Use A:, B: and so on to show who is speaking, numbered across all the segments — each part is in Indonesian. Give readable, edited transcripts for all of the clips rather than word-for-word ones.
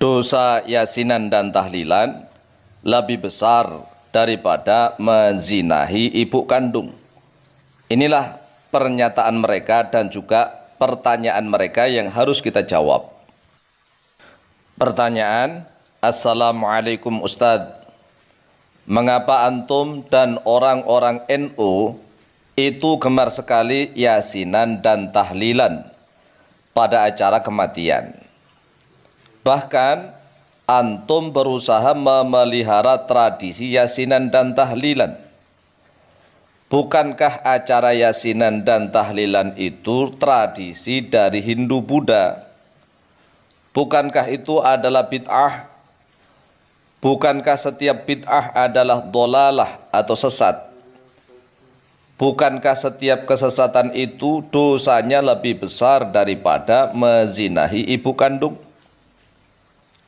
A: dosa yasinan dan tahlilan lebih besar daripada menzinahi ibu kandung. Inilah pernyataan mereka dan juga pertanyaan mereka yang harus kita jawab. Pertanyaan, Assalamualaikum Ustadz, mengapa antum dan orang-orang NU itu gemar sekali yasinan dan tahlilan pada acara kematian? Bahkan antum berusaha memelihara tradisi yasinan dan tahlilan. Bukankah acara yasinan dan tahlilan itu tradisi dari Hindu-Buddha? Bukankah itu adalah bid'ah? Bukankah setiap bid'ah adalah dolalah atau sesat? Bukankah setiap kesesatan itu dosanya lebih besar daripada menzinahi ibu kandung?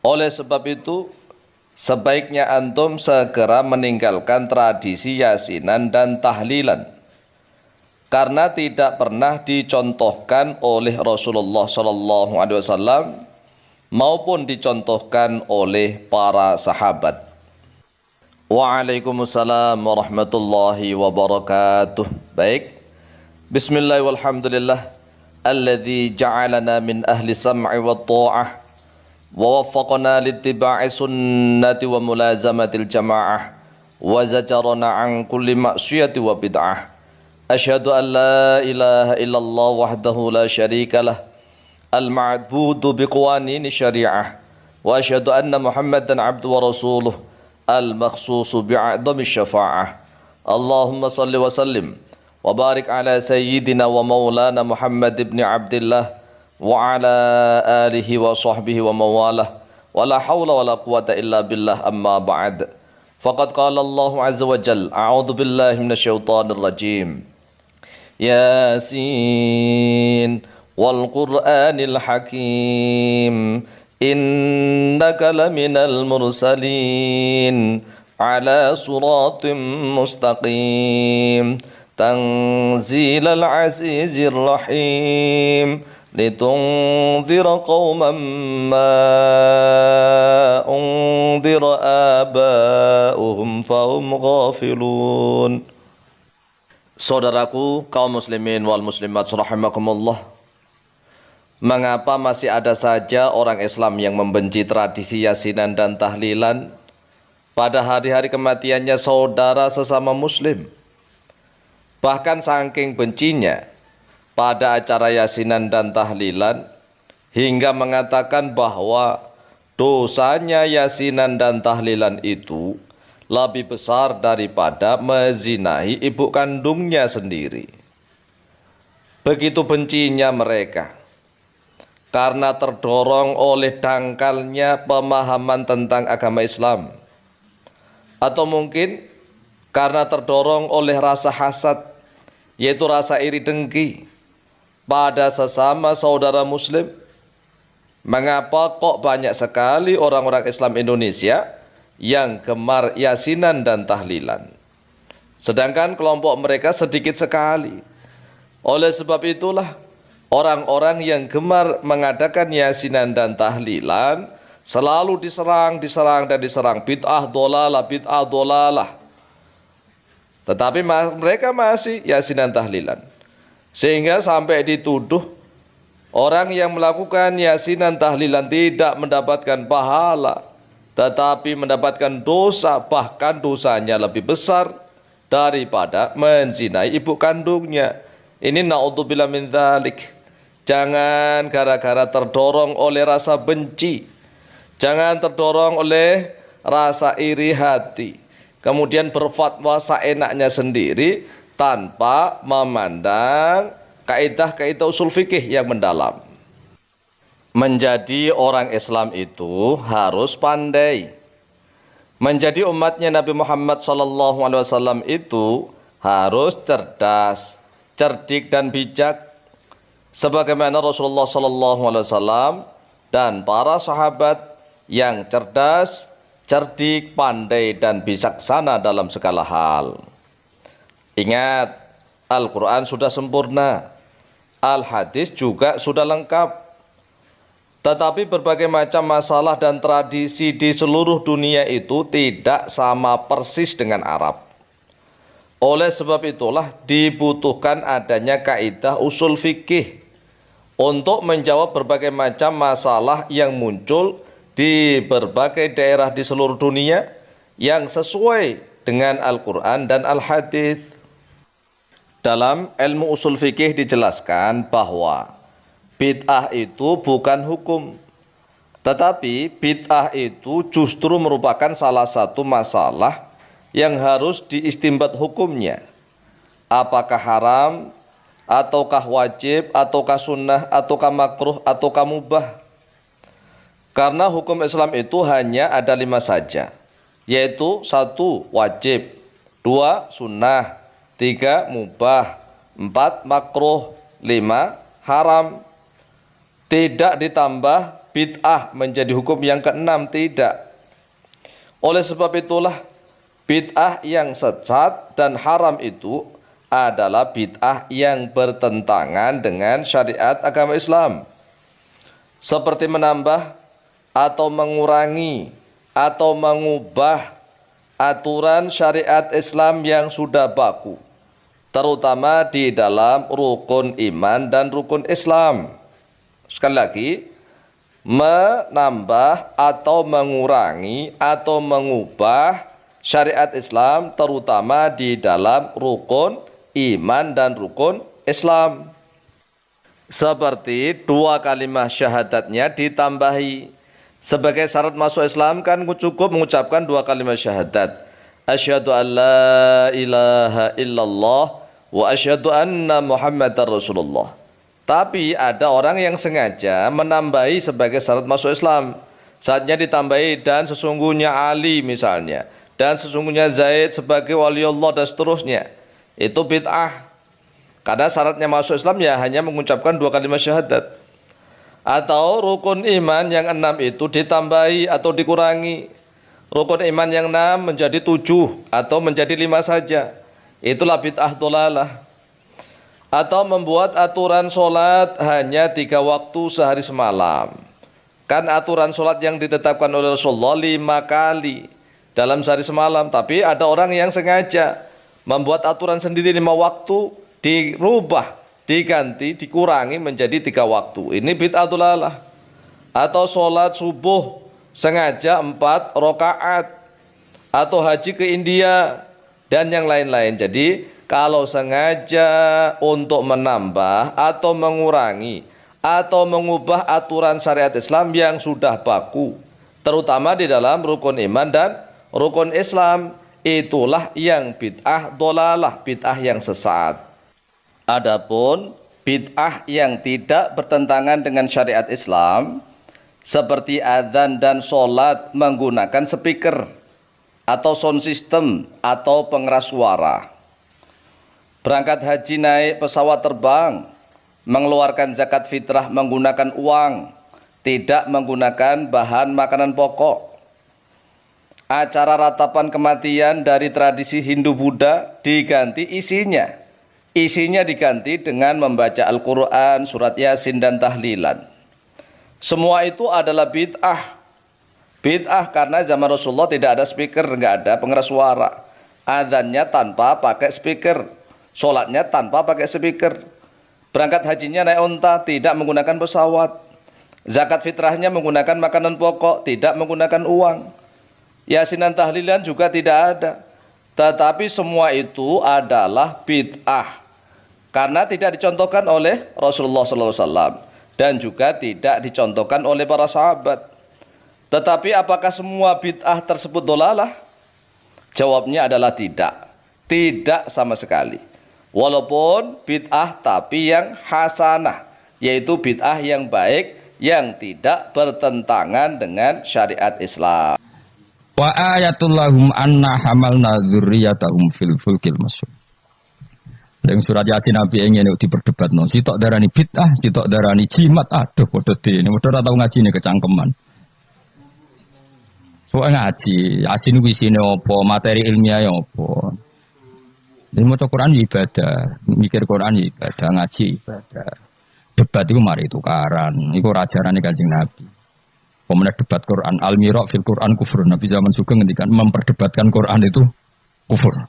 A: Oleh sebab itu, sebaiknya antum segera meninggalkan tradisi yasinan dan tahlilan, karena tidak pernah dicontohkan oleh Rasulullah SAW maupun dicontohkan oleh para sahabat. Waalaikumsalam warahmatullahi wabarakatuh. Baik, bismillah walhamdulillah alladzi ja'alana min ahli sam'i wa ta'ah wa waffaqana littiba'i sunnati wa mulazamatil jama'ah wa zajarana an kulli ma'siyati wa bid'ah. Asyhadu an la ilaha illallah wahdahu la syarikalah al-ma'budu biqawanini syari'ah wa asyhadu anna Muhammadan abdu wa rasuluh al-makhsusu bi'a'dami syafa'ah. Allahumma salli wa sallim wa barik ala sayyidina wa maulana Muhammad ibn Abdillah wa ala alihi wa sahbihi wa mawalah wa la hawla wa la quwata illa billah, amma ba'd. Faqad qala Allah azza wa jalla, a'udhu billahi minasyaitanir rajim, Yasin wal Qur'anil hakim innaka laminal mursalin ala suratim mustaqim tanzilal azizir rahim litunzira qauman ma unzira aba'uhum fahum ghafilun. Saudaraku kaum muslimin wal muslimat rahimakumullah, mengapa masih ada saja orang Islam yang membenci tradisi yasinan dan tahlilan pada hari-hari kematiannya saudara sesama muslim? Bahkan saking bencinya pada acara yasinan dan tahlilan hingga mengatakan bahwa dosanya yasinan dan tahlilan itu lebih besar daripada menzinahi ibu kandungnya sendiri. Begitu bencinya mereka karena terdorong oleh dangkalnya pemahaman tentang agama Islam, atau mungkin karena terdorong oleh rasa hasad, yaitu rasa iri dengki pada sesama saudara muslim. Mengapa kok banyak sekali orang-orang Islam Indonesia yang gemar yasinan dan tahlilan, sedangkan kelompok mereka sedikit sekali? Oleh sebab itulah orang-orang yang gemar mengadakan yasinan dan tahlilan selalu diserang bid'ah dolalah. Tetapi mereka masih yasinan tahlilan, sehingga sampai dituduh orang yang melakukan yasinan tahlilan tidak mendapatkan pahala, tetapi mendapatkan dosa, bahkan dosanya lebih besar daripada menzinai ibu kandungnya. Ini na'udzubillah min dzalik. Jangan gara-gara terdorong oleh rasa benci, jangan terdorong oleh rasa iri hati, kemudian berfatwa seenaknya sendiri tanpa memandang kaidah-kaidah usul fikih yang mendalam. Menjadi orang Islam itu harus pandai. Menjadi umatnya Nabi Muhammad SAW itu harus cerdas, cerdik dan bijak, sebagaimana Rasulullah SAW dan para sahabat yang cerdas, cerdik, pandai dan bijaksana dalam segala hal. Ingat, Al-Quran sudah sempurna, Al-Hadis juga sudah lengkap. Tetapi berbagai macam masalah dan tradisi di seluruh dunia itu tidak sama persis dengan Arab. Oleh sebab itulah dibutuhkan adanya kaidah usul fikih untuk menjawab berbagai macam masalah yang muncul di berbagai daerah di seluruh dunia yang sesuai dengan Al-Quran dan Al-Hadis. Dalam ilmu usul fikih dijelaskan bahwa bid'ah itu bukan hukum, tetapi bid'ah itu justru merupakan salah satu masalah yang harus diistimbat hukumnya. Apakah haram, ataukah wajib, ataukah sunnah, ataukah makruh, ataukah mubah. Karena hukum Islam itu hanya ada 5 saja, yaitu 1 wajib, 2 sunnah, 3 mubah, 4 makruh, 5 haram. Tidak ditambah bid'ah menjadi hukum yang ke-6, tidak. Oleh sebab itulah bid'ah yang sesat dan haram itu adalah bid'ah yang bertentangan dengan syariat agama Islam, seperti menambah atau mengurangi atau mengubah aturan syariat Islam yang sudah baku, terutama di dalam rukun iman dan rukun Islam. Sekali lagi, menambah atau mengurangi atau mengubah syariat Islam terutama di dalam rukun iman dan rukun Islam. Seperti 2 kalimat syahadatnya ditambahi. Sebagai syarat masuk Islam kan cukup mengucapkan 2 kalimat syahadat. Asyhadu an la ilaha illallah wa asyhadu anna Muhammadar Rasulullah. Tapi ada orang yang sengaja menambahi sebagai syarat masuk Islam. Saatnya ditambahi dan sesungguhnya Ali misalnya, dan sesungguhnya Zaid sebagai wali Allah dan seterusnya. Itu bid'ah. Karena syaratnya masuk Islam ya hanya mengucapkan 2 kalimat syahadat. Atau rukun iman yang 6 itu ditambahi atau dikurangi. Rukun iman yang 6 menjadi 7 atau menjadi 5 saja. Itulah bid'ah dhalalah. Atau membuat aturan sholat hanya 3 waktu sehari semalam. Kan aturan sholat yang ditetapkan oleh Rasulullah 5 kali dalam sehari semalam. Tapi ada orang yang sengaja membuat aturan sendiri 5 waktu, dirubah, diganti, dikurangi menjadi 3 waktu. Ini bid'ah dhalalah. Atau sholat subuh sengaja 4 rakaat, atau haji ke India dan yang lain-lain. Jadi kalau sengaja untuk menambah atau mengurangi atau mengubah aturan syariat Islam yang sudah baku, terutama di dalam rukun iman dan rukun Islam, itulah yang bid'ah dhalalah, bid'ah yang sesat. Adapun bid'ah yang tidak bertentangan dengan syariat Islam, seperti adzan dan sholat menggunakan speaker atau sound system atau pengeras suara, berangkat haji naik pesawat terbang, mengeluarkan zakat fitrah menggunakan uang, tidak menggunakan bahan makanan pokok. Acara ratapan kematian dari tradisi Hindu-Buddha diganti isinya. Isinya diganti dengan membaca Al-Quran, surat Yasin dan tahlilan. Semua itu adalah bid'ah. Bid'ah karena zaman Rasulullah tidak ada speaker, nggak ada pengeras suara. Adzannya tanpa pakai speaker, sholatnya tanpa pakai speaker, berangkat hajinya naik unta, tidak menggunakan pesawat, zakat fitrahnya menggunakan makanan pokok, tidak menggunakan uang, Yasin dan tahlilan juga tidak ada. Tetapi semua itu adalah bid'ah karena tidak dicontohkan oleh Rasulullah SAW dan juga tidak dicontohkan oleh para sahabat. Tetapi apakah semua bid'ah tersebut dhalalah? Jawabnya adalah tidak. Tidak sama sekali. Walaupun bid'ah tapi yang hasanah, yaitu bid'ah yang baik yang tidak bertentangan dengan syariat Islam.
B: Wa ayatul lahum anna hamalna dzurriyyatahum fil fulkil masyhur. Yang surat Yasin Nabi ingin diperdebatno, sitok darani bid'ah, sitok darani jimat, aduh padha dene, padha ora tau ngajine kecangkeman. Soale ngaji, Yasin kuwi isine apa, materi ilmiah apa. Jadi maca Quran ibadah, mikir Quran ibadah, ngaji ibadah. Debat itu mari tukaran. Iku rajarane Kanjeng Nabi. Pemenang debat Quran al-mira fil Quran kufur. Nabi zaman Sugeng ngendikan memperdebatkan Quran itu kufur.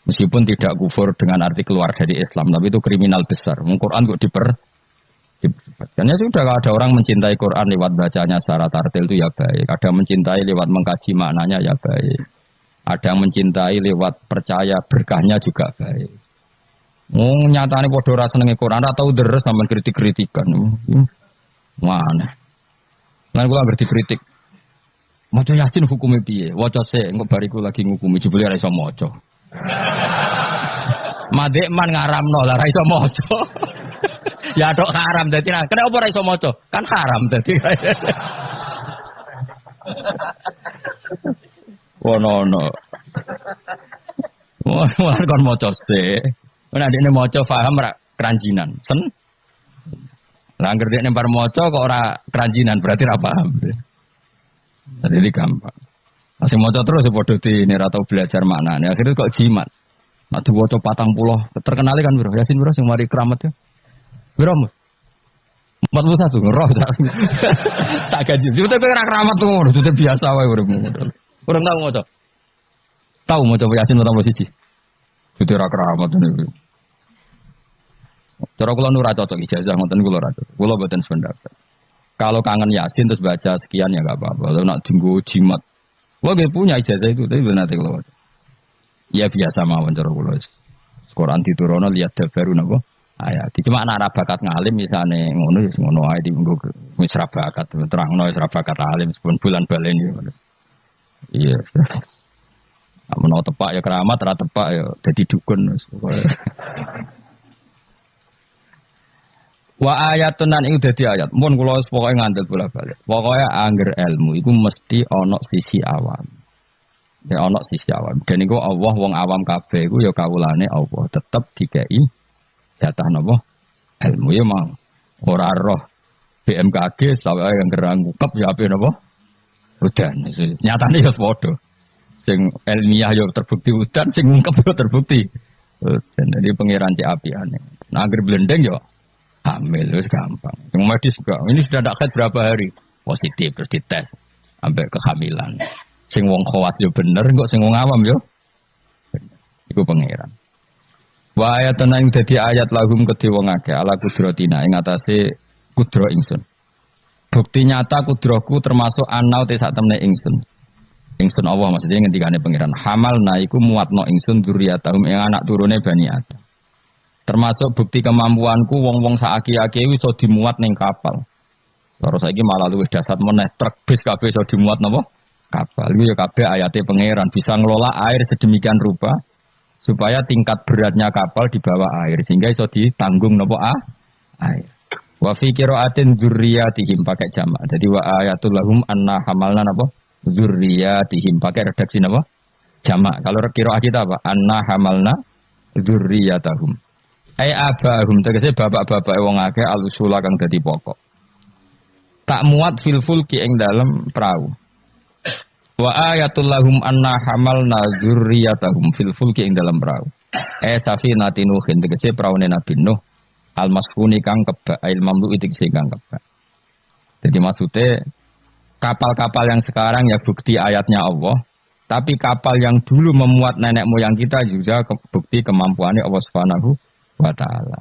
B: Meskipun tidak kufur dengan arti keluar dari Islam, tapi itu kriminal besar. Quran kok diperdebatkan. Ya sudah, kalau ada orang mencintai Quran lewat bacanya secara tartil itu ya baik. Ada yang mencintai lewat mengkaji maknanya ya baik. Ada yang mencintai lewat percaya berkahnya juga baik. Nyatane padha ora senenge Quran, ora tau deres sampean kritik-kritikan. Mana? Lan kula ngerti kritik. Maca Yasin hukume piye? Waca sik, engko bariku lagi ngukumi jebule ora iso maca. Madek man ngaramno lah ora iso maca. Ya tok haram dadi kenapa ora iso maca? Kan haram dadi. Wono. Wah, kon maca sik. Nek dekne maca paham ra keranjinan. Sen. Lah anggere dekne bar maca kok ora keranjinan berarti ra paham. Jadi gampang. Masih maca terus padha dene ra tau belajar maknane. Akhirnya kok jimat. Nek diwaca 40 terkenal kan bro. Yasin bro sing mari keramat ya. Bro. 41 roh tak. Tak gaji. Itu kowe ora keramat tuh ngono, itu biasa wae uripmu. Urung tau maca. Tahu maca Yasin nomor 1. Itu ora keramat niku. Cara kula nu ora cocok ijazah ngoten kula ora cocok. Kula mboten sependapat. Kalau kangen Yasin terus baca sekian ya enggak apa-apa. Kalau nak dienggo jimat. Kula nggih punya ijazah itu tapi benar kula. Ya biasa mawon cara kula. Quran diturono lihat baru napa ayat. Cuma anak bakat ngalim misane ngono ya ngono ae dienggo wis ra bakat terangno wis ra bakat alim sepun bulan baleni. Iya. Menawa tepak ya keramat, ora tepak ya dadi dukun wis. Wa ayatun nan iku dadi ayat. Mun kula wis pokoke ngandel bolak-balik. Pokoke angger ilmu iku mesti ana sisi awam. Ya ana sisi awam. Dan iku Allah wong awam kabeh iku ya kawulane Allah. Tetep dikei jatah napa? Ilmu ya mau. Ora roh BMKG sampe yang gerang ngukep ya ape napa? Udan. Nyatane ya padha. Sing ilmiah ya terbukti udan, sing ngungkep ya terbukti. Dan jadi pangeran cek apiane. Nah angger blendeng ya hamil itu gampang. Yang medis juga. Ini sudah tidak haid berapa hari? Positif terus dites sampai kehamilan. Sing wong khawas yo bener, kok sing wong awam yo. Iku pangeran. Wa ayatun ing dadi ayat lahum kedhe wong akeh ala kudratina ing atase kudro ingsun. Bukti nyata kudroku termasuk anau te sak temne ingsun. Ingsun Allah maksudnya ngendikane pangeran. Hamalna iku muatno ingsun dzurriyyatahum ing anak turune Bani Adam. Termasuk bukti kemampuanku wong-wong saaki-aki iso dimuat ning kapal. Terus saiki malah luwih dasar meneh truk bis kabeh iso dimuat napa? Kapal. Iku ya kabeh ayate pangeran bisa ngelola air sedemikian rupa supaya tingkat beratnya kapal di bawah air sehingga iso ditanggung napa air. Wa fi qiraatin dzurriyyatihim pakai jamak. Jadi wa ayatul lahum anna hamalna napa? Dzurriyyatihim pakai redaksi napa? Jamak. Kalau qiraat kita apa? Anna hamalna dzurriyyatahum. Abahum tegese bapak-bapak wong akeh alusula kang dadi pokok. Tak muat fil fulki ing dalem perahu. Wa ayatul lahum anna hamalna dzurriyyatahum fil fulki ing dalem perahu. Safinati Nuhin tegese praune Nabi Nuh al-masfuni kang kebak ail mamlu tegese kang kebak. Jadi maksudnya kapal-kapal yang sekarang ya bukti ayatnya Allah. Tapi kapal yang dulu memuat nenek moyang kita juga bukti kemampuannya Allah Subhanahu wa ta'ala.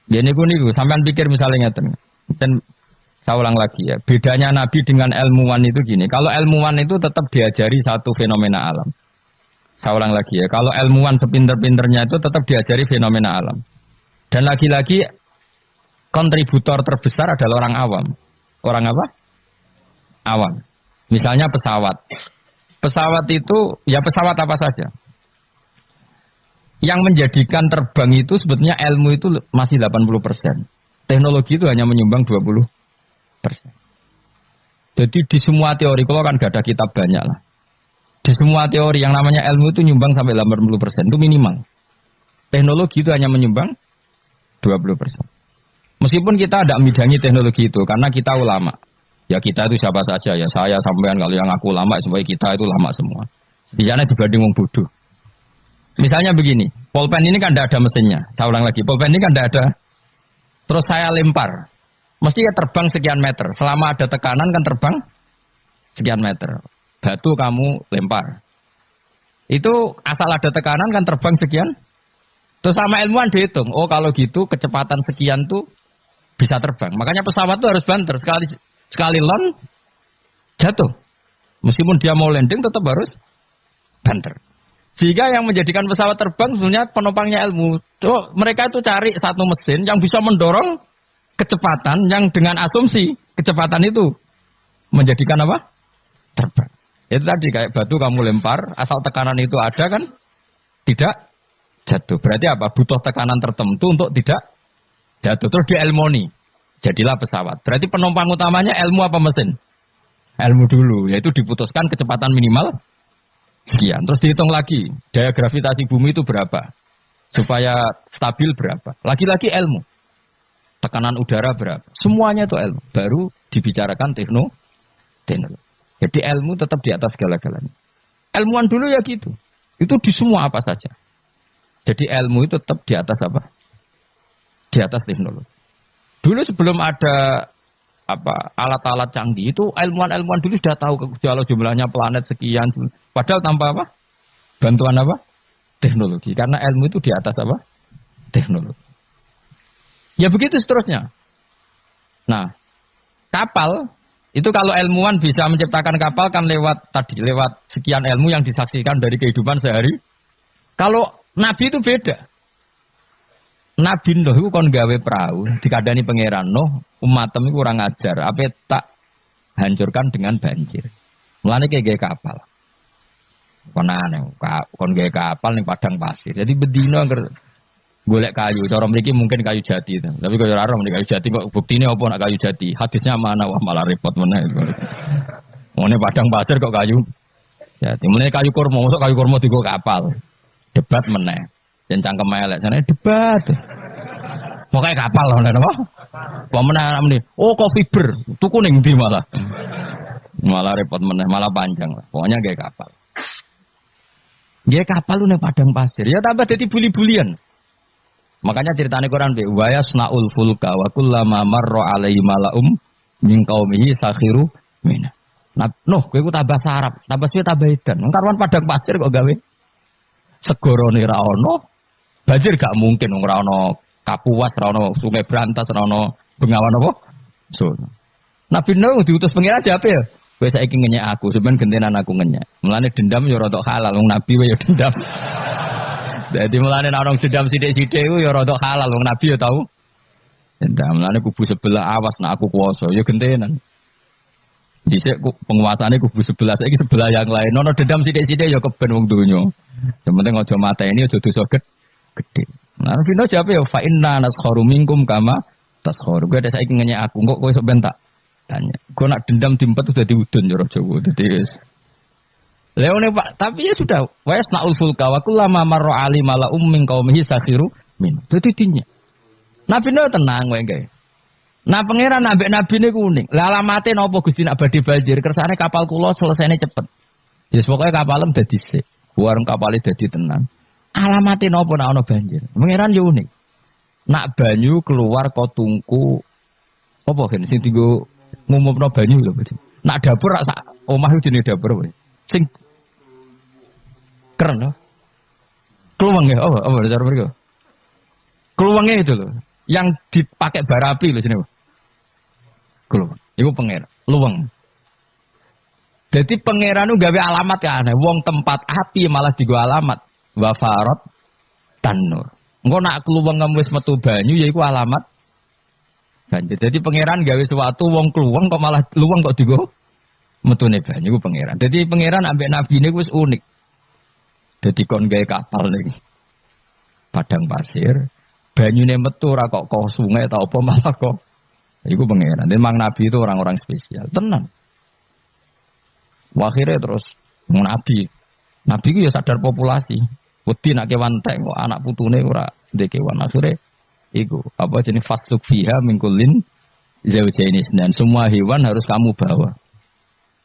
B: Ya niku sampean pikir misalnya ngeten. Dan saya ulang lagi ya, bedanya Nabi dengan ilmuwan itu gini. Kalau ilmuwan itu tetap diajari satu fenomena alam. Saya ulang lagi ya, kalau ilmuwan sepinter-pinternya itu tetap diajari fenomena alam. Dan lagi-lagi kontributor terbesar adalah orang awam. Orang apa? Awam. Misalnya pesawat. Pesawat itu ya pesawat apa saja. Yang menjadikan terbang itu sebetulnya ilmu itu masih 80%. Teknologi itu hanya menyumbang 20%. Jadi di semua teori, kalau kan gak ada kitab banyak lah. Di semua teori yang namanya ilmu itu nyumbang sampai 80%. Itu minimal. Teknologi itu hanya menyumbang 20%. Meskipun kita tidak midangi teknologi itu, karena kita ulama. Ya kita itu siapa saja, ya saya sampean kalau yang aku ulama, supaya kita itu ulama semua. Setidaknya dibanding wong bodoh. Misalnya begini, pulpen ini kan tidak ada mesinnya. Saya ulang lagi, pulpen ini kan tidak ada terus saya lempar, mesti ya terbang sekian meter. Selama ada tekanan kan terbang sekian meter. Batu kamu lempar. Itu asal ada tekanan kan terbang sekian. Terus sama ilmuwan dihitung. Oh kalau gitu kecepatan sekian tuh bisa terbang. Makanya pesawat tuh harus banter. Sekali lon jatuh. Meskipun dia mau landing tetap harus banter. Sehingga yang menjadikan pesawat terbang sebenarnya penumpangnya ilmu. So, mereka itu cari satu mesin yang bisa mendorong kecepatan yang dengan asumsi kecepatan itu menjadikan apa? Terbang. Itu tadi kayak batu kamu lempar, asal tekanan itu ada kan tidak jatuh. Berarti apa? Butuh tekanan tertentu untuk tidak jatuh. Terus dielmoni. Jadilah pesawat. Berarti penumpang utamanya ilmu apa mesin? Ilmu dulu. Yaitu diputuskan kecepatan minimal sekian. Terus dihitung lagi. Daya gravitasi bumi itu berapa? Supaya stabil berapa? Lagi-lagi ilmu. Tekanan udara berapa? Semuanya itu ilmu. Baru dibicarakan teknologi. Jadi ilmu tetap di atas segala-galanya. Ilmuwan dulu ya gitu. Itu di semua apa saja. Jadi ilmu itu tetap di atas apa? Di atas teknologi. Dulu sebelum ada apa alat-alat canggih itu ilmuwan-ilmuwan dulu sudah tahu kalau jumlahnya planet sekian. Padahal tanpa apa? Bantuan apa? Teknologi. Karena ilmu itu di atas apa? Teknologi. Ya begitu seterusnya. Nah, kapal itu kalau ilmuwan bisa menciptakan kapal kan lewat sekian ilmu yang disaksikan dari kehidupan sehari. Kalau Nabi itu beda. Nabi Nuh itu kon gawe perahu, dikadani pangeran Nuh, umatem itu kurang ajar, apa tak hancurkan dengan banjir. Mulane kayak kapal. Kon aneh, kon gawe kapal ning padang pasir. Jadi bedino golek kayu, cara mriki mungkin kayu jati. Tapi kalau ora mriki kayu jati kok buktine apa nak kayu jati? Hadisnya mana? Wah malah repot meneh. Ngene padang pasir kok kayu jati. Meneh kayu kurma, mosok kayu kurma digo kapal. Debat meneh. Yen cangkem elek jane debat. Pokoke kapal lho napa? Kok meneh meneh. Oh kok fiber, tuku ning ndi malah. Malah repot meneh, malah panjang lah. Pokoknya kayak kapal. Nggih kapal lu ning padang pasir. Ya tambah dadi buli-bulian. Makanya ceritanya Quran be wa yasnaul fulka wa kullama marra alaihi malaum min qaumihi sakhiru mina. Nah, noh kowe ku tambah sarap, tambah suwe tambah edan. Wong karwan padang pasir kok gawe segorone ra ono. Banjir gak mungkin wong ora ono Kapuas, ora ono Sungai Brantas, ora ono Bengawan apa? So. Nabi Nuh diutus pengira aja apa ya? Kowe saiki ngenyek aku, sampean gentenan aku ngenyek. Mulane dendam yo rada halal wong nabi wae yo dendam. Jadi mulane nek orang dendam sithik-sithik iku ya rada halal wong Nabi ya tau. Dendam mulane kubu sebelah awas nek aku kuwasa ya gentenan. Dhisik penguasane kubu sebelah saiki sebelah yang lain. Ono dendam sithik-sithik ya keben wong donya. Yang penting aja mateni aja dosa gede. Nah Vino jawab ya fa inna naskharu minkum kama taskharu. Kowe ada saiki ngenyek aku kok kowe sok ben tak tanya. Kowe nak dendam dimpet udah diudun ya Jawa. Dadi Leone Pak, tapi ya sudah. Wa yasnaul fulka wa kullama marra ali mala ummin qaumihi sakhiru min. Dadi dinya. Nabi Nuh tenang wae gae. Nah pangeran ambek nabi ne kuning. Lah alamate napa Gusti nak badhe banjir? Kersane kapal kula selesainya cepet. Ya yes, pokoke kapalem dadi sik. Warung kapale dadi tenan. Alamate napa nek ana banjir? Pangeran yo unik. Nak banyu keluar kok tungku apa gen sing dienggo ngumumno banyu lho. Nak dapur sak omah jenenge dapur wae. Sing keren loh. Keluangnya, apa cara mereka? Keluangnya itu loh, yang dipakai bara api loh sini. Keluang, itu pangeran, luang. Jadi pangeran itu gawe alamat kan, wong tempat api malah digo alamat, wafarot tanur. Engko nak keluang ngemis metu banyu, ya itu alamat. Banjir. Jadi pangeran gawe sesuatu, wong keluang kok malah luang kok digo metune banyu, itu pangeran. Jadi pangeran ambek nabi ini wis unik. Jadi kon gawe kapal nih padang pasir, banyune metu ora kok sungai atau apa malah kok. Iku pangeran. Memang nabi itu orang-orang spesial, tenan. Akhirnya terus nabi itu ya sadar populasi. Wedi nak kewan tek kok anak putune ora ndek kewan. Akhirnya iku apa jenis fasuk fiha min kullin zaujaini dan semua hewan harus kamu bawa.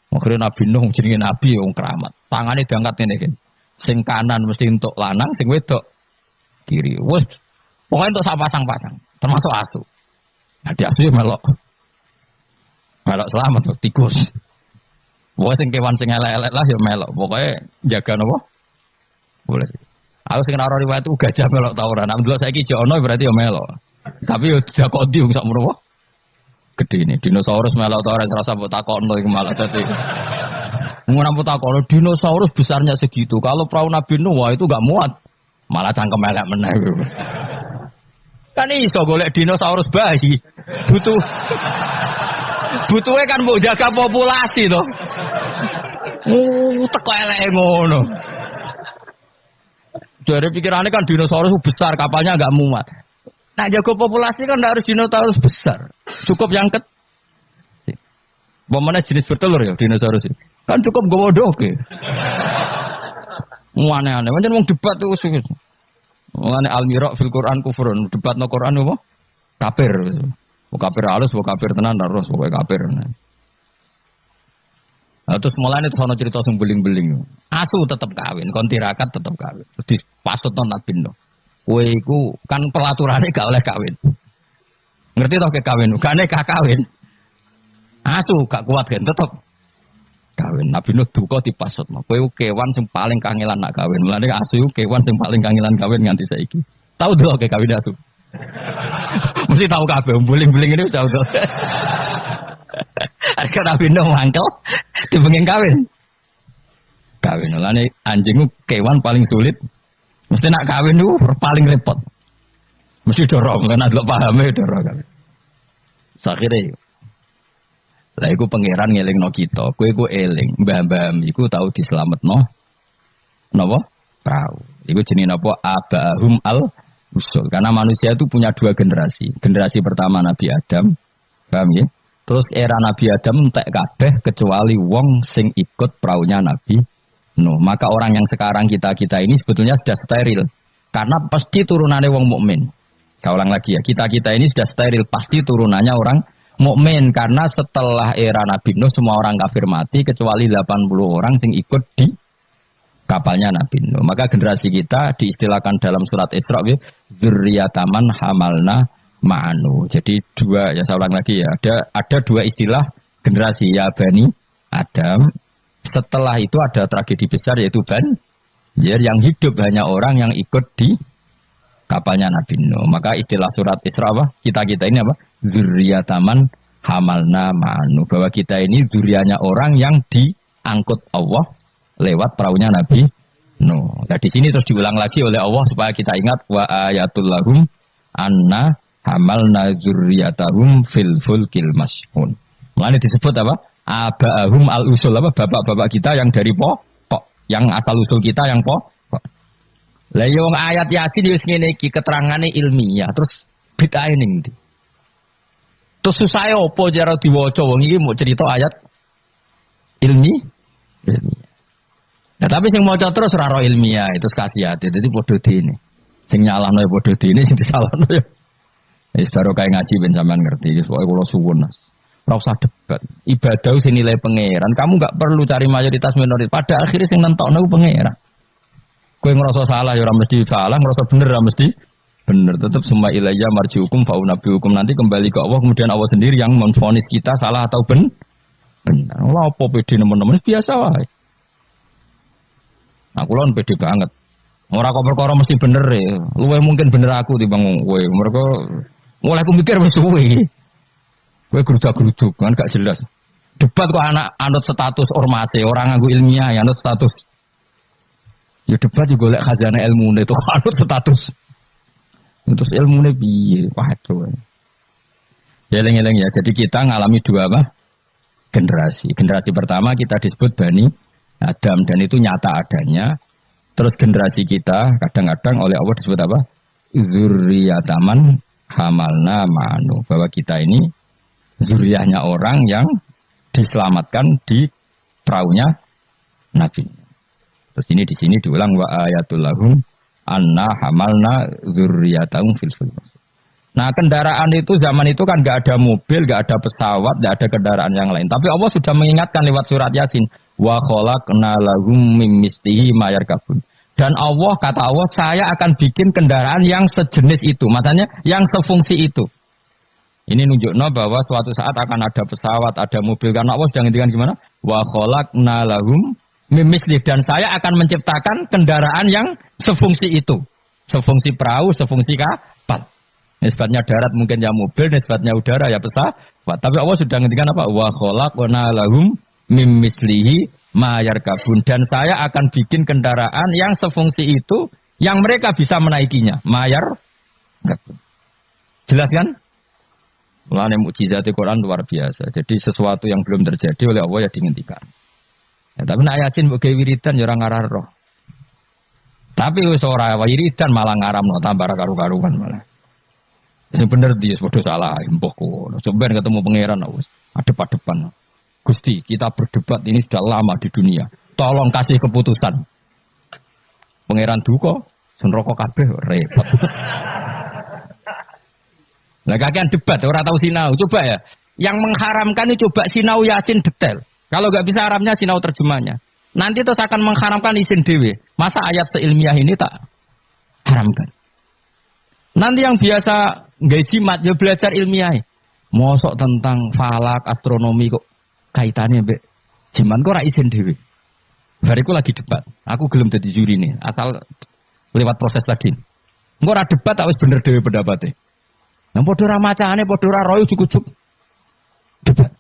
B: Akhirnya Nabi Nuh jenenge nabi wong keramat. Tangane diangkat ngene iki. Sing kanan mesti untuk lanang, sing wedok kiri. Wes, pokoknya untuk sak pasang-pasang, termasuk asu. Ada asu melok. Melok selamat kok tikus. Pokoknya sing kewan sing elek-elek lah ya melok. Pokoknya jaga napa? Boleh. Aku sing ora riwayat itu gajah melok ta ora. Nek delok saiki jono berarti ya melok. Tapi yo jakoti wong sak menawa. Gede ini dinosaurus melok ta ora serasa mbok takokno iku malah dadi. Ngono mbok takokno dinosaurus besarnya segitu. Kalau perahu Nabi Nuh wah itu enggak muat. Malah cangkem elek meneh. Kan iso golek dinosaurus bayi. Butuhnya kan mau jaga populasi toh. Teko elek ngono. Dari pikirannya kan dinosaurus besar, kapalnya agak muat. Nah jaga populasi kan tidak harus dinosaurus besar. Cukup yang Bagaimana jenis bertelur ya dinosaurus itu? Kan cukup gawa doke. Aneh-aneh. Macam mau debat tuh sih. Aneh al-miraq fil Quran kufrun. Debat no Quran apa? Kafir. Kafir halus, kafir tenan, terus pokoknya kafir. Nah, terus mulanya itu sono cerita sing beling-beling. Asu tetap kawin, kon tirakat tetap kawin. Terus pasut non Nabi Nuh. Kowe iku kan pelaturannya gak oleh kawin. Ngerti toh ke kawin? Gak nekah kawin. Asu gak kuat kan tetap kawin. Nabi Nuh duka dipasut. Kowe kewan sing paling kangelan nak kawin. Mulane asu kewan sing paling kangelan kawin nganti saiki. Tahu doh ke kawin asu. Mesti tahu kabeh beling-beling ini tahu doh. Harga Nabi Nuh mangkel dipengen kawin. Kawin mulane anjing kewan paling sulit. Mesti nak kawin itu paling repot. Mesti dorong kan ada pahame dorong kan. Sakhire. Lah iku pangeran ngelingno kita. Kowe iku eling, mbah-mbah iku tau dislametno. Napa? Prau. Iku jenenge napa? Abahum al-usul. Karena manusia itu punya dua generasi. Generasi pertama Nabi Adam. Paham ya? Terus era Nabi Adam entek kabeh kecuali wong sing ikut praunya Nabi Nuh. Maka orang yang sekarang kita ini sebetulnya sudah steril. Karena pasti turunannya wong mukmin. Saya ulang lagi ya, kita ini sudah steril, pasti turunannya orang mukmin. Karena setelah era Nabi Nuh semua orang kafir mati kecuali 80 orang sing ikut di kapalnya Nabi Nuh. Maka generasi kita diistilahkan dalam surat Isra dzurriyyataman hamalna ma'anu. Jadi dua, ya saya ulang lagi ya, ada dua istilah generasi ya Bani Adam. Setelah itu ada tragedi besar yaitu Banjir yang hidup hanya orang yang ikut di kapalnya Nabi Nuh. Maka istilah surat Isra apa? Kita ini apa? Dzurriyyataman hamalna ma'anu. Bahwa kita ini dzurriyyahnya orang yang diangkut Allah lewat perahunya Nabi Nuh. Nah di sini terus diulang lagi oleh Allah supaya kita ingat wa ayatul lahum anna hamalna dzurriyyatahum fil fulkil mashhun. Mulane disebut apa? Abahum al-usul apa? Bapak-bapak kita yang dari pokok, yang asal usul kita yang pokok. Lah yo ayat Yasin wis ngene iki keterangane ilmiah, terus bid'ah ning ndi? Terus susah opo jare diwaca wong iki mau cerita ayat ilmiah. Nah, tapi sing maca terus ora ro ilmiah itu kasihate. Dadi padha dene. Sing nyalahno ya padha dene, sing disalahno ya. Wis baru kayak ngaji ben sampean ngerti, wis pokoke kula suwun. Ora usah debat. Ibadah sing nilai pangeran. Kamu enggak perlu cari mayoritas minoritas. Pada akhirnya sing nentokno ku pangeran. Kowe ngerasa salah ya ora mesti salah, ngerasa bener ora mesti bener. Tetap summa ilayya marji'ukum fa unabbiukum. Nanti kembali ke Allah, kemudian Allah sendiri yang memvonis kita salah atau bener. Ora apa pede nemen-nemen biasa wae. Aku lon pede banget. Ora kok perkara mesti bener ya. Luwe mungkin bener aku timbang kowe. Mergo mulai aku mikir wis suwe. Kowe geruduk-geruduk kan gak jelas. Debat kok anak anut status ormase, orang nganggo ilmiah ya anut status. Ya debat juga golek khazanah ilmune itu anut status. Terus ilmune piye? Waduh. Ya eling-eling ya. Jadi kita ngalami dua apa? Generasi. Generasi pertama kita disebut Bani Adam dan itu nyata adanya. Terus generasi kita kadang-kadang oleh Allah disebut apa? Dzurriyyataman hamalna ma'anu. Bahwa kita ini zuriyahnya orang yang diselamatkan di perahunya Nabi. Terus ini di sini diulang wa ayatul lahum anna hamalna dzurriyyatahum fil fulk. Nah, kendaraan itu zaman itu kan enggak ada mobil, enggak ada pesawat, enggak ada kendaraan yang lain. Tapi Allah sudah mengingatkan lewat surat Yasin wa khalaqna lahum mim mislihi ma yarkabun. Dan Allah kata Allah, saya akan bikin kendaraan yang sejenis itu, makanya yang sefungsi itu. Ini nunjukno bahwa suatu saat akan ada pesawat, ada mobil, karena Allah sudah ngendikan gimana? Wa khalaqna lahum mimmislih, dan saya akan menciptakan kendaraan yang sefungsi itu. Sefungsi perahu, sefungsi kapal. Nisbatnya darat mungkin ya mobil, nisbatnya udara ya pesawat. Tapi Allah sudah ngendikan apa? Wa khalaqna lahum mimmislihi ma yarkabun, dan saya akan bikin kendaraan yang sefungsi itu yang mereka bisa menaikinya. Mayar jelas kan? Mulane mukjizat Al-Qur'an luar biasa. Jadi sesuatu yang belum terjadi oleh Allah ya dihentikan. Ya, tapi nak Yasin mbok wiridan ya ora ngarah roh. Tapi wis ora wiridan malah ngaramno tambah karu-karuan malah. Sing bener dia padha salah mbok kono. Coba ketemu pangeran wis adep-adepan. Gusti, kita berdebat ini sudah lama di dunia. Tolong kasih keputusan. Pangeran duka, sun rokok kabeh repot. Nah, kakean debat, orang tahu sinau. Coba ya, yang mengharamkan itu coba sinau Yasin detail. Kalau nggak bisa Arabnya, sinau terjemahnya. Nanti terus akan mengharamkan isin dewe. Masa ayat seilmiah ini tak haramkan? Nanti yang biasa nggak jimat, ya belajar ilmiah. Mosok tentang falak, astronomi kok kaitannya be jimat kok ora isin dewe. Bariku lagi debat. Aku gelem dadi juri nih, asal lewat proses tadi. Engko ora debat tak wis bener dewe pendapatnya. Yang podo ora macane, podo ora royo cukup debat.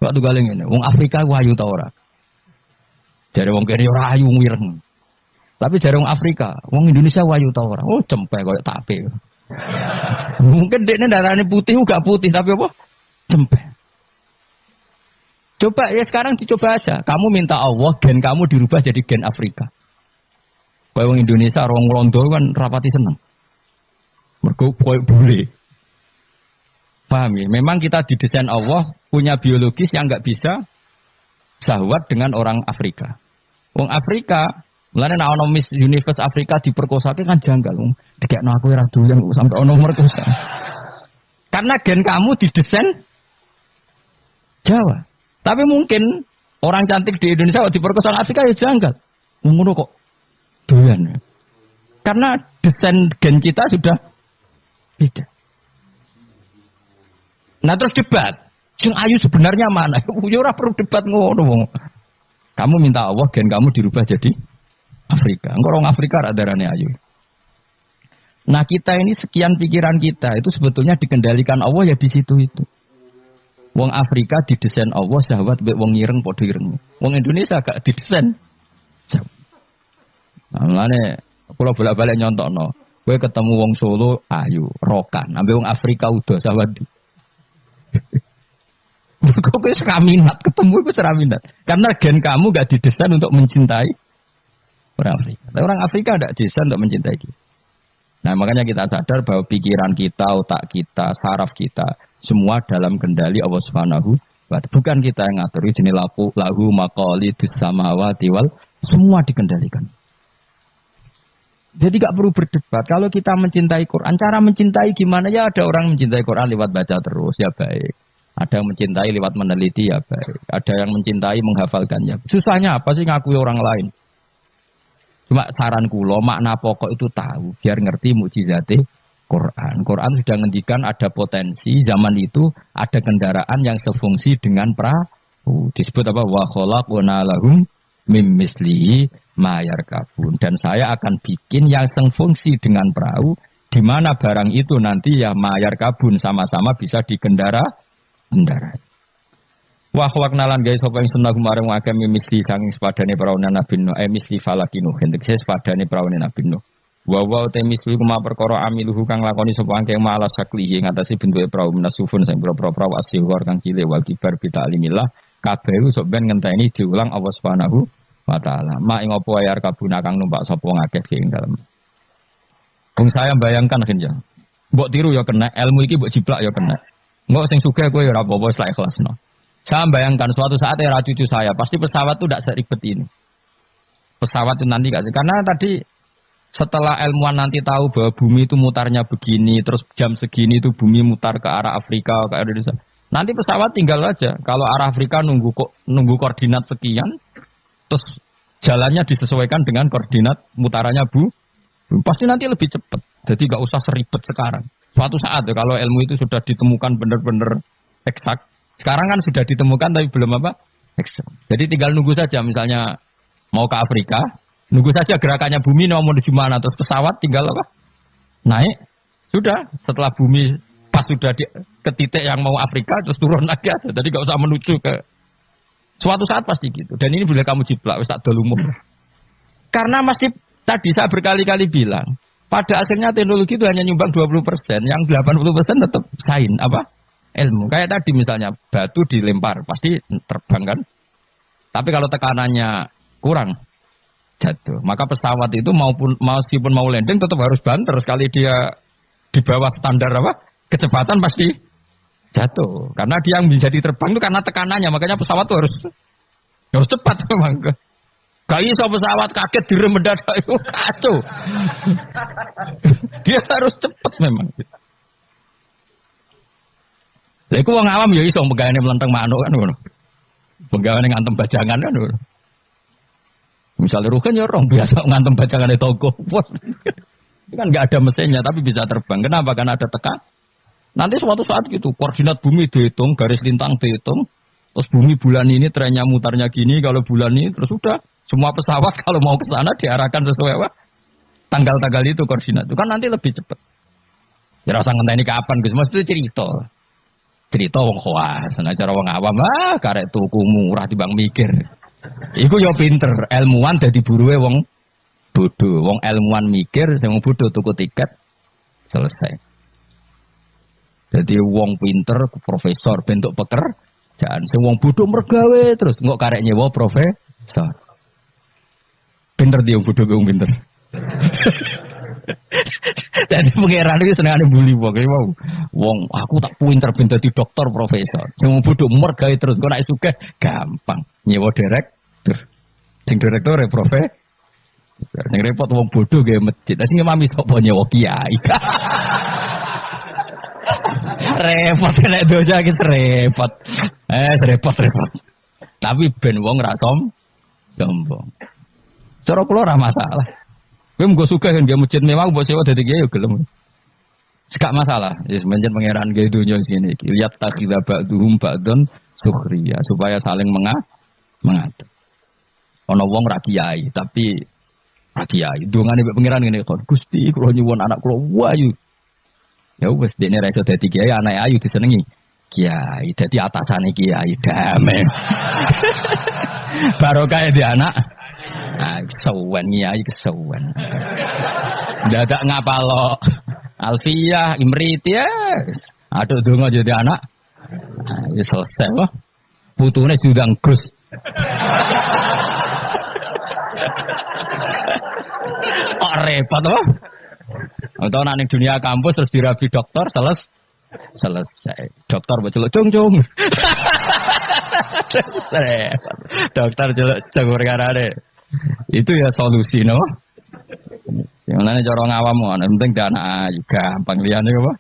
B: Waktu galeng ini, wong Afrika wayu ta ora? Jare wong kene ora ayu wireng. Tapi jare wong Afrika, wong Indonesia wayu ta ora? Oh, cempe koyo tape. Mungkin dekne darane putih gak putih tapi apa? Cempe. Coba ya sekarang dicoba aja. Kamu minta Allah gen kamu dirubah jadi gen Afrika. Koyo wong Indonesia wong Londo kan rapati seneng. Mergo koyo bule. Paham ya? Memang kita didesain Allah punya biologis yang nggak bisa sahwat dengan orang Afrika. Wong Afrika, mulane nek ana Miss Universe Afrika diperkosake kan janggal. Dikekno aku ora doyan sampai ana merkosa. Karena gen kamu didesain Jawa. Tapi mungkin orang cantik di Indonesia kok diperkosa Afrika ya janggal. Ngono kok doyan. Karena desain gen kita sudah beda. Nah terus debat. Sing ayu sebenarnya mana? Ya ora perlu debat ngono. Kamu minta Allah gen kamu dirubah jadi Afrika. Engko orang Afrika ra darane ayu. Nah kita ini sekian pikiran kita itu sebetulnya dikendalikan Allah ya di situ itu. Wong Afrika didesain Allah sahabat mbek wong ireng padha ireng. Wong Indonesia gak didesain. Nah, mulane kula bolak-balik nyontokno. Kowe ketemu wong Solo ayu, rokan, ambek wong Afrika udah sahabat. Kok kowe ora minat ketemu iku ora minat. Karena gen kamu gak didesain untuk mencintai orang Afrika. Tapi orang Afrika tidak didesain untuk mencintai kita. Nah, makanya kita sadar bahwa pikiran kita, otak kita, saraf kita semua dalam kendali Allah Subhanahu wa ta'ala. Bukan kita yang ngatur. Ini lahu maqalidus samawati wal, semua dikendalikan. Jadi gak perlu berdebat. Kalau kita mencintai Quran, cara mencintai gimana ya? Ada orang mencintai Quran lewat baca terus, ya baik. Ada yang mencintai lewat meneliti, ya baik. Ada yang mencintai menghafalkannya. Susahnya apa sih ngakui orang lain? Cuma saran kulo, makna pokok itu tahu, biar ngerti mukjizate Quran. Quran sudah ngendikan ada potensi zaman itu ada kendaraan yang sefungsi dengan perahu. Disebut apa? Wa khalaqna lahum mimmislihi ma yarkabun, dan saya akan bikin yang sefungsi dengan perahu di mana barang itu nanti ya ma yarkabun sama-sama bisa dikendarai. Wa khawaknalan guys sapa ing sunah kumareng akeh misli sanging sepadane praune Nabi Nuh misli falakinu hentek sepadane praune Nabi Nuh wa te misli kuma perkara amiluhu kang lakoni sapa angke malas saklihi ngatasi bentuke prau menasufun sing pira-pira prau asihwar kang cilik wal kibar bi ta'limillah kabeh sok ben ngenteni diulang Allah Subhanahu wa ta'ala. Ma ing apa ayar kabuna kang numpak sapa ngakeh ing dalem. Wong saya bayangkan kan ya. Mbok tiru ya kena, ilmu iki mbok jiplak ya kena. Engko sing sugih kowe ya ora apa-apa wis ikhlasno. Saya bayangkan suatu saat era cucu saya pasti pesawat itu tidak seribet ini. Pesawat itu nanti karena tadi setelah ilmuwan nanti tahu bahwa bumi itu mutarnya begini, terus jam segini itu bumi mutar ke arah Afrika, ke arah Indonesia. Nanti pesawat tinggal aja. Kalau arah Afrika nunggu koordinat sekian, terus jalannya disesuaikan dengan koordinat mutarannya pasti nanti lebih cepat. Jadi nggak usah seribet sekarang. Suatu saat ya, kalau ilmu itu sudah ditemukan benar-benar eksak. Sekarang kan sudah ditemukan tapi belum apa? Eksak. Jadi tinggal nunggu saja misalnya mau ke Afrika, nunggu saja gerakannya bumi mau menuju mana terus pesawat tinggal apa? Naik. Sudah setelah bumi pas sudah ke titik yang mau Afrika terus turun lagi aja. Jadi nggak usah menuju ke suatu saat pasti gitu. Dan ini boleh kamu jiplak wis tak dol umum. Karena masih tadi saya berkali-kali bilang pada akhirnya teknologi itu hanya nyumbang 20%, yang 80% tetap sains apa? Ilmu. Kayak tadi misalnya batu dilempar pasti terbang kan? Tapi kalau tekanannya kurang jatuh. Maka pesawat itu meskipun mau landing tetap harus banter sekali dia di bawah standar apa? Kecepatan pasti jatuh. Karena dia yang menjadi terbang itu karena tekanannya, makanya pesawat itu harus cepat memang. Gak iso pesawat kaget direm mendadak itu kacau. Dia harus cepat memang. Lha iku wong awam ya iso pegawene mlenteng manuk kan ngono. Pegawene ngantem bajangan kan ngono. Misalnya Ruhin ya orang biasa ngantem bajangan di toko. Itu kan nggak ada mesinnya tapi bisa terbang. Kenapa? Karena ada tekan. Nanti suatu saat gitu koordinat bumi dihitung, garis lintang dihitung. Terus bumi bulan ini trennya mutarnya gini, kalau bulan ini terus sudah semua pesawat kalau mau ke sana diarahkan sesuai apa? Tanggal-tanggal itu koordinat. Itu kan nanti lebih cepat. Ya rasa ngenteni kapan Gus? Mas itu cerita. Cerita wong khawas, nah cara wong awam karek tuku murah timbang mikir. Iku yo pinter, ilmuwan dadi buruhe wong bodoh. Wong ilmuwan mikir, sing wong bodoh tuku tiket selesai. Jadi wong pinter profesor bentuk pekerjaan, sing wong bodoh mergawe terus engko karek nyewa profesor. Pinter dia bodoh wong pinter. Jadi pangeran iki senengane bully wong. Wong aku tak pinter di dokter profesor. Sing wong bodoh mergawe terus kok nek sugih gampang nyewa direktur. Sing direktur profesor. Sing repot wong bodoh gawe masjid. Lah sing mami sapa nyewa kiai. Repot nek doja iki repot. Repot. Tapi ben wong ra sombong. Cara kula ora masalah. Kowe mung suka kan dia masjid mewah mbok sewa dadi kiai yo gelem. Gak masalah. Wis menjen pangeran gawe donya sini iki. Lihat takhidha ba'dhum ba'don sukhriya supaya saling mengadu. Ana wong ra kiai tapi ra kiai. Dongane mbek pangeran ngene kok. Gusti kula nyuwun anak kula wayu. Ya wis dene ra iso dadi kiai anake ayu disenengi. Kiai dadi atasane kiai damai. Barokah di anak. Nah, kesuwen kiai kesuwen. Dadak ngapalo. Alfiyah Imrit ya. Aduh donga jadi anak. Nah, ya selesai wah. Putune diundang Gus. Kok repot wah. Atau nek dunia kampus terus dirabi dokter selesai. Dokter beceluk cung. Dokter celuk cung perkarane. Itu ya solusi no. Yang mana cara ngawam ngono, penting dana ayu gampang liyane apa?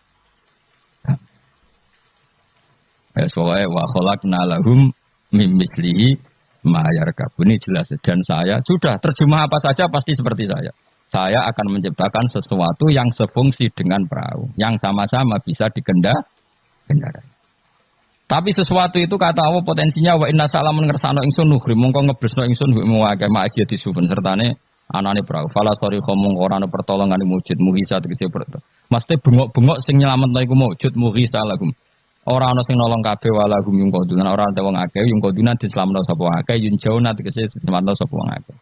B: Ya soalnya wa khalaqna lahum mim mislihi ma yarkabun. Ini jelas dan saya sudah terjemah apa saja pasti seperti saya. Saya akan menciptakan sesuatu yang sefungsi dengan perahu, yang sama-sama bisa dikendarai. Tapi sesuatu itu kata Allah potensinya wa inna salamun ngersano ingsun nuhri mongko ngeblesno ingsun wa kama aja disuben sertane anane perahu. Fala sori khomong ora ana pertolongan mujud muhisa tegese pertolongan. Mesti bengok-bengok sing nyelametno iku mujud muhisa lagum. Ora ana sing nolong kabeh walagum yung kodunan ora ana wong akeh yung kodunan diselametno sapa akeh yung jauna tegese diselametno sapa wong akeh.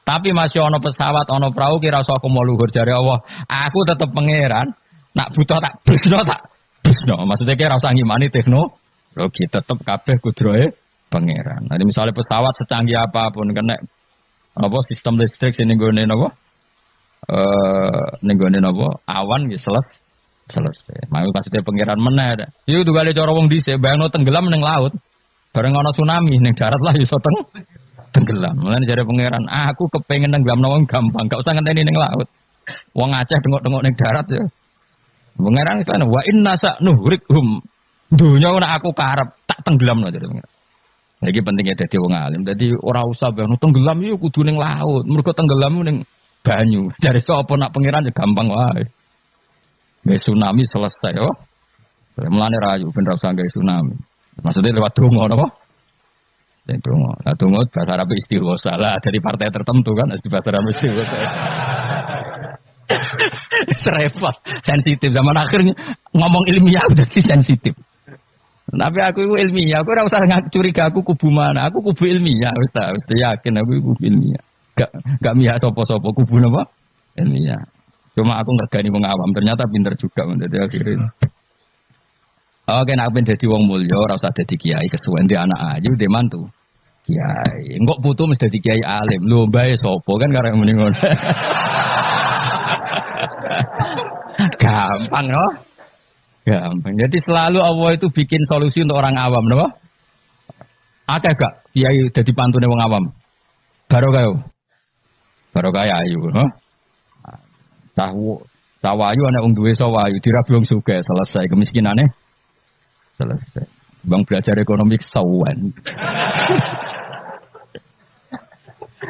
B: Tapi masih ana pesawat ana perahu kira saka mau luhur jare Allah. Aku tetep pangeran nak butuh tak blesno. Maksudnya kira usah ngimani teknologi tetep kabeh kudrohe pangeran. Nah, misalnya pesawat secanggih apapun kena apa sistem listrik sing nggone napa? Ning gone napa? Awan nggih selesai. Mau maksudnya pangeran meneh. Iku tugale cara wong dhisik bayangno tenggelam ning laut. Bareng ana tsunami ning darat lah iso tenggelam. Mulane jare pangeran, aku kepengin nenggelamno wong gampang, gak usah ngenteni ning laut. Wong Aceh dengok-dengok ning darat ya. Pangeran istilahnya wa inna sa'nuhrikhum. Dunya nek aku karep tak tenggelamno jare pangeran. Iki pentingnya dadi wong alim. Dadi ora usah bayangno tenggelam yo kudu ning laut. Mergo tenggelam ning banyu. Jare sapa nak pangeran ya gampang wae. Nggih tsunami selesai oh. Mulane rayu ben ra usah nggawe tsunami. Maksudnya lewat donga napa? Dan donga. Lah donga bahasa Arab istighosa lah dari partai tertentu kan di bahasa Arab istighosa. Serempet, sensitif zaman akhir ngomong ilmiah udah sensitif. Tapi aku itu ilmiah, aku ora usah curiga aku kubu mana, aku kubu ilmiah, wis yakin aku kubu ilmiah. Gak mihak sapa-sapa kubu napa? Ilmiah. Cuma aku ngergani wong awam, ternyata pinter juga menjadi akhirnya. Oke, nek ben dadi wong mulya ora usah dadi kiai kesuwen di anak ayu di mantu. Kiai, engko putu mesti dadi kiai alim. Lho mbae sapa kan karek muni ngono. Gampang loh. Gampang. Jadi selalu Allah itu bikin solusi untuk orang awam, loh. Akeh gak kiai dadi pantune wong awam? Barokah yo. Barokah ayu, loh. Sawayu ana wong duwe sawayu dirabi wong sugih selesai kemiskinane. Selesai. Bang belajar ekonomi kesawan.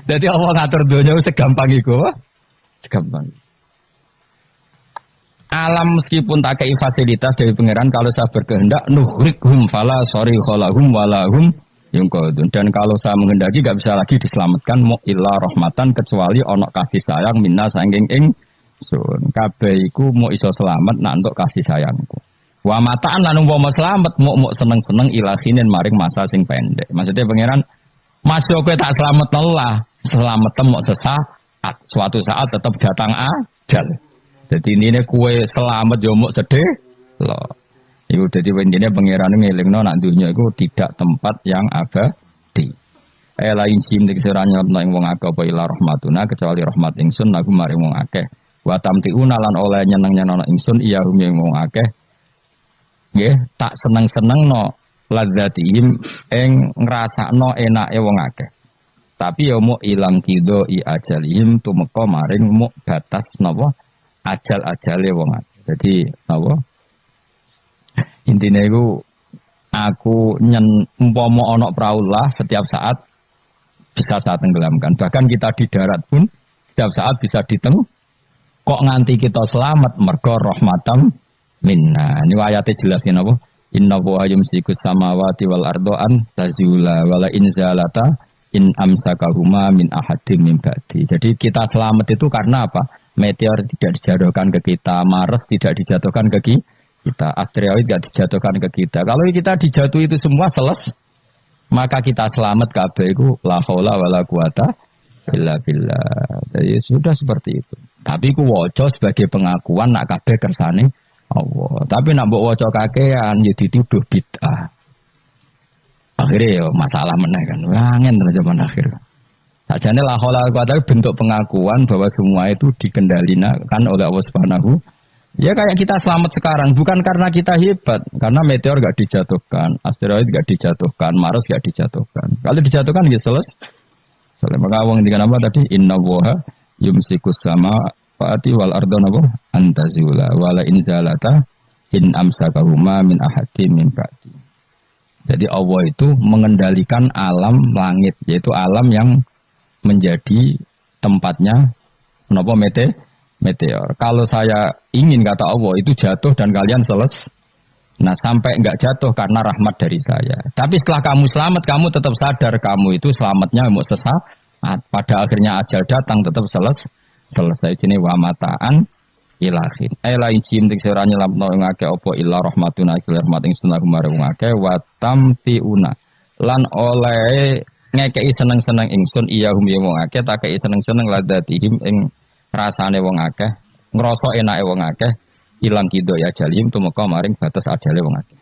B: Jadi Allah ngatur dunia segampang itu, segampang. Alam meskipun tak kei fasilitas dari pangeran, kalau saya berkehendak nuhrikhum fala sorry kholahum walahum yungkodun. Dan kalau saya menghendaki gak bisa lagi diselamatkan mu illa rahmatan kecuali onok kasih sayang minna sangking sun. Kabeh iku mau iso selamat nak untuk kasih sayangku. Wa mataan lan umpama selamat mau seneng-seneng ilahinin maring masa sing pendek. Maksudnya pangeran masih kowe tak selamat Allah, selamat mau sesaat, suatu saat tetap datang ajal. Jadi ini kue selamat yo muk sedih loh. Iku dadi wendine pangeran ngelingno nak dunya iku tidak tempat yang abadi. Lain sim nek sira nyelapno ing wong akeh apa ila rahmatuna kecuali rahmat ingsun aku maring wong akeh. Wa tamtiuna lan oleh nyeneng-nyenengno ingsun iya hum ing wong akeh. Nggih, tak seneng-senengno ladzatihim ing ngrasakno enake wong akeh. Tapi yo muk ilang kido i ajalihim tumeka maring muk batas napa? Ajal-ajale wong akeh. Jadi apa? Intine iku aku umpama ana praulah setiap saat bisa saya tenggelamkan. Bahkan kita di darat pun setiap saat bisa kok nganti kita selamat mergo rahmatam minna. Ini ayatnya jelasin apa? Inna wa yumsikus samawati wal ardo an tazula wala in zalata in amsakahuma min ahadim min ba'di. Jadi kita selamat itu karena apa? Meteor tidak dijatuhkan ke kita, Mars tidak dijatuhkan ke kita, asteroid tidak dijatuhkan ke kita. Kalau kita dijatuh itu semua maka kita selamat kabeh iku la haula wala quwata illa billah. Jadi sudah seperti itu. Tapi ku waca sebagai pengakuan nak kabeh kersane Allah. Tapi nak mbok waca kakean ya dituduh bid'ah. Akhirnya ya masalah meneh kan. Wangen zaman akhir. Sajane la haula wala quwata bentuk pengakuan bahwa semua itu dikendalikan oleh Allah Subhanahu. Ya kayak kita selamat sekarang bukan karena kita hebat, karena meteor enggak dijatuhkan, asteroid enggak dijatuhkan, Mars enggak dijatuhkan. Kalau dijatuhkan ya selesai. Maka wong ngendikan apa tadi? Inna waha yumsikus samawati wal arda napa antazula wala in zalata in amsakahuma min ahadin min ba'di. Jadi Allah itu mengendalikan alam langit, yaitu alam yang menjadi tempatnya menapa meteor. Kalau saya ingin kata Allah itu jatuh dan kalian selesai. Nah sampai enggak jatuh karena rahmat dari saya. Tapi setelah kamu selamat, kamu tetap sadar kamu itu selamatnya mau sesaat. Pada akhirnya ajal datang tetap selesai. Ini wa mataan ilahin. Lain jim tik sira nyelamno ing akeh apa illa rahmatuna ila rahmat ing sunah marang akeh wa tamtiuna. Lan oleh ngekei seneng-seneng ingsun iya hum ya wong akeh tak kei seneng-seneng ladatihim ing rasane wong akeh ngrasa enake wong akeh ilang kido ya jalim tumeka maring batas ajale wong akeh.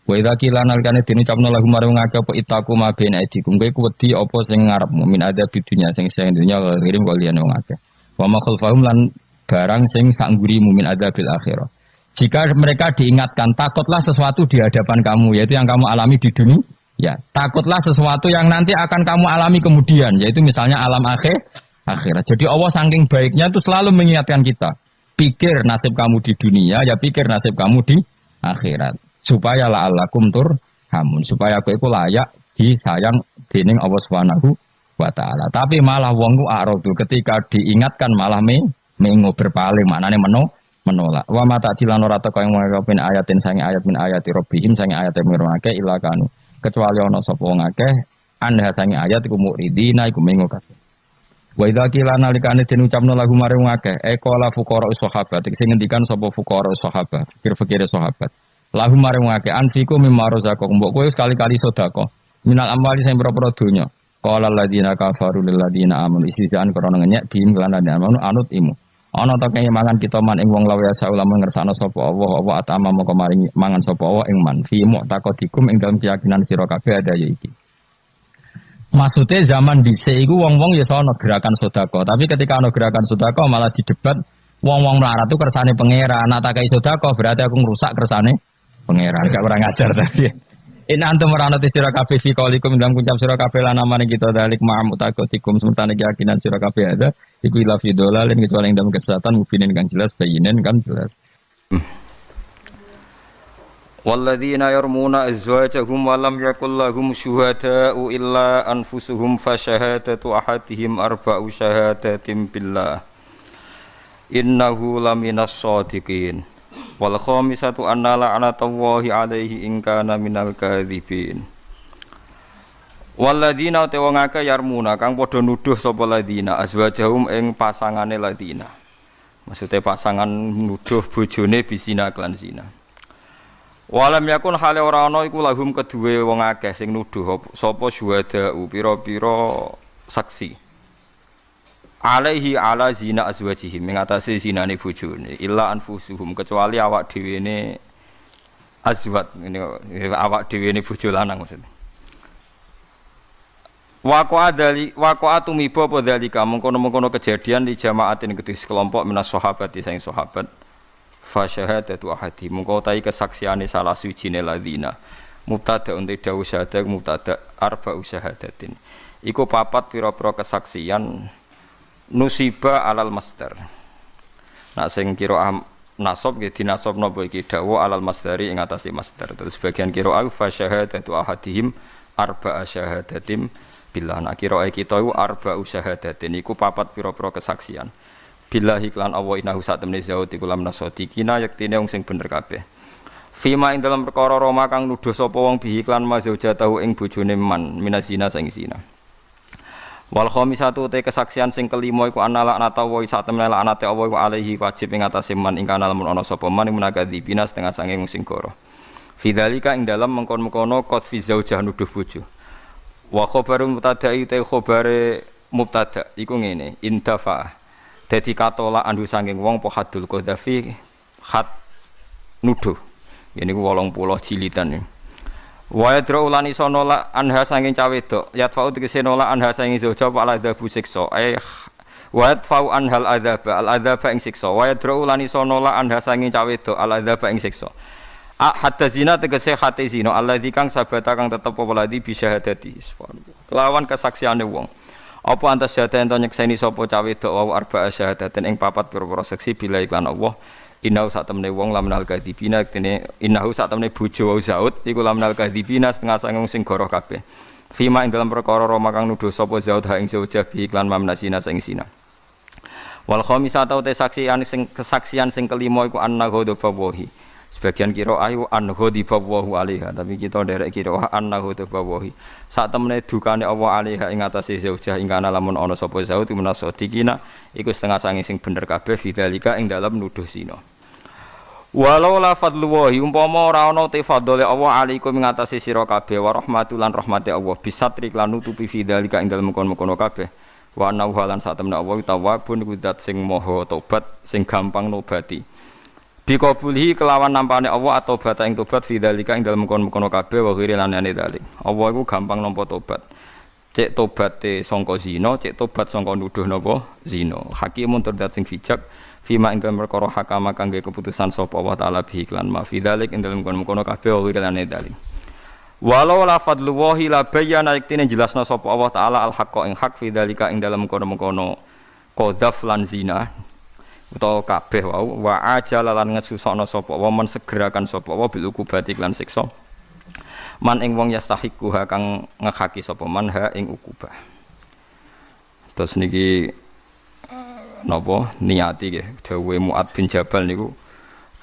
B: Wa idza qila nalikane diucapno lagu maring wong akeh apa itaku mabena idikum kowe wedi apa sing ngarepmu min ada bidunya sing dunya ngirim kaliyan wong akeh. Wa ma khalfahum lan barang sing sangguri min adzabil akhirah. Jika mereka diingatkan takutlah sesuatu di hadapan kamu yaitu yang kamu alami di dunia. Ya, takutlah sesuatu yang nanti akan kamu alami kemudian, yaitu misalnya alam akhirat. Jadi Allah saking baiknya itu selalu mengingatkan kita. Pikir nasib kamu di dunia, ya pikir nasib kamu di akhirat. Supaya la'allakum turhamun, supaya aku itu layak disayang dening Allah Subhanahu wa taala. Tapi malah wong ku aradu ketika diingatkan malah mengo berpaling, maknane menolak. Wa mata dilan ora teko ing wong ayatin sange ayat min ayati rabbihim sange ayat mirake ila kanu. Kecuali ana sapa wong akeh anda sange ayat iku muridina iku mengo kabeh. Wa idza qila nalikane den ucapno lagu mare wong akeh qala fuqara sahabat sing ngendikan sapa fuqara sahabat fikir-fikir sahabat. Lagu mare wong akeh anfiku mimma razaqakum mbok kowe sekali-kali sedekah minal amwali sing pira-pira donya. Qala alladziina kafaru lil ladziina amanu istizaan krana ngenyek bim lan amanu anut imu. Ana ta kaya mangan kita man ing wong lawe asa ulama ngersakno sapa Allah apa atama moko maring mangan sapa Allah ing man fi mu'taqadikum ing dalem keyakinan sira kabeh ada ya iki. Maksudnya zaman dhisik iku wong-wong ya ana gerakan sedekah, tapi ketika ana gerakan sedekah malah didebat wong-wong melarat itu kersane pangeran, nak tak kai sedekah berarti aku ngrusak kersane pangeran, gak ora ngajar tadi. In antum marana sira kabeh fi qaulikum dalam ucap sira kabeh lan amane kita dalik ma'am utakotikum sementara keyakinan sira kabeh ada iku ila fi dolalin kecuali ing dalam kesesatan mubinin kang jelas bayinen kan jelas.
C: Walladzina yarmuna azwajahum wa lam yakul lahum syuhada'u illa anfusuhum fa syahadatu ahadihim arba'u syahadatin billah innahu laminas shadiqin. Wal khamisatu anna la'natallahi alaihi in kana minal kadzibin. Walladzina te wong akeh yarmuna kang padha nuduh sapa ladina azwajahum ing pasangane ladina. Maksude pasangan nuduh bojone bisina klan zina. Walam yakun hale ora ana iku lahum keduwe wong akeh sing nuduh sapa syuhada pira-pira saksi. Alaihi ala zina azwajihim ing atase zinane bojone illa anfusuhum kecuali awak dhewene azwat ngene awak dhewene bojo lanang maksud. Waqa'atu miba apa dalika mengkono-mengkono kejadian di jamaatin kedhi kelompok minas sahabat sing sahabat fa syahadatu ahadi mengko tai kesaksiane salah suwijine ladina mubtada unti dawu syahadat mubtada arba'u syahadatin iku papat pira-pira kesaksian nusiba alal masdar. Nak sing qiraah nasab nggih dinasabna apa iki dawa alal masdari ing atase masdar. Terus bagian qiraah fa syahadatu ahadihim arba'a syahadatim billah. Nak qiraah kita iku arba'u syahadatin iku papat pira-pira kesaksian. Billahi lan Allah innahu satamne zaud iku lam nasadiqina yektine wong sing bener kabeh. Fima ing dalam perkara Roma kang nuduh sapa wong bihi lan mazaujatahu ing bojone man minazina sing zina. Wal khamisatu te kesaksian sing kelima iku anala anata wa satemene laknate Allah iku alaihi wajib ing atase man ing kana lamun ana sapa man munakadzibina setengah sange sing goro. Fidzalika ing dalam mengkon-mengkono qad fi zaujah nuduh bojo. Wa khabarun mubtada'i te khabare mubtada iku ngene indafa. Dadi katola andu saking wong po hadul qadhafi khat nuduh. Yen niku 80 jilidan. Wa yadra ulani sonola anha sanging cawe wedok yatfa'u tegese nolak anha sanging zauja ala adzabu siksa wa yatfa'u anhal adzaba al adzaba ing siksa wa yadra ulani sonola anha sanging cawe wedok al adzaba ing siksa hatta zina tegese hate zina alladzi kang sabata kang tetep waladi bi syahadati kelawan kesaksiane wong apa antas syahadat ento nyekseni sapa cawe wedok wa arba'a syahadaten ing papat pira-pira saksi bila iklan Allah. Innahu satamne wong lamnal kadzibina kene innahu satamne bojo wa zaud iku lamnal kadzibina setengah sanging sing goroh kabeh. Fima ing dalam perkara Roma kang nuduh sapa zaud ha ing zaujah bi iklan mamnasina sing sina. Wal khamisatu te saksian sing kesaksian sing kelima iku annahu dawahi. Sebagian kira ayu annahu dibawahu alaiha tapi kita nderek kira annahu dawahi. Satemene dukane Allah alaiha ing atase zaujah ing kana lamun ana sapa zaud menasodikina iku setengah sanging sing bener kabeh fidzalika ing dalam nuduh zina. Walau la fadlullahi umpama ora ana te fadhole Allah alaikum ing atase sira kabeh wa rahmatul lan rahmate Allah bisatri lan nutupi fidzalika ing dalem kono-kono kabeh wa annahu lan satemene Allah tawwabun iku zat sing maha tobat sing gampang nobati biqabulhi kelawan nampane Allah atau bata ing tobat fidzalika ing dalem kono-kono kabeh wa ghiri lan ane dalik Allah iku gampang nampa tobat cek tobate sangka zina cek tobat sangka nuduh napa zina hakimun tur zat sing bijak fima ing dalem perkara hakama kangge keputusan sapa Allah taala bi iklan ma fidzalik ing dalem kono kabeh wa ghirane dalil walau la fadlullahi la bayyana iktine jelasna sapa Allah taala al haqqa ing hak fidzalika ing dalem kono qadzaf lan zina utawa kabeh wau wa ajala lan ngesusana sapa wa men segerakan sapa wa bil ukubati lan siksa man ing wong yastahiqu kang ngehaki sapa man ha ing ukubah. Terus niki napa niati nggih dawuhe Muad bin Jabal niku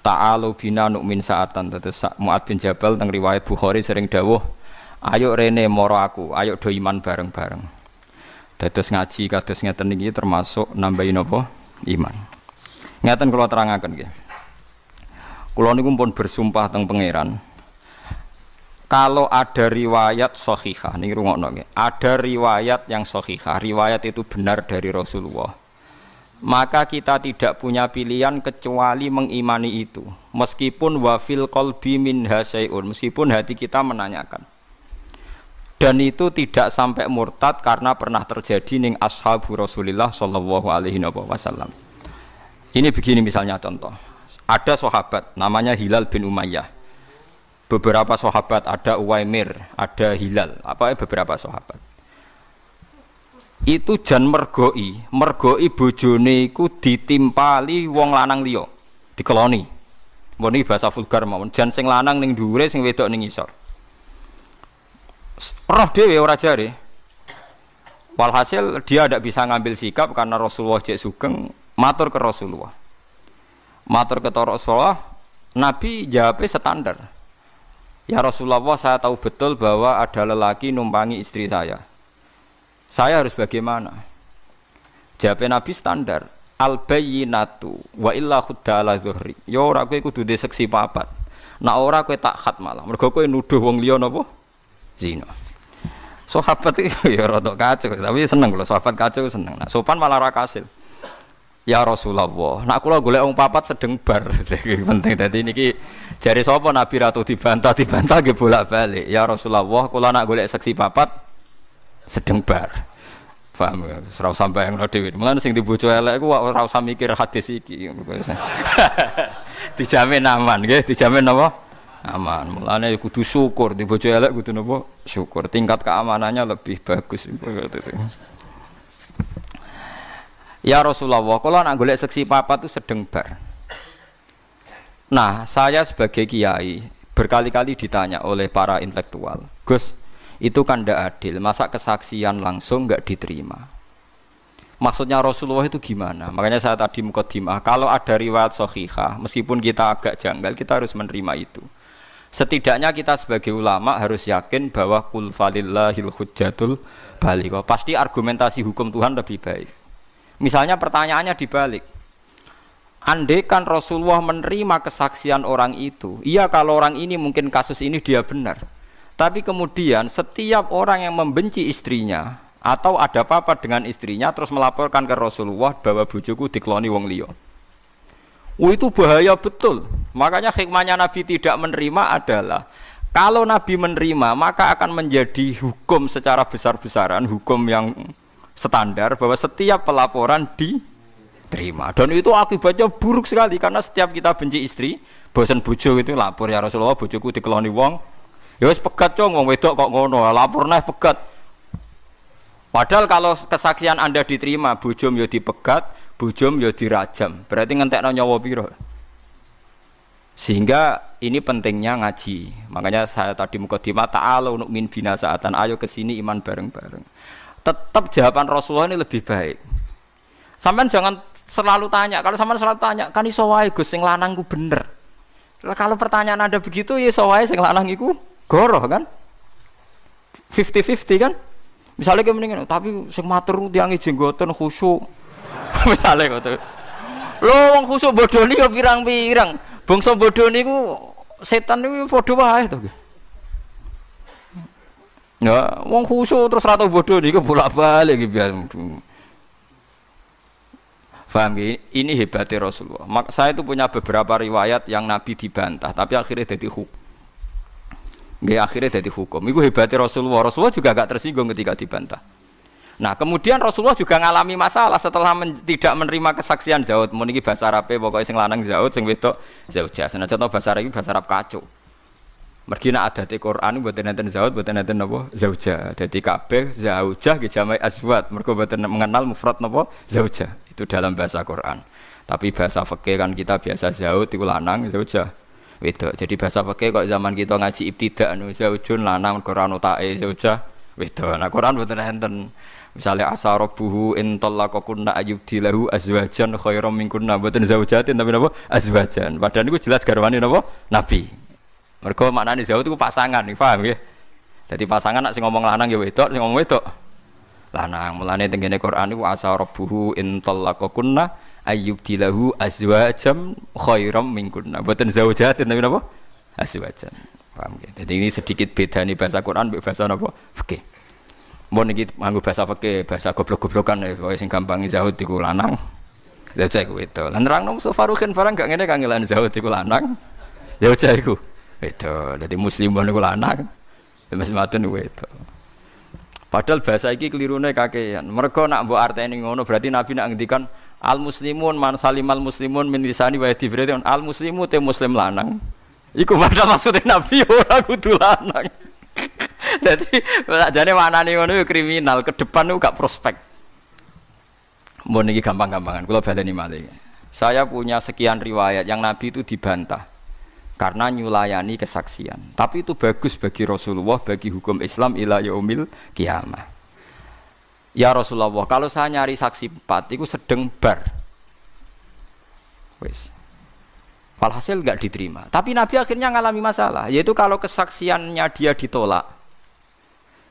C: ta'alu bina nu'min sa'atan. Terus Muad bin Jabal teng riwayat Bukhari sering dawuh, ayo rene moro aku, ayo do iman bareng-bareng. Dados ngaji kados ngeten niki termasuk nambahi napa iman. Ngeten kula terangaken nggih. Kula niku pun bersumpah teng pangeran. Kalau ada riwayat sahihah, niki rungokno nggih. Ada riwayat yang sahihah, riwayat itu benar dari Rasulullah. Maka kita tidak punya pilihan kecuali mengimani itu. Meskipun wafil qalbi minha syai'un, meskipun hati kita menanyakan. Dan itu tidak sampai murtad karena pernah terjadi ning ashabu Rasulillah sallallahu alaihi wasallam. Ini begini misalnya contoh. Ada sahabat namanya Hilal bin Umayyah. Beberapa sahabat, ada Uwaimir, ada Hilal, beberapa sahabat. Itu jan mergoi bojone iku ditimpali wong lanang liya, dikeloni. Mbon iki bahasa vulgar mawon, jan sing lanang ning dhuwure sing wedok ning ngisor. Roh dhewe ora jare. Walhasil dia tidak bisa ngambil sikap karena Rasulullah cek sugeng, matur ke Rasulullah. Matur ke Rasulullah, Nabi jawabnya standar. Ya Rasulullah, saya tahu betul bahwa ada lelaki numpangi istri saya harus bagaimana? Jawabnya Nabi standar, al-bayyinatu wa illa khudda ala zuhri. Ya ora kowe kudu duwe seksi papat. Nek ora kowe tak khat malah. Mergo kowe nuduh wong liya napa? Zina. Sahabat iki ya rada kacau, tapi seneng lho sahabat kacau seneng. Nah, sopan malah ra kasil. Ya Rasulullah, nek kula golek wong papat sedeng bar. Iki penting dadi niki jare sapa Nabi ratu dibantah nggih bolak-balik. Ya Rasulullah, kula nak golek seksi papat sedeng bar. Paham ya? Ora usah bayangno dhewe. Mulane sing dibojo elek iku ora usah mikir hadis iki. Dijamin aman nggih, dijamin apa? Aman. Mulane kudu syukur, dibojo elek kudu napa? Syukur. Tingkat keamanannya lebih bagus. Ya Rasulullah, kalau nak golek seksi papat itu sedeng bar. Nah, saya sebagai kiai berkali-kali ditanya oleh para intelektual, Gus, itu kan tidak adil, masa kesaksian langsung nggak diterima? Maksudnya Rasulullah itu gimana? Makanya saya tadi mukadimah, kalau ada riwayat sahihah, meskipun kita agak janggal, kita harus menerima itu. Setidaknya kita sebagai ulama harus yakin bahwa qul falillahil hujjatul baligh. Pasti argumentasi hukum Tuhan lebih baik. Misalnya pertanyaannya dibalik. Andai kan Rasulullah menerima kesaksian orang itu, iya kalau orang ini mungkin kasus ini dia benar. Tapi kemudian setiap orang yang membenci istrinya atau ada apa-apa dengan istrinya terus melaporkan ke Rasulullah bahwa bojoku dikeloni wong liya. Itu bahaya betul. Makanya hikmahnya Nabi tidak menerima adalah kalau Nabi menerima maka akan menjadi hukum secara besar-besaran, hukum yang standar bahwa setiap pelaporan diterima. Dan itu akibatnya buruk sekali karena setiap kita benci istri, bosan bojo itu lapor, ya Rasulullah bojoku dikeloni wong. Ya wis pegat cong wong wedok kok ngono, lapor neh pegat. Padahal kalau kesaksian Anda diterima, bojom ya dipegat, bojom ya dirajam. Berarti ngentekno nyawa piro? Sehingga ini pentingnya ngaji. Makanya saya tadi mukadimah ta'alu nu'min bina sa'atan, ayo kesini iman bareng-bareng. Tetap jawaban Rasulullah ini lebih baik. Sampean jangan selalu tanya. Kalau sampean selalu tanya, kan iso wae Gus sing lanang ku bener. Kalau pertanyaan Anda begitu, ya iso wae sing lanang iku goroh kan? 50-50 kan? Misalnya kayak mendingan, tapi sing matur tiange jenggoten khusyuk. Misalnya ngoten. Lho wong khusyuk bodoh niku pirang-pirang. Bangsa bodoh niku setan niku padha wae to. Ya, wong khusyuk terus rata bodoh niku bolak-balik iki biar. Paham ya? Ini hebatnya Rasulullah. Saya itu punya beberapa riwayat yang Nabi dibantah, tapi akhirnya jadi hukum. Akhirnya jadi hukum. Itu hebatnya Rasulullah. Rasulullah juga agak tersinggung ketika dibantah. Nah, kemudian Rasulullah juga ngalami masalah setelah tidak menerima kesaksian Zaud. Mun iki bahasa Arabe pokoknya sing lanang Zaud, sing wedok Zaujah. Senajan to bahasa Arab iki bahasa Arab kacau. Mergi nek adate Quran mboten enten Zaud, mboten enten napa Zaujah. Dadi kabeh Zaujah nggih jama'i azwat. Mergo mboten mengenal mufrad napa Zaujah. Itu dalam bahasa Quran. Tapi bahasa fikih kan kita biasa Zaud iku lanang, Zaujah wedok. Jadi bahasa fikih kok zaman kita ngaji ibtidak nu Zaujun lanang Quran utake Zaujah wedok. Nah Quran mboten enten. Misalnya asarabuhu in talaqakunna ayyubdilahu azwajan khairam minkunna mboten zaujatin tapi napa azwajan. Padahal niku jelas garwane napa Nabi. Mergo maknane zauj iku pasangan, paham nggih? Dadi pasangan nek sing ngomong lanang ya wedok, sing ngomong wedok lanang. Mulane teng ngene Quran niku asarabuhu in talaqakunna ayyubdilahu azwajan khairam minkunna. Mboten zaujatin tapi napa azwajan. Paham nggih? Dadi ini sedikit bedane bahasa Quran mbek bahasa napa fikih. Mun iki nganggo bahasa fikih, bahasa goblok-goblokan kowe sing gampangi zahud iku lanang. Lha cah iku wedok. Lan nerangno Mustafarukin barang gak ngene kangelan zahud iku lanang. Ya cah iku wedok. Dadi muslimun iku lanang. Mas matun wedok. Padahal bahasa iki kelirune kakean. Mergo nak mbok arteni ngono berarti Nabi nak ngendikan al muslimun man salimal muslimun min lisani wa yadi berarti al muslimu te muslim lanang. Iku padahal maksudnya Nabi ora kudu lanang. Jadi, sakjane maknane ngono yo kriminal, ke depan itu gak prospek. Mbon iki gampang-gampangan, kula baleni malih. Saya punya sekian riwayat yang Nabi itu dibantah karena nyulayani kesaksian. Tapi itu bagus bagi Rasulullah, bagi hukum Islam ila yaumil kiamah. Ya Rasulullah, kalau saya nyari saksi 4 itu sedeng bar. Wis. Walhasil enggak diterima. Tapi Nabi akhirnya ngalami masalah, yaitu kalau kesaksiannya dia ditolak.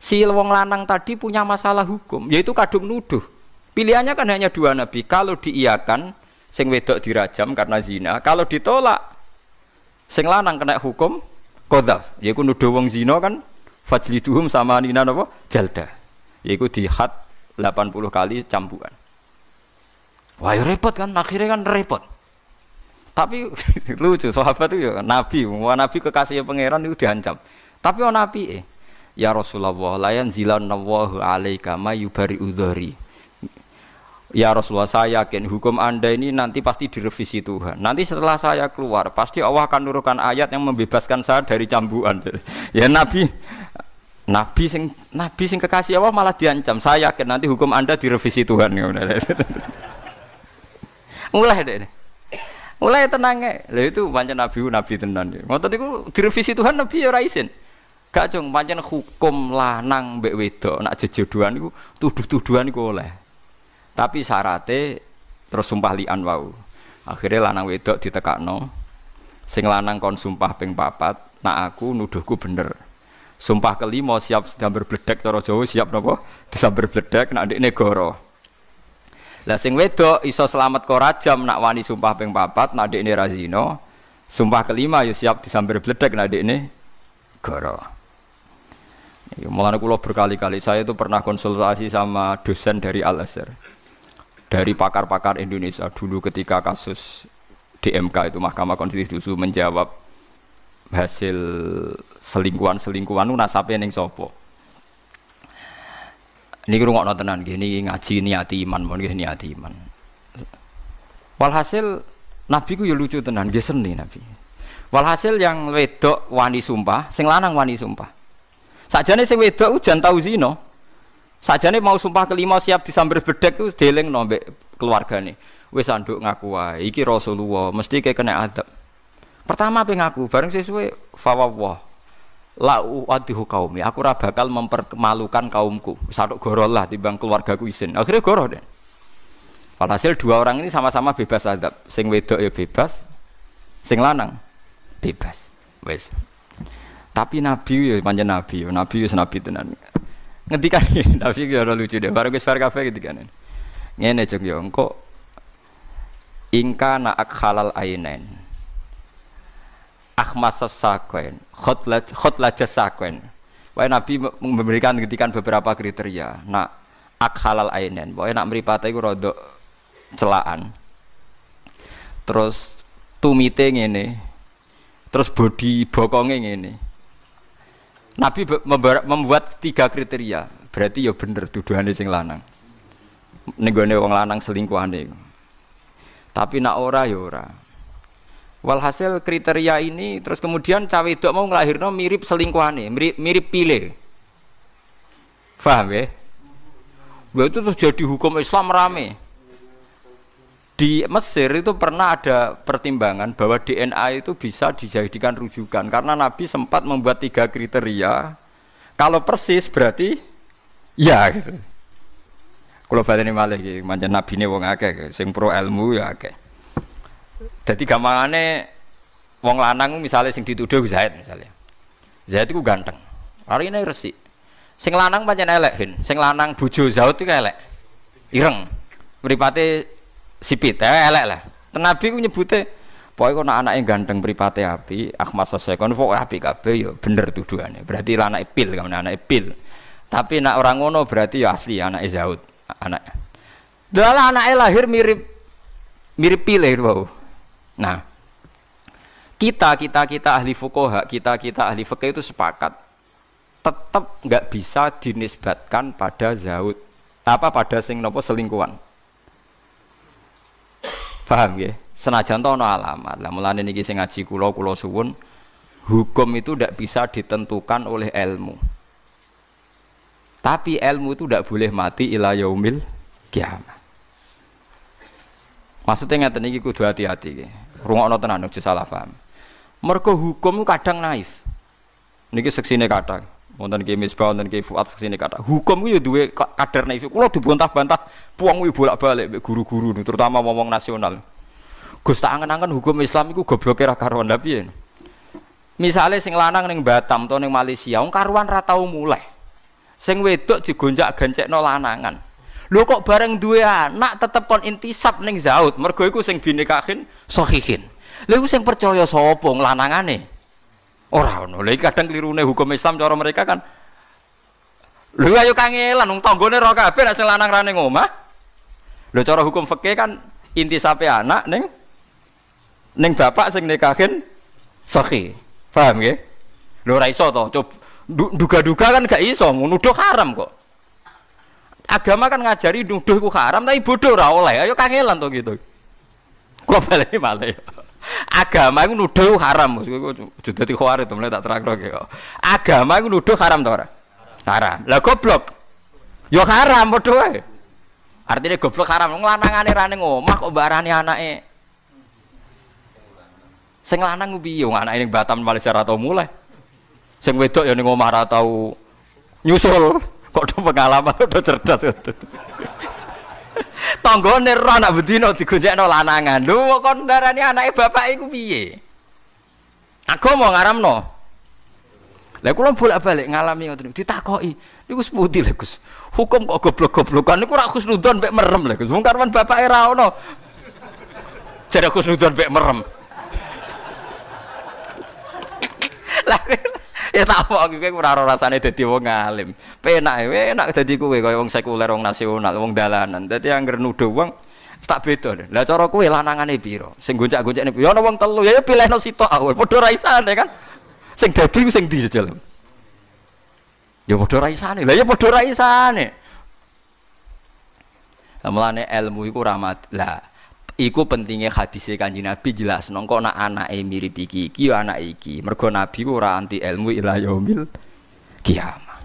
C: Si wong lanang tadi punya masalah hukum, yaitu kadung nuduh. Pilihannya kan hanya 2 Nabi. Kalau diiyakan, sing wedok dirajam karena zina. Kalau ditolak, sing lanang kena hukum qadzaf. Yaitu nuduh wong zina kan fajliduhum sama nina napa jalda. Yaitu dihad 80 kali cambukan. Wah, ya repot kan, akhirnya kan repot. Tapi lucu, sahabat itu ya Nabi, Nabi kekasih pangeran itu diancam. Tapi Nabi ya Rasulullah, layan zilan nawahu alaika ma yubari udhari. Ya Rasulullah, saya yakin hukum anda ini nanti pasti direvisi Tuhan. Nanti setelah saya keluar, pasti Allah akan nurunkan ayat yang membebaskan saya dari cambukan. Ya Nabi sing kekasih Allah malah diancam. Saya yakin nanti hukum anda direvisi Tuhan. Mulai tenangnya. Lah itu pancen Nabi tenan. Ngoten niku direvisi Tuhan Nabi ya ora isin. Gak cung pancen hukum lanang mbek wedok nak jejodohan iku tuduh-tuduhan iku oleh. Tapi syaratnya terus sumpah li'an wau. Akhirnya lanang wedok ditekakno. Sing lanang kon sumpah ping 4, nak aku nuduhku bener. Sumpah kelima siap disambar bledek cara Jawa siap napa? Disambar bledek nak ndekne goro. Lah sing wedok iso selamat kok rajam nak wani sumpah ping 4, nak ndekne ra zina. Sumpah kelima ya siap disambar bledek nak ndekne goro. Mulane kula berkali-kali saya itu pernah konsultasi sama dosen dari Al-Azhar. Dari pakar-pakar Indonesia dulu ketika kasus DMK itu Mahkamah Konstitusi menjawab hasil selingkuhan nasabe ning sapa. Niki rungokno tenan nggih niki ngaji niati iman mon nggih niati iman. Walhasil Nabi ku ya lucu tenan nggih seni Nabi. Walhasil yang wedok wani sumpah, sing lanang wani sumpah. Sakjane sing wedok jan tau zina. Sakjane mau sumpah kelima siap disambar bedek ku delingno mbek keluargane. Wis anduk ngaku wae iki Rasulullah mesti kena adab. Pertama pe ngaku bareng sesuwe fawwah. La uadihu qaumi. Aku ora bakal mempermalukan kaumku. Wis anduk goro lah timbang keluargaku isin. Akhirnya goro deh. Walhasil 2 orang ini sama-sama bebas adab. Sing wedok ya bebas, sing lanang bebas. Wis. Tapi Nabi ya pancen Nabi wis Nabi tenan. Ngendikan Nabi ya ora lucu deh. Bareng wis far kabeh ngendikan. Ngene jeng yo engko ingka na akhalal ainain. Akhmasas sakwen, khotlajas sakwen. Wae Nabi memberikan ngendikan beberapa kriteria. Nak akhalal ainain. Pokoke nak mripate iku rada celaan. Terus tumite ngene. Terus body bokonge ngene. Nabi membuat 3 kriteria. Berarti ya bener tuduhane sing lanang. Ning gone wong lanang selingkuhane. Tapi nak ora ya ora. Walhasil kriteria ini terus kemudian cawe wedok mau nglahirno mirip selingkuhane, mirip pile. Paham ya? Itu terus jadi hukum Islam rame. Di Mesir itu pernah ada pertimbangan bahwa DNA itu bisa dijadikan rujukan karena Nabi sempat membuat 3 kriteria. Kalau persis berarti ya gitu. Kula baleni malih iki, pancen nabine wong akeh, sing pro ilmu ya akeh. Dadi gampangane wong lanang misalnya sing dituduh Zaid misalnya. Zaid iku ganteng. Arine resik. Sing lanang pancen elek, Hin. Sing lanang bojo Zaid iku elek. Ireng. Mripate sipit, elek lah. Nabi ku nyebute pokoke kok anake ganteng mripate apik, Ahmad Sosai kon pokoke apik kabeh ya bener tuduhane. Berarti anake pil, kan anake pil. Tapi nek ora ngono berarti ya asli anake Zaid. Anak. Dalah anake lahir mirip pile wau. Nah, kita ahli fuqaha, kita ahli fikih itu sepakat tetap nggak bisa dinisbatkan pada Zaud pada sing nopo selingkuhan. Paham nggih? Senajan to ana alamat. Lah mulane niki sing ngaji kula suwun hukum itu ndak bisa ditentukan oleh ilmu. Tapi ilmu itu tidak boleh mati ila yaumil kiamat. Maksudnya ngeten iki kudu hati-hati iki. Rungokno tenan aja salah paham. Mergo hukum kadang naif. Niki seksine kathah. Wonten Ki Misbah, wonten Ki Fuad seksine kathah. Hukum ku yo duwe kadar naif. Kula dibantah-bantah puang kuwi bolak-balik mbek guru-guru terutama wong nasional. Gus tak angen-angen hukum Islam iku gobloke ra karuan lha piye. Misale sing lanang ning Batam to ning Malaysia, wong karuan ra tau mulai. Sing wedok digonjak-gancekno lanangan. Lho kok bareng duwe anak tetep kon intisab ning Zaud, mergo iku sing binikahin sahihin. Lha iku sing percaya sapa lanangane? Ora ono. Lha iki kadang klirune hukum Islam cara mereka kan. Lho ayo kangelan wong tanggane ora kabeh nek sing lanang ra ning omah. Lho cara hukum fikih kan intisabe anak ning bapak sing nikahin sahih. Paham nggih? Lho ora iso to, coba duga-duga kan gak iso, nuduh haram kok. Agama kan ngajari nuduh iku haram, tapi bodoh ora oleh. Ayo kangelan to gitu. Kok balik malah. Agama iku nuduh haram. Iku dadi khawarij to, mulai tak terangno iki kok. Agama iku nuduh haram to ora? Haram. Lah goblok. Ya haram padha wae. Artinya goblok haram. Wong lanangane ra ning omah kok barani anake. Sing lanang ku piye? Wong anake ning Batam Malaysia ra tau mulai. Sing wedok ya ning omah ra tau nyusul. Kok do pengalaman do cerdas. Tanggane ora nak bedino digonjekno lanangan. Lho kok ndarani anake bapak iku piye? Aku mau ngaramno. Lah kula bolak-balik ngalami ngoten ditakoki. Niku sepundi lho Gus? Hukum kok goblok-goblokan niku ora khusnudon mek merem lho Gus. Wong karwan bapake ra ono. Jare khusnudon mek merem. Lah ya tak apa kowe ora rasane dadi wong alim. Enak dadi kowe kaya wong sekuler, wong nasional, wong dalanan. Dadi anggere nuduh wong tak beda. Lah cara kowe lanangane pira? Sing goncak-goncekne ya ana wong telu ya pilihno sitok awal. Padha ra isane kan. Sing dadi sing ndi jejel. Ya padha ra isane. Lah ya padha ra isane. Mulane ilmu iku rahmat. Lah iku pentingnya hadis Kanjeng Nabi jelas nongko nak anake mirip iki ya anak iki. Mergo Nabi ku ora anti ilmu ila yaumil kiamah.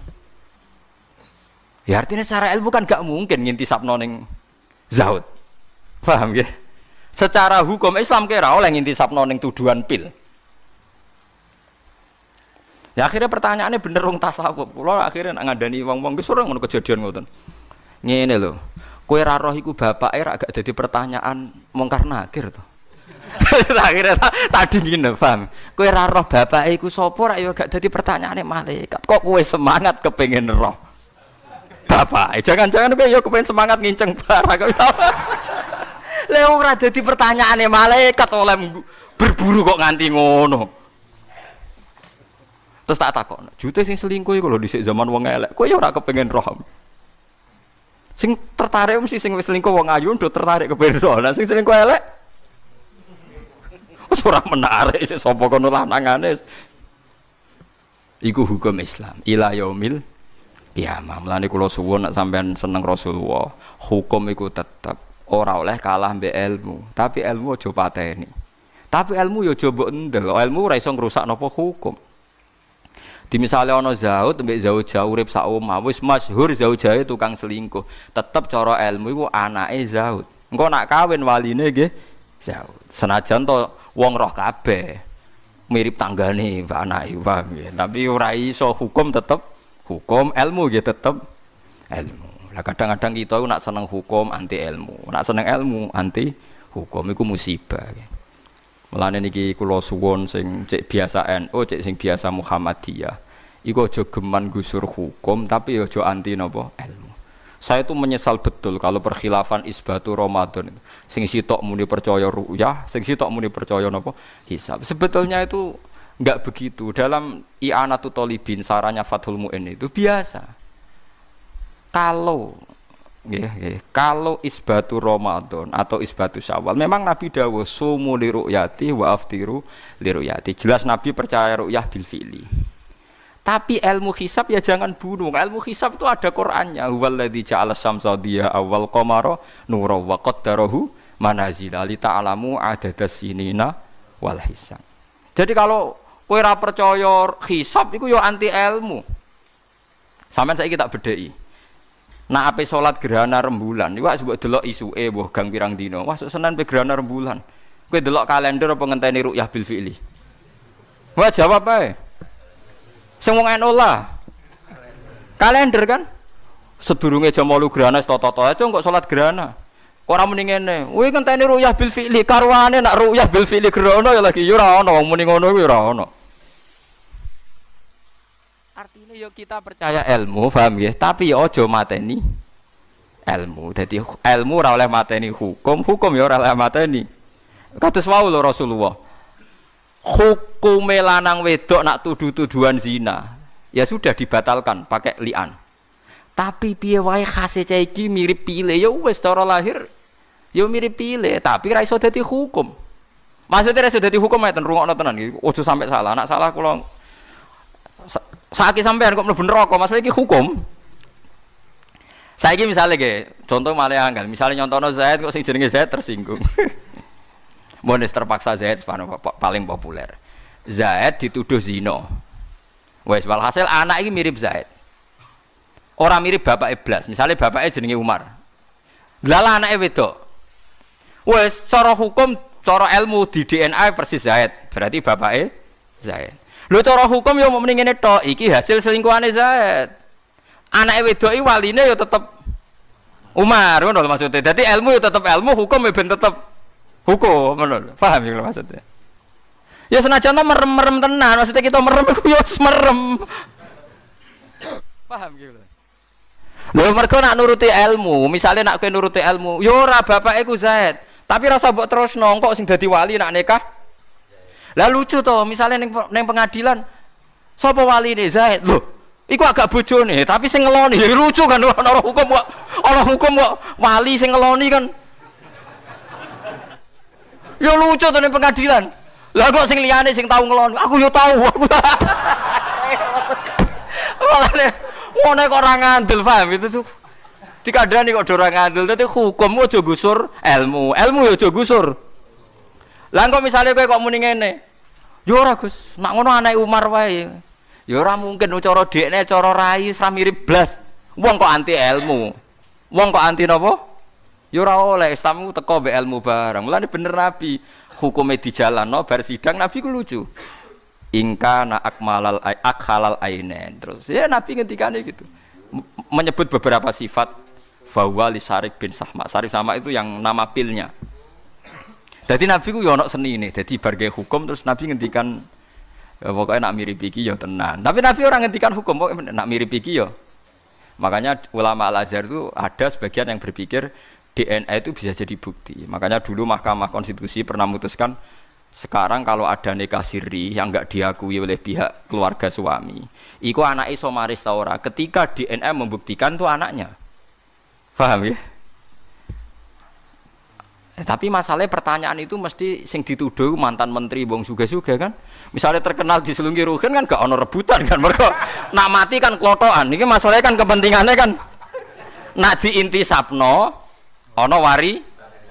C: Ya artinya secara ilmu kan gak mungkin ngintisapno ning Zaud. Paham nggih? Secara hukum Islam kira oleh ngintisapno ning tuduhan pil. Ya akhirnya pertanyaannya bener wong tasawuf. Kula akhirnya nak ngandani wong-wong wis ora ngono kejadian ngoten. Ngene lho. Kowe ra roh iku bapake ra gak dadi pertanyaan mungkar nakir to. Akhirnya tadi ngene, paham. Kowe ra roh bapake iku sapa ra ya gak dadi pertanyaane malaikat. Kok kowe semangat kepengin roh bapake? Jangan-jangan kowe ya kepengin semangat nginceng barang. Lha ora dadi pertanyaane malaikat oleh berburu kok nganti ngono. Terus tak takon, jute sing selingkuh iku lho dhisik zaman wong elek. Kowe ya ora kepengin roh. Sing tertarik mesti sing wis selingkuh wong ayu ndo tertarik kepengin roh. Lah sing selingkuh elek wis ora menarik sapa kono lanangane. Iku hukum Islam ila yaumil kiamah. Mulane kula suwun nek sampean seneng Rasulullah, hukum iku tetep ora oleh kalah mbek ilmu. Tapi ilmu aja pateni. Tapi ilmu ya aja mbok endel. Ilmu ora iso ngrusak napa hukum. Di misalnya ana Zaud mbek Zauja urip sak omah wis masyhur Zaujae tukang selingkuh, tetep cara ilmu iku anake Zaud. Engko nak kawin waline nggih Zaud. Senajan to wong roh kabeh mirip tanggane anake, paham nggih. Tapi ora iso hukum tetep hukum, ilmu nggih tetep ilmu. Lah kadang-kadang kita nak seneng hukum anti ilmu, nak seneng ilmu anti hukum iku musibah. Mulane niki kula suwun sing cek biasa NU, cek sing biasa Muhammadiyah. Iku aja geman gusur hukum tapi aja anti napa ilmu. Saya itu menyesal betul kalau perkhilafan isbatu Ramadan itu. Sing sitok muni percaya ru'yah, sing sitok muni percaya napa hisab. Sebetulnya itu enggak begitu. Dalam I'anatul Thalibin saranya Fathul Mu'in itu biasa. Kalau isbatu Ramadan atau isbatu Syawal memang Nabi dawuh sumu li ru'yati wa aftiru li ru'yati. Jelas Nabi percaya ru'yah bil fi'li. Tapi ilmu hisab ya jangan bunuh. Ilmu hisab itu ada Qur'annya. Huwallazi ja'ala syamsa diya awal qamara nura wa qaddarahu manazila li ta'lamu adadas sinina wal hisab. Jadi kalau kowe ora percaya hisab iku ya anti ilmu. Sampeyan saiki tak bedheki. Nak ape salat gerhana rembulan, iku sebut delok isuke mbuh gang pirang dina. Wah Senin pe gerhana rembulan. Kowe delok kalender apa ngenteni ru'yah bil fi'li? Wah jawab ae. Sing wong NU lah. Kalender kan? Sedurunge jam 8 gerhana toto-toto aja kok salat gerhana. Ora muni ngene. Kowe ngenteni ru'yah bil fi'li, karwane nak ru'yah bil fi'li gerhana ya lagi ya ora ono wong muni ngono kuwi ora ono. Artinya yo kita percaya ilmu, paham ya? Tapi yo aja mateni ilmu. Dadi ilmu ora oleh mateni hukum, hukum yo ora oleh mateni. Kados wau lho Rasulullah. Hukume lanang wedok nak tuduh-tuduhan zina, ya sudah dibatalkan pakai li'an. Tapi piye wae khase cah iki mirip pile, ya wis cara lahir ya mirip pile, tapi ra iso dadi hukum. Maksudnya ra iso dadi hukum meten rungokno tenan iki, aja sampai salah. Nak salah kula saiki sampean kok mlebu neraka, masalah iki hukum. Saiki misale nggih, contoh malah anggal, misale nyontono Zaid kok sing jenenge Zaid tersinggung. Monis terpaksa Zaid paling populer. Zaid dituduh zina. Wes walhasil anak iki mirip Zaid. Orang mirip bapak Iblas. Misalnya bapaknya jenenge Umar. Lala anake wedok. Wes cara hukum, cara ilmu di DNA persis Zaid. Berarti bapaknya Zaid. Lho cara hukum yo muni ngene tok, iki hasil selingkuhane Zaid. Anake wedok iki waline yo tetep Umar, ngono lho maksudnya. Dadi ilmu yo tetep ilmu, hukum yo ben tetep hukum, bener, paham ya maksudnya? Ya senajan merem-merem tenan, maksudnya kita merem, ya merem, paham gitu? Lho mereka nak nuruti ilmu, misalnya nak kowe nuruti ilmu, yo ora bapake ku Zaid, tapi rasa mbok terusno kok sing dadi wali nak nikah. Lah lucu toh, misalnya ning pengadilan, sapa waline Zaid? Lho, iku agak bojone, tapi sing ngeloni, lucu kan ana hukum kok wali sing ngeloni kan. Ya lucu tuh ning pengadilan. Lah kok sing liyane sing tau ngelon. Aku yo tau. Walane ngene kok ora ngandel, paham itu tuh. Dikandani kok ora ngandel. Dadi hukum aja gusur ilmu. Ilmu yo aja gusur. Lah kok misale kowe kok muni ngene. Yo ora Gus, nak ngono anake Umar wae. Ya ora mungkin cara dekne cara rai ora mirip blas. Wong kok anti ilmu. Wong kok anti napa? Ya ora oleh Islam teko mbek ilmu barang. Mulane bener Nabi hukume dijalanno bar sidang Nabi ku lucu. Ingka na akmalal akhalal ainen. Terus ya Nabi ngendikane gitu. Menyebut beberapa sifat bahwa li Syarif bin Sahma. Syarif sama itu yang nama pilnya. Jadi Nabi ku yo ana senine. Dadi bar ge hukum terus Nabi ngendikan ya, pokoknya nak mirip iki ya tenan. Tapi Nabi orang ngendikan hukum pokoknya nak mirip iki ya. Makanya ulama Al-Azhar itu ada sebagian yang berpikir DNA itu bisa jadi bukti. Makanya dulu Mahkamah Konstitusi pernah memutuskan sekarang kalau ada nikah siri yang enggak diakui oleh pihak keluarga suami, iku anak iso maris ta ora. Ketika DNA membuktikan itu anaknya. Paham ya? Tapi masalahnya pertanyaan itu mesti sing dituduh mantan menteri wong suga-suga kan. Misalnya terkenal diselungi Ruhin kan gak ono rebutan kan. Mergo nak mati kan klotokan. Ini masalahnya kan kepentingannya kan nak diintisapno ono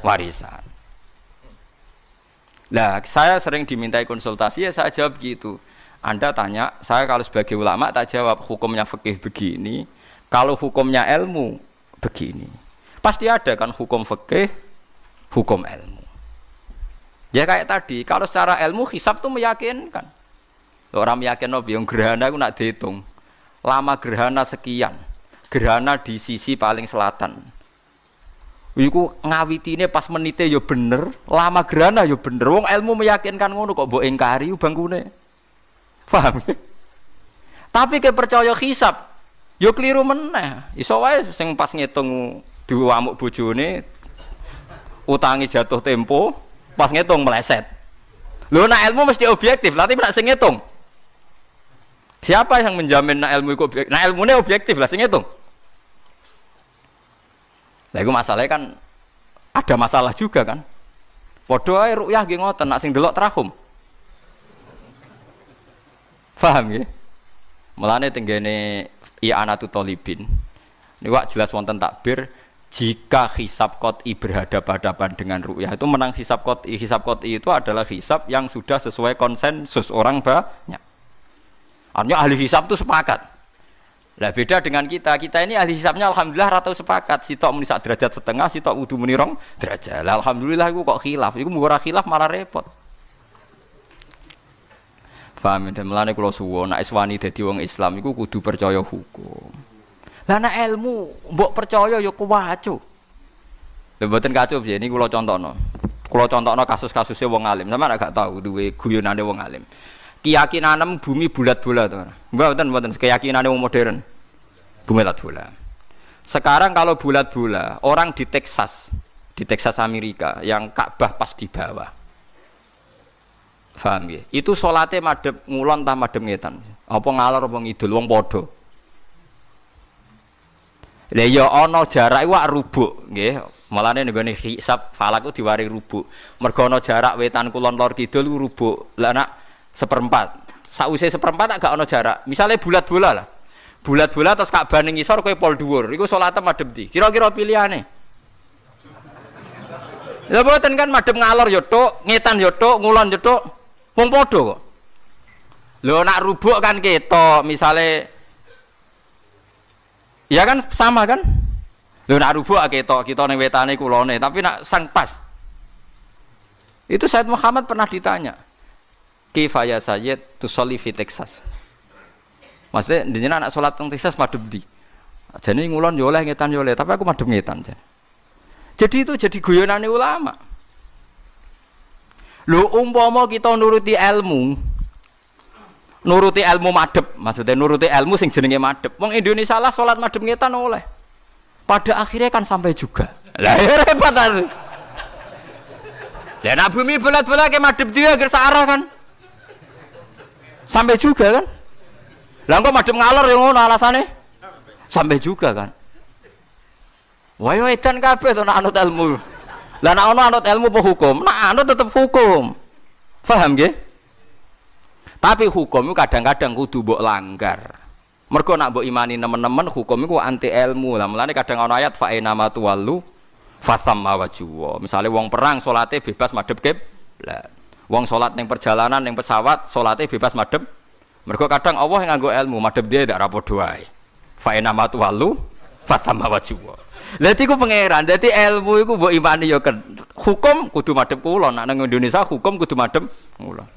C: warisan. Nah, saya sering dimintai konsultasi ya saya jawab gitu. Anda tanya, saya kalau sebagai ulama tak jawab hukumnya fikih begini, kalau hukumnya ilmu begini. Pasti ada kan hukum fikih, hukum ilmu. Ya kayak tadi, kalau secara ilmu hisab tuh meyakinkan. Orang meyakinkan yang gerhana itu nak dihitung. Lama gerhana sekian. gerhana di sisi paling selatan. Iku ngawitine pas menite ya bener, lama gerhana ya bener. Wong ilmu meyakinkan ngono kok mbok ingkari bangkune. Paham? Tapi ke percaya hisab, yo keliru meneh. Iso wae sing pas ngitung diwamuk bojone utangi jatuh tempo, pas ngitung meleset. Lho nak ilmu mesti objektif, tapi nak sing ngitung. Siapa yang menjamin nak ilmu iku objektif? Nah ilmune objektif lah sing ngitung. Lah iku masalahnya kan ada masalah juga kan. Padha ae ru'yah nggih ngoten, nak sing delok terahum. Paham nggih? Mulane tenggene i'anatut thalibin. Niku jelas wonten takbir jika hisab qot'i berhadapan-hadapan dengan ru'yah itu menang hisab qot'i. Hisab qot'i itu adalah hisab yang sudah sesuai konsensus orang banyak. Artinya ahli hisab itu sepakat. Lah beda dengan kita ini ahli hisabnya alhamdulillah rata sepakat. Sitok muni sak derajat setengah, sitok kudu muni rong derajat. Lah alhamdulillah iku kok khilaf. Iku ora khilaf malah repot. Paham ya? Mulane kula suwun nek wani dadi wong Islam iku kudu percaya hukum. Lah nek ilmu mbok percaya ya kuwaco. Lha mboten kacup ya niki kula contohno. Kula contohno kasus-kasuse wong alim. Sampeyan gak tahu duwe guyonane wong alim. Keyakinan bumi bulat-bulat to. Mboten keyakinan wong modern. Bumi bulat-bulat. Sekarang kalau bulat-bulat, orang di Texas Amerika yang Ka'bah pas di bawah. Paham ya? Itu salate madhep ngulon ta madhep ngetan. Apa ngalor apa ngidul wong padha. Lah ya ana jarak iku rubuk nggih. Mulane nggone hisab falak itu diwari rubuk. Mergo ana jarak wetan kulon lor kidul rubuk. Lah nak seperempat. Sakwise seperempat gak ana jarak. Misale bulat-bulat lah. Bulat-bulat terus Ka'bah ning ngisor kowe pol dhuwur. Iku salate madhep ndi? Kira-kira pilihane. Lha boten kan madhep ngalor ya tok, ngetan ya tok, ngulon ya tok. Wong padha kok. Lho nak rubuk kan ketok, misale ya kan sama kan? Lho nak rubuk ketok, kita ning wetane kulone, tapi nak sang pas. Itu Said Muhammad pernah ditanya. Kifaya Sayyid tusolli fi Texas. Maksudnya jenengan anak salat teng Texas madhep ndi? Jane ngulon yo oleh ngetan yo oleh, tapi aku madhep ngetan. Jadi itu jadi guyonane ulama. Lho umpama kita nuruti ilmu madhep, maksudnya nuruti ilmu sing jenenge madhep. Wong Indonesia lah salat madhep ngetan oleh. Pada akhirnya kan sampai juga. Lah ya repot ta. Lah nek bumi bulat-bulat ke madhep dia agar searah kan. Sampai juga kan? Lah kok madhep ngalor yang ngono alasane? Sampai juga kan? Wah yo edan kabeh to nek anut ilmu. Lah nek ana anut ilmu apa hukum? Nek anut tetep hukum. Paham nggih? Tapi hukum itu kadang-kadang kudu mbok langgar. Mergo nak mbok imani nemen-nemen hukum iku anti ilmu. Lah mulane kadang ana ayat fa inama tuwallu fasamma wajhu. Misale wong perang salate bebas madhep kiblat. Wong salat ning perjalanan ning pesawat salate bebas madhep. Mergo kadang Allah yang nganggo ilmu madhep dia ndak ra padha wae. Fa inama tuwallu fasamma wajhu. Lha iku pangeran. Dadi ilmu iku mbok imani ya hukum kudu madhep kulon. Nek nang Indonesia hukum kudu madhep kulon.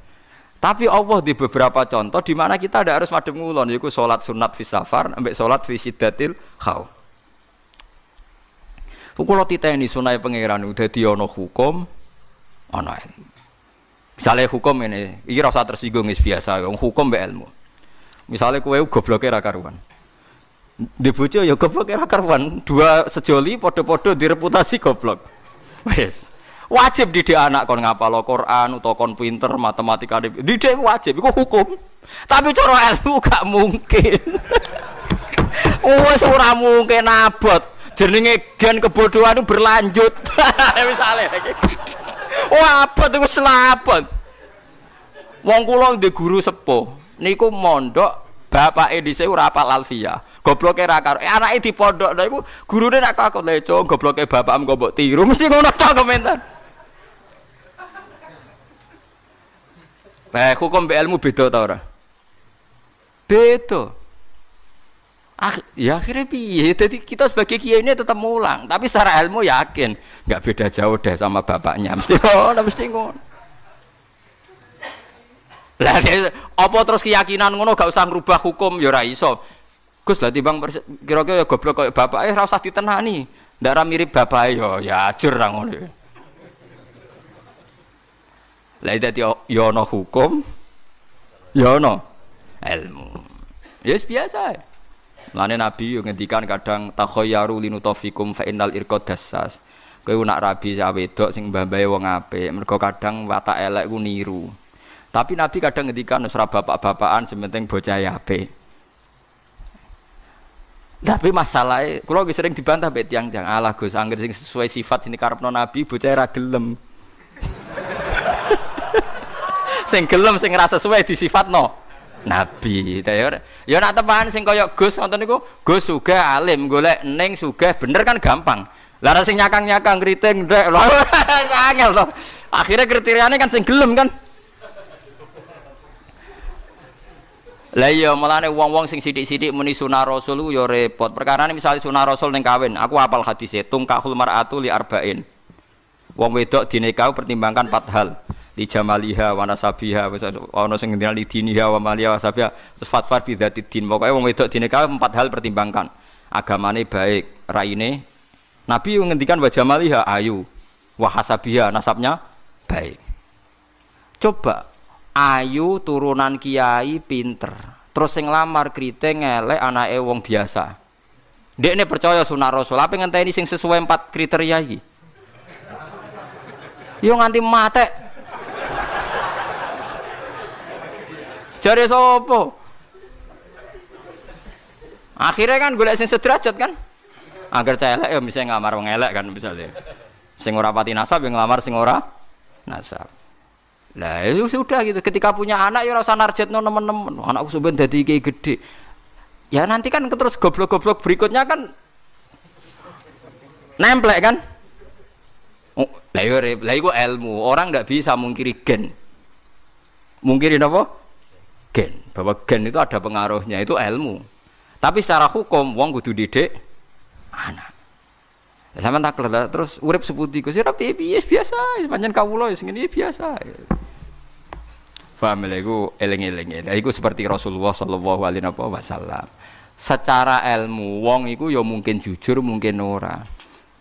C: Tapi Allah di beberapa contoh di mana kita tidak harus madhep ngulon, yaitu sholat sunat fi safar, ambek sholat fi siddatil khauf. Kalau titeni sunai pangeran udah diono hukum, ana ilmu. Misalnya hukum ini, iki ora usah tersinggung wis biasa, hukum mbek ilmu. Misalnya kowe gobloke ra karuan. Di bojo ya gobloke ra karuan, dua sejoli padha-padha direputasi goblok. Wis. Wajib didik anak kon ngapal Al-Qur'an utawa kon pinter matematika didik wajib iku hukum. Tapi cara ilmu gak mungkin. Wes ora mungkin abot. Jenenge gen kebodohan itu berlanjut. Misale iki. Wah, abot iku selapot. Wong kula ndek guru sepuh niku mondok bapake dhisik ora hafal alfiyah. Gobloke ra karo anake di pondok lha iku gurune nek kok leco gobloke bapakmu kok mbok tiru mesti ngono tok komentar. Hukum ilmu beda ta ora? Beda. Ya akhirnya piye? Jadi kita sebagai kiai ini tetap mulang, tapi secara ilmu yakin nggak beda jauh deh sama bapaknya. Mesti ngono. Lah apa terus keyakinan ngono gak usah ngrubah hukum ya ora iso. Gus lah timbang kira-kira ya goblok kaya bapak ora usah ditenani. Ndak ra mirip bapak ya ajur ra ngono. Lah dadi ya ana hukum, ya ana ilmu. Ya biasa. Mulane Nabi yo ngendikan kadang takhayyaru linutafikum fa innal irqad dassas. Kowe nak rabi sak wedok sing mbah-mbahe wong apik, mergo kadang watak elek ku niru. Tapi Nabi kadang ngendikan ora bapak-bapakan sementing bocah apik. Tapi masalahnya, kalau sering dibantah bet yang Allah Gus, angger sing sesuai sifat sini karepno Nabi, bocah ra gelem. Sing gelem sing rasa sesuai di sifatno Nabi. Ya nak tepan sing kaya Gus ngoten niku, Gus sugih alim, golek ning sugih bener kan gampang. Lah sing nyakang-nyakang kriting ndek lho. Angel to. Akhire kriteriane kan sing gelem kan. Lah iya mulane wong-wong sing sithik-sithik muni sunah rasul yo repot. Perkarane misale sunah rasul ning kawin, aku hafal hadise tungkahul mar'atu li arba'in. Wong wedok dinikahi pertimbangkan 4 hal. Li jamaliha wa nasabiha ana sing ngendina li diniha wa maliha wa sabiha terus fatfar bi dzatid din. Pokoke wong wedok dinikahi 4 hal pertimbangkan. Agamane baik, raine. Nabi ngendikan wa jamaliha ayu, wa hasabiha nasabnya baik. Coba ayu turunan kiai pinter terus sing lamar kriting elek anake wong biasa ndekne percaya sunah rasul apa ngenteni sing sesuai 4 kriteria iki yo nganti mate jare sapa akhirnya kan golek sing sederajat kan agar cah elek ya bisa ngamar wong elek kan misalnya sing ora pati nasab yang ngelamar sing ora nasab. Lah itu sudah gitu. Ketika punya anak ya ora usah narjetno nemen-nemen. Anakku sampeyan dadi iki gede. Ya nanti kan terus goblok-goblok berikutnya kan nemplek kan. Oh, lah iku ilmu. Orang enggak bisa mungkiri gen. Mungkiri apa? Gen. Bahwa gen itu ada pengaruhnya, itu ilmu. Tapi secara hukum wong kudu didik anak. Sampeyan tak kelet terus urip sepundi Gus ora piye biasa, pancen kawula sing ngene biasa. Paham lha iku eling-eling. Lha iku seperti Rasulullah sallallahu alaihi wasallam. Secara ilmu wong iku ya mungkin jujur, mungkin ora.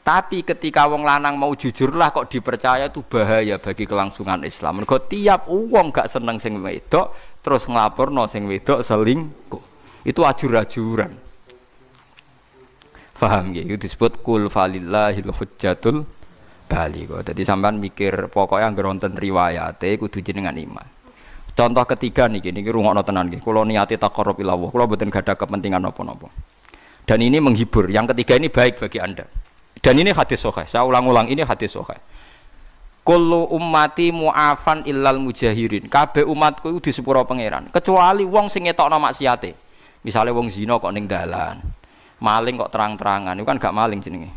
C: Tapi ketika wong lanang mau jujurlah kok dipercaya itu bahaya bagi kelangsungan Islam. Mergo tiap wong gak seneng sing wedok terus nglaporno sing wedok selingkuh. Itu ajur-ajuran. Paham ya? Itu disebut kul falillahil hujjatul baligha. Jadi sampean mikir pokoknya anggere wonten riwayate kudu jenengan iman. Contoh ketiga niki rungokno tenan nggih. Kula niati taqarrub ila Allah. Kula mboten gadah kepentingan napa-napa. Dan ini menghibur. Yang ketiga ini baik bagi Anda. Dan ini hadis sahih. Saya ulang-ulang ini hadis sahih. Kullu ummati mu'afan illal mujahirin. Kabeh umatku iku disepuro pangeran, kecuali wong sing ngetokno maksiate. Misale wong zina kok ning dalan. Maling kok terang-terangan, itu kan gak maling jenenge.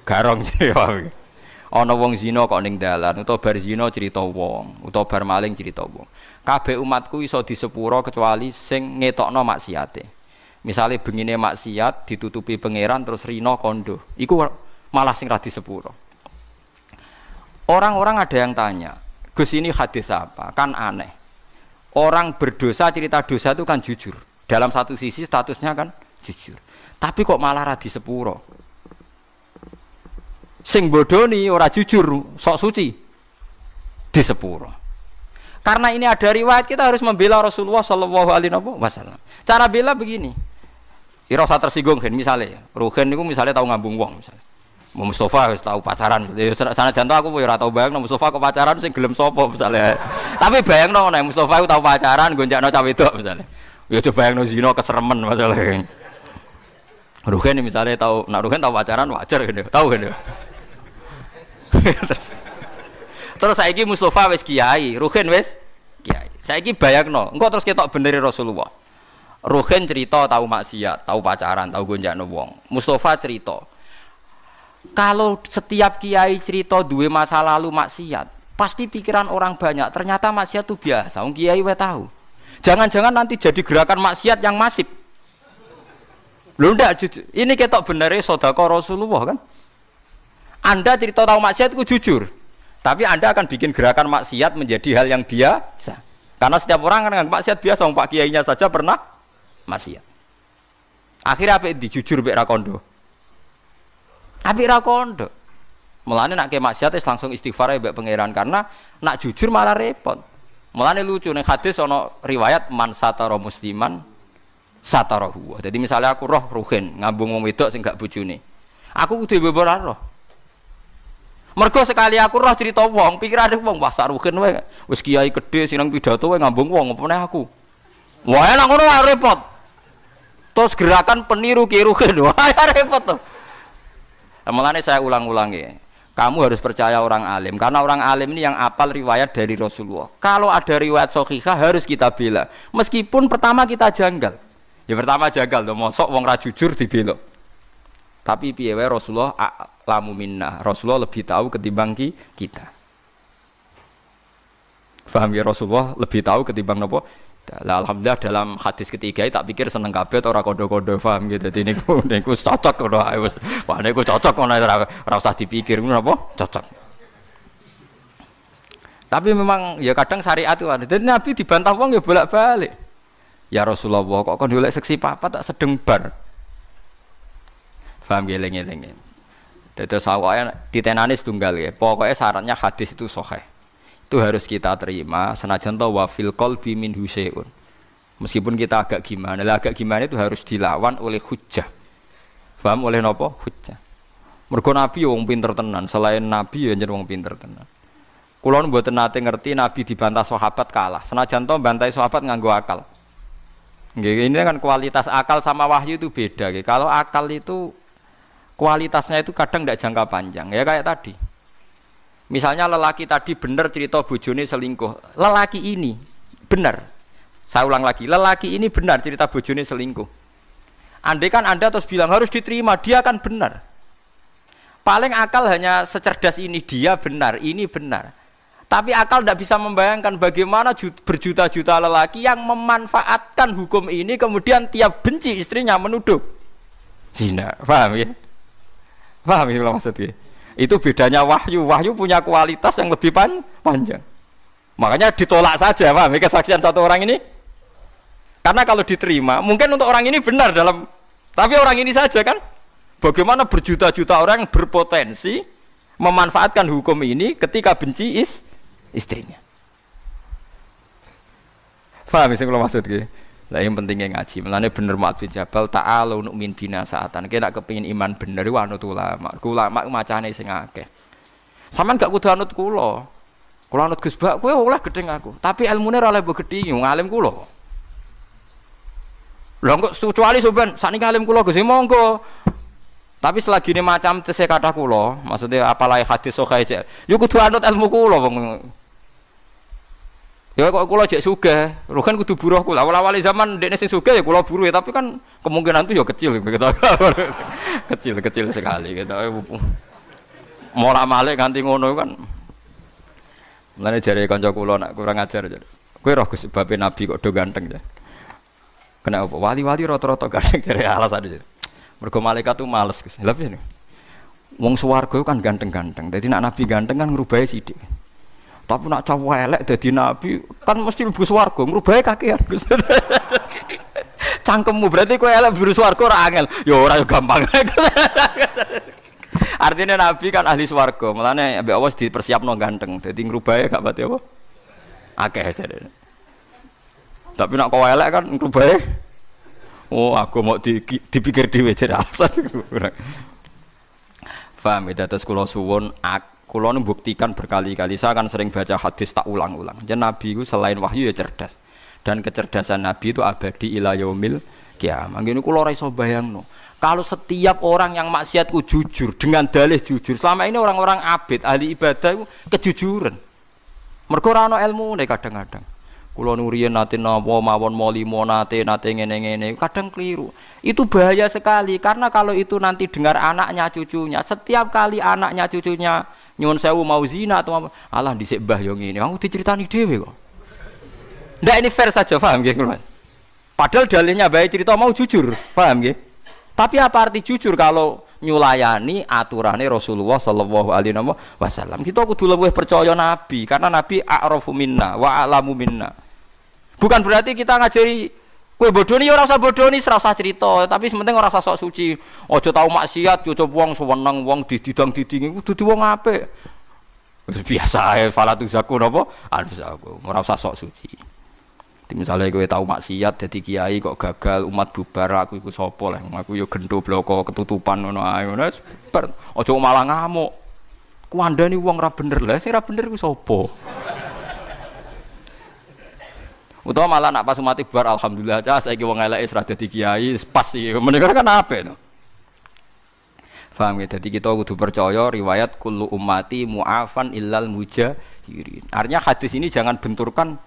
C: Garong jenenge. Ana wong zina kok ning dalan, utawa bar zina cerita wong, utawa bar maling cerita wong. Kabeh umatku iso disepuro kecuali sing ngetokno maksiate. Misale bengine maksiat ditutupi pangeran terus rino kondo. Iku malah sing ra disepuro. Orang-orang ada yang tanya, Gus ini hadis apa? Kan aneh. Orang berdosa cerita dosa itu kan jujur. Dalam satu sisi statusnya kan jujur. Tapi kok malah ra disepuro. Sing bodoni ora jujur, sok suci disepuro. Karena ini ada riwayat kita harus membela Rasulullah sallallahu alaihi wasallam. Cara bela begini. Ira usah tersinggung kan misalnya, Ruhin niku misalnya tahu ngambung wong misalnya. Mustafa wis tahu pacaran. Sana jantung aku ora tau bayangno Mustafa kok pacaran sing gelem sapa misalnya. Tapi bayangno nek Mustafa tahu pacaran gonjakno cah wedok misalnya. Ya coba bayangno zina keseremen masalahnya. Ruhin misalnya tahu, nak Ruhin tahu pacaran wajar kan, tahu kan. Terus saiki Mustafa wis kiai, Ruhin wis kiai. Saiki bayangno, engko terus ketok beneri Rasulullah. Ruhin cerita tahu maksiat, tahu pacaran, tahu gonjakno wong. Mustafa cerita. Kalau setiap kiai cerita duwe masa lalu maksiat, pasti pikiran orang banyak ternyata maksiat itu biasa. Wong kiai wae tahu. Jangan-jangan nanti jadi gerakan maksiat yang masif. Lho ndak jujur. Ini ketok benere sedekah Rasulullah kan. Anda cerita tahu maksiat itu jujur. Tapi Anda akan bikin gerakan maksiat menjadi hal yang biasa. Karena setiap orang kan maksiat biasa, Pak kiainya saja pernah maksiat. Akhirnya apik ndi jujur mek ra kondo. Apik ra kondo. Mulane nak ke maksiat langsung istighfar mbek pangeran karena nak jujur malah repot. Mulane lucu ning hadis ana riwayat man satara musliman satarahu. Jadi misalnya aku roh ruhin ngambung wong wedok sing gak bojone. Aku kudu bebora roh. Mergo sekali aku roh cerita wong, pikirane wong wah saruhin wae. Wis kiai gedhe sineng pidato wae ngambung wong opone aku. Wah enak ngono lah repot. Terus gerakan peniru ki ruhin. Wah repot to. Mulane saya ulang-ulangi. Kamu harus percaya orang alim karena orang alim ini yang apal riwayat dari Rasulullah. Kalau ada riwayat sahihah harus kita bela. Meskipun pertama kita janggal. Ya pertama janggal to, mosok wong ra jujur dibela. Tapi piye wae Rasulullah a'lamu minna. Rasulullah lebih tahu ketimbang kita. Paham ya, Rasulullah lebih tahu ketimbang napa? Alhamdulillah dalam hadis ketiga tak pikir seneng kabeh ora kondo-kondo paham gitu. Dadi niku cocok ngono ae wis. Wah niku cocok ngono ora usah dipikir ngono apa? Cocok. Tapi memang ya kadang syariat itu ada. Dan Nabi dibantah wong ya bolak-balik. Ya Rasulullah kok kon golek seksi papat tak sedeng bar. Paham geleng-geleng. Dadi sawaya ditenani setunggal ya. Pokoknya syaratnya hadis itu sahih. Itu harus kita terima senajan to wa fil qalbi min husain. Meskipun kita agak gimana, agak gimana itu harus dilawan oleh hujjah. Paham oleh napa? Hujjah. Mergo Nabi wong pinter tenan, selain Nabi ya njen wong pinter tenan. Kula mboten nate ngerti Nabi dibantah sahabat kalah. Senajan to bantai sahabat nganggo akal. Nggih, ini kan kualitas akal sama wahyu itu beda. Kalau akal itu kualitasnya itu kadang tidak jangka panjang. Ya kayak tadi. Misalnya lelaki tadi benar cerita bojone selingkuh. Lelaki ini benar. Saya ulang lagi, lelaki ini benar cerita bojone selingkuh. Andai kan Anda terus bilang harus diterima, dia kan benar. Paling akal hanya secerdas ini, dia benar, ini benar. Tapi akal tidak bisa membayangkan bagaimana berjuta-juta lelaki yang memanfaatkan hukum ini kemudian tiap benci istrinya menuduh zina. Paham ya? Paham ya maksudnya? Itu bedanya wahyu. Wahyu punya kualitas yang lebih panjang. Makanya ditolak saja, paham? Kesaksian satu orang ini. Karena kalau diterima, mungkin untuk orang ini benar dalam, tapi orang ini saja kan. Bagaimana berjuta-juta orang yang berpotensi memanfaatkan hukum ini ketika benci istrinya. Paham sih kalau maksudnya? Lah yang pentingnya ngaji. Mulane bener Mu'adz bin Jabal ta'alu nu'min bina saatan. Ki nek kepengin iman bener iku anut ulama. Ulama macane sing akeh. Sampeyan gak kudu anut kula. Kula anut Gus Bak kowe oleh gedeng aku. Tapi ilmune ora oleh mbok gedhi, wong alim kula. Lah kok kecuali sampean sakniki alim kula Gus monggo. Tapi selagi ini macam tesih kata kula, maksudnya apalagi hadis sahih yo kudu anut ilmu kula wong. Ya kok kula jek sugih, kan kudu buruh kula. Awal-awal zaman ndekne sing sugih ya kula buruh ya, tapi kan kemungkinan itu ya kecil gitu. Kecil sekali gitu. Mola-malik ganti ngono kan. Mulane jare kanca kula nek kurang ajar jare. Kowe roh Gus babe Nabi kok do ganteng ya. Kena apa? Wali-wali rata-rata ganteng jare alasane jare. Mergo malaikat tuh males Gus. Lha piye? Wong swarga kan ganteng-ganteng. Dadi nek Nabi ganteng kan ngrubahi sithik. Tapi nak cowok elek dadi nabi kan mesti mlebu swarga, ngrubahe kakean. Cangkemmu berarti kowe elek mlebu swarga ora angel. Ya ora gampang. Artinya nabi kan ahli swarga, mulane ambek Allah dipersiapno ganteng. Dadi ngrubahe gak pati apa? Akeh jare. Tapi nak kowe elek kan ngrubahe oh aku mau dipikir dhewe jare alasan. Paham ya, terus kula suwun kula buktikan berkali-kali, saya kan sering baca hadis tak ulang-ulang. Jadi Nabi itu selain wahyu ya cerdas. Dan kecerdasan Nabi itu abadi ila yaumil qiyamah. Ngene kula ora iso bayangno. Kalau setiap orang yang maksiatku jujur dengan dalih jujur. Selama ini orang-orang abid, ahli ibadah itu kejujuran. Mergo ora ana ilmune kadang-kadang. Kula nuriyen nate napa mawon molimo nate ngene-ngene, kadang keliru. Itu bahaya sekali karena kalau itu nanti dengar anaknya cucunya, setiap kali anaknya cucunya nyuwun sewu mau zina atau alah dhisik mbah yo ngene. Aku diceritani dhewe kok. Ndak ini fair saja, paham nggih, Mas? Padahal dalilnya baik cerita mau jujur, paham nggih? Tapi apa arti jujur kalau nyulayani aturane Rasulullah sallallahu alaihi wasallam? Kita kudu luwih percaya Nabi karena Nabi a'rafu minna wa a'lamu minna. Bukan berarti kita ngajari Kowe bodoni ora usah bodoni, ora usah cerita, tapi sementing ora usah sok suci. Aja tau maksiat, aja wong seneng wong dididang-didingi kudu wong apik. Wis biasa ae falatu zaku napa? Anfusaku. Ora usah sok suci. Misalnya kowe tau maksiat dadi kiai kok gagal umat bubar aku iku sapa lah. Aku ya gendho bloko ketutupan ngono ae ngono. Aja malah ngamuk. Kuandani wong ra bener lah, sing ra bener ku sapa? Utawa malah nak pas umat bubar alhamdulillah aja saiki wong eleke wis ra dadi kiai, pas iki. Menika kan apik to. Paham ya? Jadi kita kudu percaya riwayat kullu ummati mu'afan illal mujahirin. Artinya hadis ini jangan benturkan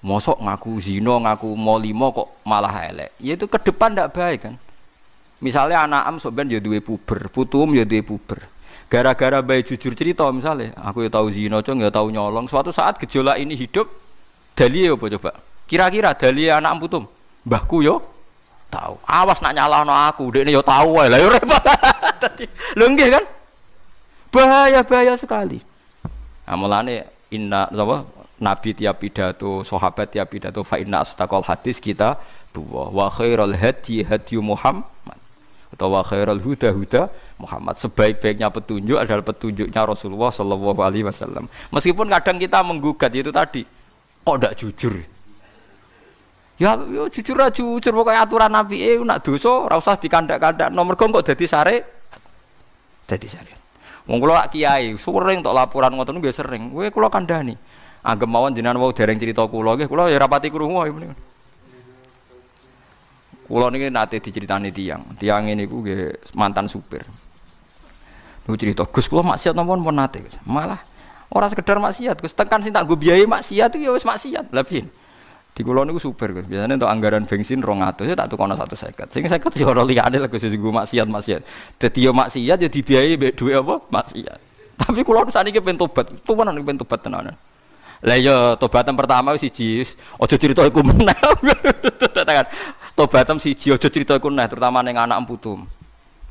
C: mosok ngaku zina, ngaku molimo kok malah elek. Ya itu ke depan ndak baik kan. Misalnya anak am sok ben ya duwe puber, putum ya duwe puber. Gara-gara bayi jujur cerita misalnya, aku ya tahu zina, cung ya tahu nyolong. Suatu saat gejolak ini hidup, dalile apa coba? Kira-kira dalile anak am putum? Mbahku yo tahu. Awas nak nyalahno aku, dekne yo tahu wae. Lah yo repot. Dadi lho nggih kan? Bahaya sekali. Nah, mulane inna apa? Nabi tiap pidato, sahabat tiap pidato fa inna astaqal hadis kita wa khairul hadi Muhammad atau wa khairul huda Muhammad. Sebaik-baiknya petunjuk adalah petunjuknya Rasulullah sallallahu alaihi wasallam. Meskipun kadang kita menggugat itu tadi, kok ndak jujur? Ya yo jujur aja jujur pokoke aturan Nabi nak dosa ora usah dikandak-kandak nomor kok dadi sare. Dadi sare. Wong kula kiai sering tok laporan ngoten nggih sering. Kowe kula kandhani. Anggap mawon jenengan wau dereng cerita kula nggih kula ya rapati krungu ya menika. Kula niki nate diceritani tiyang niku nggih mantan supir. Niku cerita Gus kula maksiat napa pun nate. Malah ora sekedar maksiat Gus tekan sing tak nggo biayai maksiat itu ya wis maksiat. Lah piye? Di kula niku supir Gus. Biasane untuk anggaran bensin 200 ya tak tukono 150. Sing 50 ya ora liyane lho Gus nggo maksiat. Dadi yo maksiat ya dibiayai mbek dhuwit apa? Maksiat. Tapi kula saniki pengen tobat. Tuwanan pengen tobat tenanan. Lah ya tobatan pertama siji aja crita iku meneh. Tekan tobatan siji aja crita iku meneh terutama ning anak putum.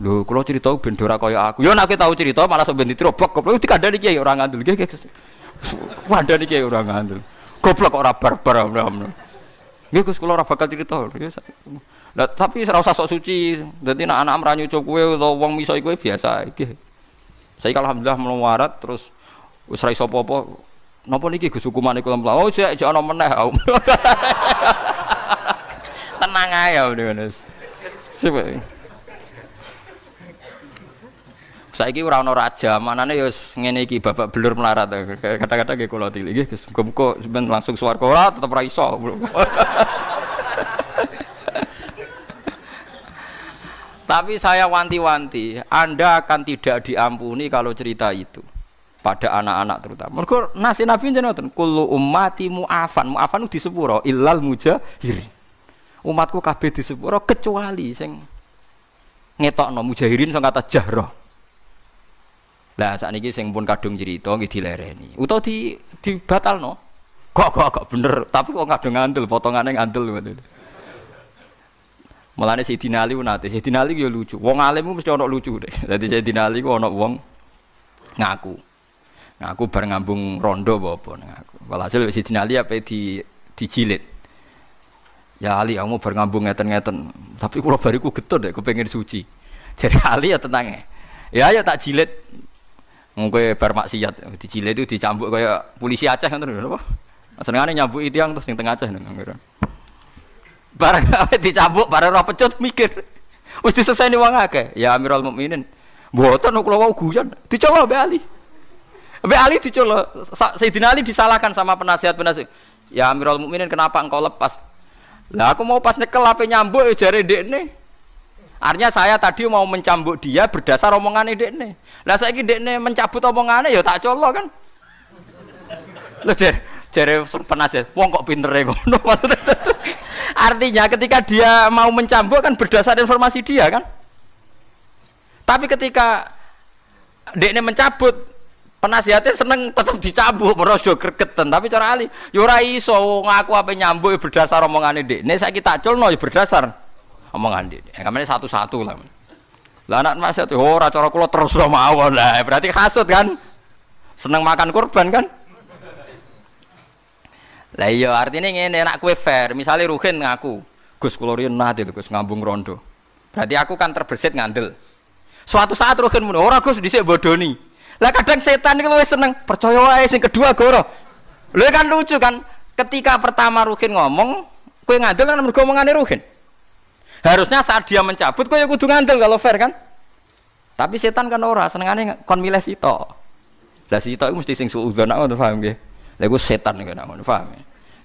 C: Lho kula crita ben ora kaya aku. Ya nek tau crita malah sok ben ditrobok goblok dikandani kiai ora ngandel. Nggih. Kandani kiai ora ngandel. Goblok kok ora barbar. Nggih Gus kula ora bakal crita. Lah tapi ora usah sok suci. Dadi nek anak ra nyucuk kowe utawa wong miso kowe biasa iki. Saiki alhamdulillah melawarat terus wis ra iso apa-apa. Napa niki Gus hukumane kula mlaku? Oh jek ana meneh. Tenang ae ya Mas. Saiki ora ana raja, manane ya wis ngene iki babak belur melarat. Kata-kata nggih kula tilik nggih Gus. Muga-muga sampeyan langsung swarga ora tetep ra iso. Tapi saya wanti-wanti, Anda akan tidak diampuni kalau cerita itu. Pada anak-anak terutama. Mergo nasi Nabi jenengan kullu ummati mu'afan. Mu'afan di sepuro illal mujahirin. Umatku kabeh di sepuro kecuali sing ngetokno mujahirin sing kata jahra. Lah sakniki sing pun kadung cerita nggih dilereni. Utawa dibatalno. Kok bener, tapi kok kadung ngandel potongane ngandel ngoten. Mulane Sayyidina Ali nate, Sayyidina Ali yo lucu. Wong alim mesti ana lucu deh. Dadi Sayyidina Ali ku ana wong ngaku bar ngambung rondo apa ngaku. Walhasil Sayyidina Ali ape dijilid. Ya Ali kamu bar ngambung ngeten-ngeten. Tapi kula bariku getun dek kepengin suci. Jadi Ali ya tenang ya tak jilid. Mengko bar maksiat dijilid itu dicambuk kaya polisi Aceh ngoten lho apa. Senengane nyambuki tiyang terus ning tengah Aceh ngono. Bareng dicambuk bareng ora pecut mikir. Wis diseseni wong akeh. Ya Amirul Mukminin. Mboten kula wau guyon. Dicolok mbek Ali. Mbak Ali dicolok, Sayyidina Ali disalahkan sama penasihat-penasihat. Ya Amirul Mukminin kenapa engkau lepas? Lah aku mau pas nyekel ape nyambuk jare dekne. Artinya saya tadi mau mencambuk dia berdasar omongane dekne. Lah saiki dekne mencabut omongane ya tak colok kan. Lho jare penasihat, wong kok pintere ngono maksudnya. Artinya ketika dia mau mencambuk kan berdasar informasi dia kan. Tapi ketika dekne mencabut penasihatnya seneng tetap dicambuk merosok gregeten tapi cara Ali yo ora iso ngaku apa nyambuk berdasar omongane dekne saiki tak culno yo berdasar omongan dekne kamane satu-satu lah anak nasihat ora cara kula terus mawon lah berarti hasud kan seneng makan kurban kan lah iya artinya ngene nek kowe fair misale Ruhin ngaku Gus kula riyen nate lho Gus ngambung rondo. Berarti aku kan terbersit ngandel. Suatu saat Ruhin muni, ora Gus dhisik bodoni. Lah kadang setan iki luwih seneng percaya wae sing kedua goro. Lho kan lucu kan ketika pertama Ruhin ngomong, kowe ngandel kan mergo omongane Ruhin. Harusnya saat dia mencabut kowe ya kudu ngandel kalau fair kan. Tapi setan kan ora senengane kon milih sitok. Lah sitok iku mesti sing suudzon ngono paham nggih. Lah iku setan iki ngono paham.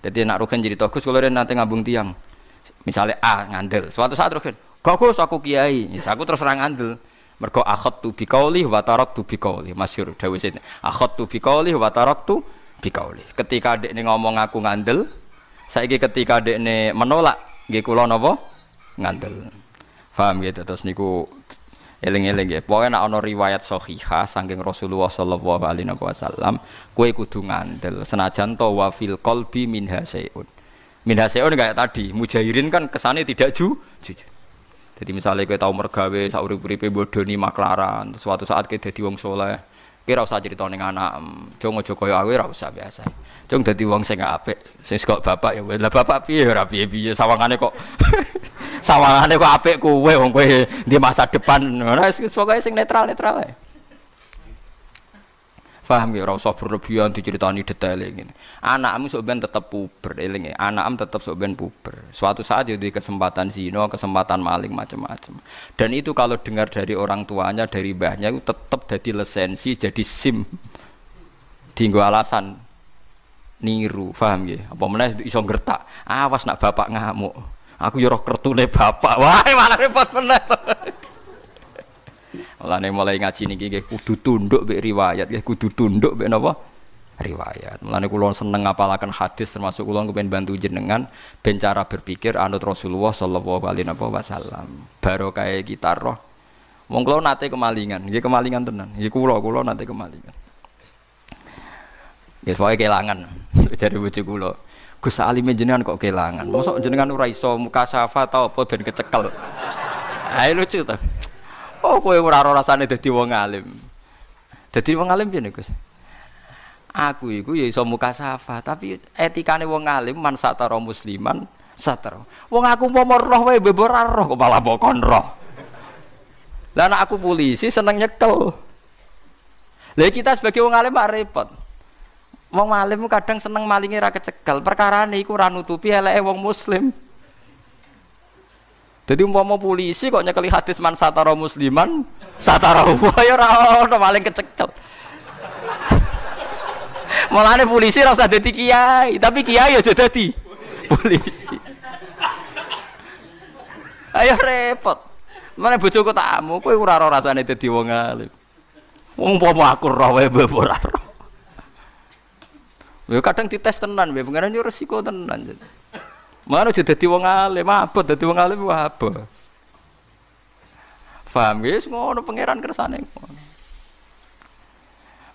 C: Dadi nek Ruhin cerita Gus kula nate ngambung tiang. Misalnya A ngandel, suatu saat Ruhin, bagus aku kiai, ya aku terus terang ngandel. Mergo akhadtu biqauli wa taraktu biqauli. Masyhur dawuh sing akhadtu biqauli wa taraktu biqauli. Ketika dekne ngomong aku ngandel, saiki ketika dekne menolak nggih kula napa? Ngandel. Paham gitu terus niku eling-eling nggih. Pokoke nek ana riwayat sahihah saking Rasulullah sallallahu alaihi wasallam, kowe kudu ngandel senajan to wa fil qalbi minha syai'un. Minha syai'un kayak tadi, mujahirin kan kesane tidak jujur. Jadi misalnya kita tahu mergawe saurip-uripe bodoni maklaran, suatu saat kita dadi wong saleh, kira usah cerita ning anak, jong aja kaya aku ora usah biasa. Jong dadi wong sing apik, sing kok bapak ya lah bapak piye ora piye-piye sawangane kok sawangane kok apik kowe wong kowe di masa depan. Ora pokoke sing netral-netral ae. Paham ya ora usah berlebihan diceritani detail ngene. Anakmu sok ben tetep puber eling ya. Anakmu tetep sok ben puber. Suatu saat ya di kesempatan zina, kesempatan maling macam-macam. Dan itu kalau dengar dari orang tuanya, dari mbahnya itu tetep dadi lisensi, jadi SIM. Dienggo alasan niru, paham ya? Apa meneh iso ngertak. Awas nak bapak ngamuk. Aku yo roh kertune bapak. Wah, malah repot meneh. Mulane mulai ngaji niki nggih kudu tunduk mek riwayat, nggih kudu tunduk mek napa? Riwayat. Mulane kula seneng ngapalaken hadis termasuk kula kepen bantu jenengan ben cara berpikir anut Rasulullah sallallahu alaihi wasallam. Barokah kita roh. Wong kula nate kemalingan, nggih kemalingan tenan. Nggih kula nate kemalingan. Nggih pokoke kelangan. Jare bojo kula. Gus alime jenengan kok kelangan. Mosok jenengan ora iso mukasafah ta apa ben kecekel. Ayo lucu ta. Oh kowe ora rasane dadi wong alim. Dadi wong alim piye Gus? Aku iku ya iso mukasafah, tapi etikane wong alim man satara musliman satara. Wong aku umpama roh wae bebor roh kok malah bokon roh. Lah nek aku polisi seneng nyekel. Lah kita sebagai wong alim mak repot. Wong alim kadang seneng malinge ra kecekel, perkarane iku ora nutupi eleke wong muslim. Jadi umpama polisi kok nyekeli hadis man satara musliman satara wa ya ora ono maling kecekel. Mulane polisi ora usah dadi kiai, tapi kiai aja dadi polisi. Ayo repot. Mane bojoku takmu, kowe ora ora rasane dadi wong alim. Wong umpama aku roh wae ora roh. Ya kadang dites tenan wae, pengen yo resiko tenan. Mana aja dadi wong alim, abot dadi wong alim wae apa. Paham wis ngono pangeran kersane ngono.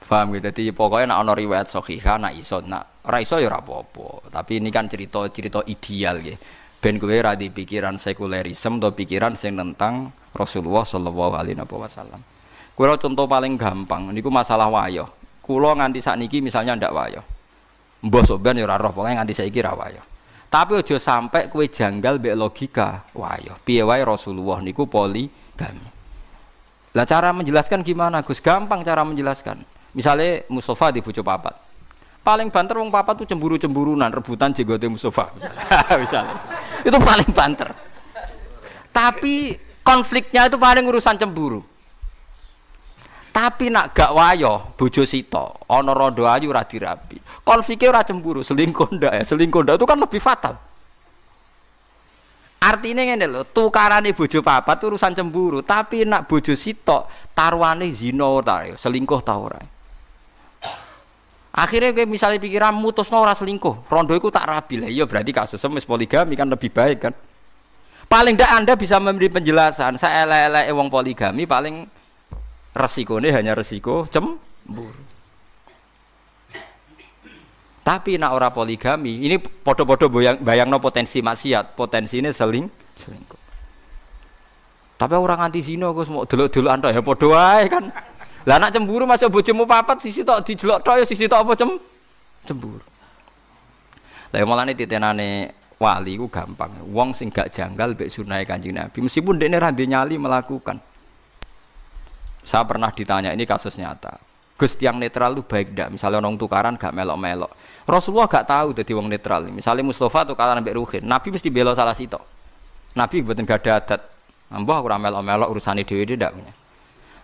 C: Paham gitu, jadi pokoknya nak ono riwayat sahihah nak iso, nak ora iso ya ora apa-apa. Tapi ini kan cerita ideal ya. Ben kowe ora di pikiran sekulerisme atau pikiran sing tentang Rasulullah sallallahu alaihi wasallam. Kulo contoh paling gampang niku masalah wayah. Kulo nganti sakniki misalnya ndak wayah. Mbah soben ya ora roh, pokoke nganti saiki ra wayah. Tapi aja sampai kowe janggal mbek logika. Wayah, piye wae Rasulullah niku poligami. Lah cara menjelaskan gimana Gus? Gampang cara menjelaskan. Misalnya Mustafa di bojo papat. Paling banter wong papat tuh cemburu-cemburunan, rebutan jenggote Mustafa. Misalnya. Itu paling banter. Tapi konfliknya itu paling urusan cemburu. Tapi nak gak wayo bojo sito, ana rondo ayu ora dirabi. Konfliknya ora cemburu, selingkuh ndak ya. Selingkuh ndak itu kan lebih fatal. Artinya ngene lho, tukarane bojo papat urusan cemburu, tapi nak bojo sito taruhane zina ta, selingkuh ta ora. Akhirnya kayak misalnya pikiran mutusno ora selingkuh, rondo iku tak rabi lah. Iya berarti kasusnya wis poligami kan lebih baik kan. Paling ndak Anda bisa memberi penjelasan, saya elek-eleke wong poligami paling resikonya hanya resiko cemburu. Tapi nak ora poligami, ini podo-podo bayangno potensi maksiat, potensi ini selingkuh. Tapi orang anti zina Gus mau delok-delok antok ya podo wae kan. Lah nak cemburu masuk bojomu papat sisi tok dijelok tok ya sisi tok apa cemburu. Lah mulane titenane wali ku gampang. Wong sing gak janggal mbek sunah Kanjeng Nabi meskipun dekne ra nyali melakukan. Saya pernah ditanya, ini kasus nyata. Gus yang netral itu baik ndak? Misalnya orang tukaran gak melok-melok. Rasulullah gak tahu dadi wong netral. Misalnya Mustafa tukaran mbek Ruhin, Nabi mesti bela salah sitok. Nabi mboten gak ada adat. Mbah ora melok-melok urusane dhewe ndak punya.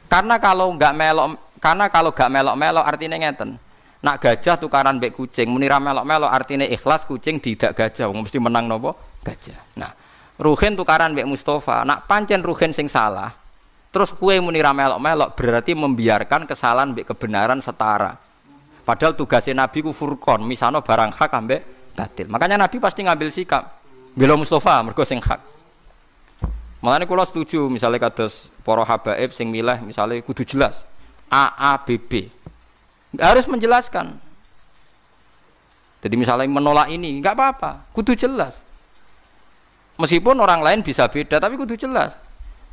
C: Karena kalau gak melok-melok artinya ngeten. Nak gajah tukaran mbek kucing, muni ra melok-melok artinya ikhlas kucing tidak gajah, wong mesti menang napa? Gajah. Nah, Ruhin tukaran mbek Mustafa, nak pancen Ruhin sing salah. Terus kue muni ra melok-melok berarti membiarkan kesalahan mbek kebenaran setara. Padahal tugasnya Nabi ku furqon, misano barang hak ambek batil. Makanya Nabi pasti ngambil sikap bela Mustafa mergo sing hak. Mulane kula setuju misalnya kados para habaib sing milih misalnya kudu jelas A B B. Harus menjelaskan. Jadi misalnya menolak ini enggak apa-apa, kudu jelas. Meskipun orang lain bisa beda tapi kudu jelas.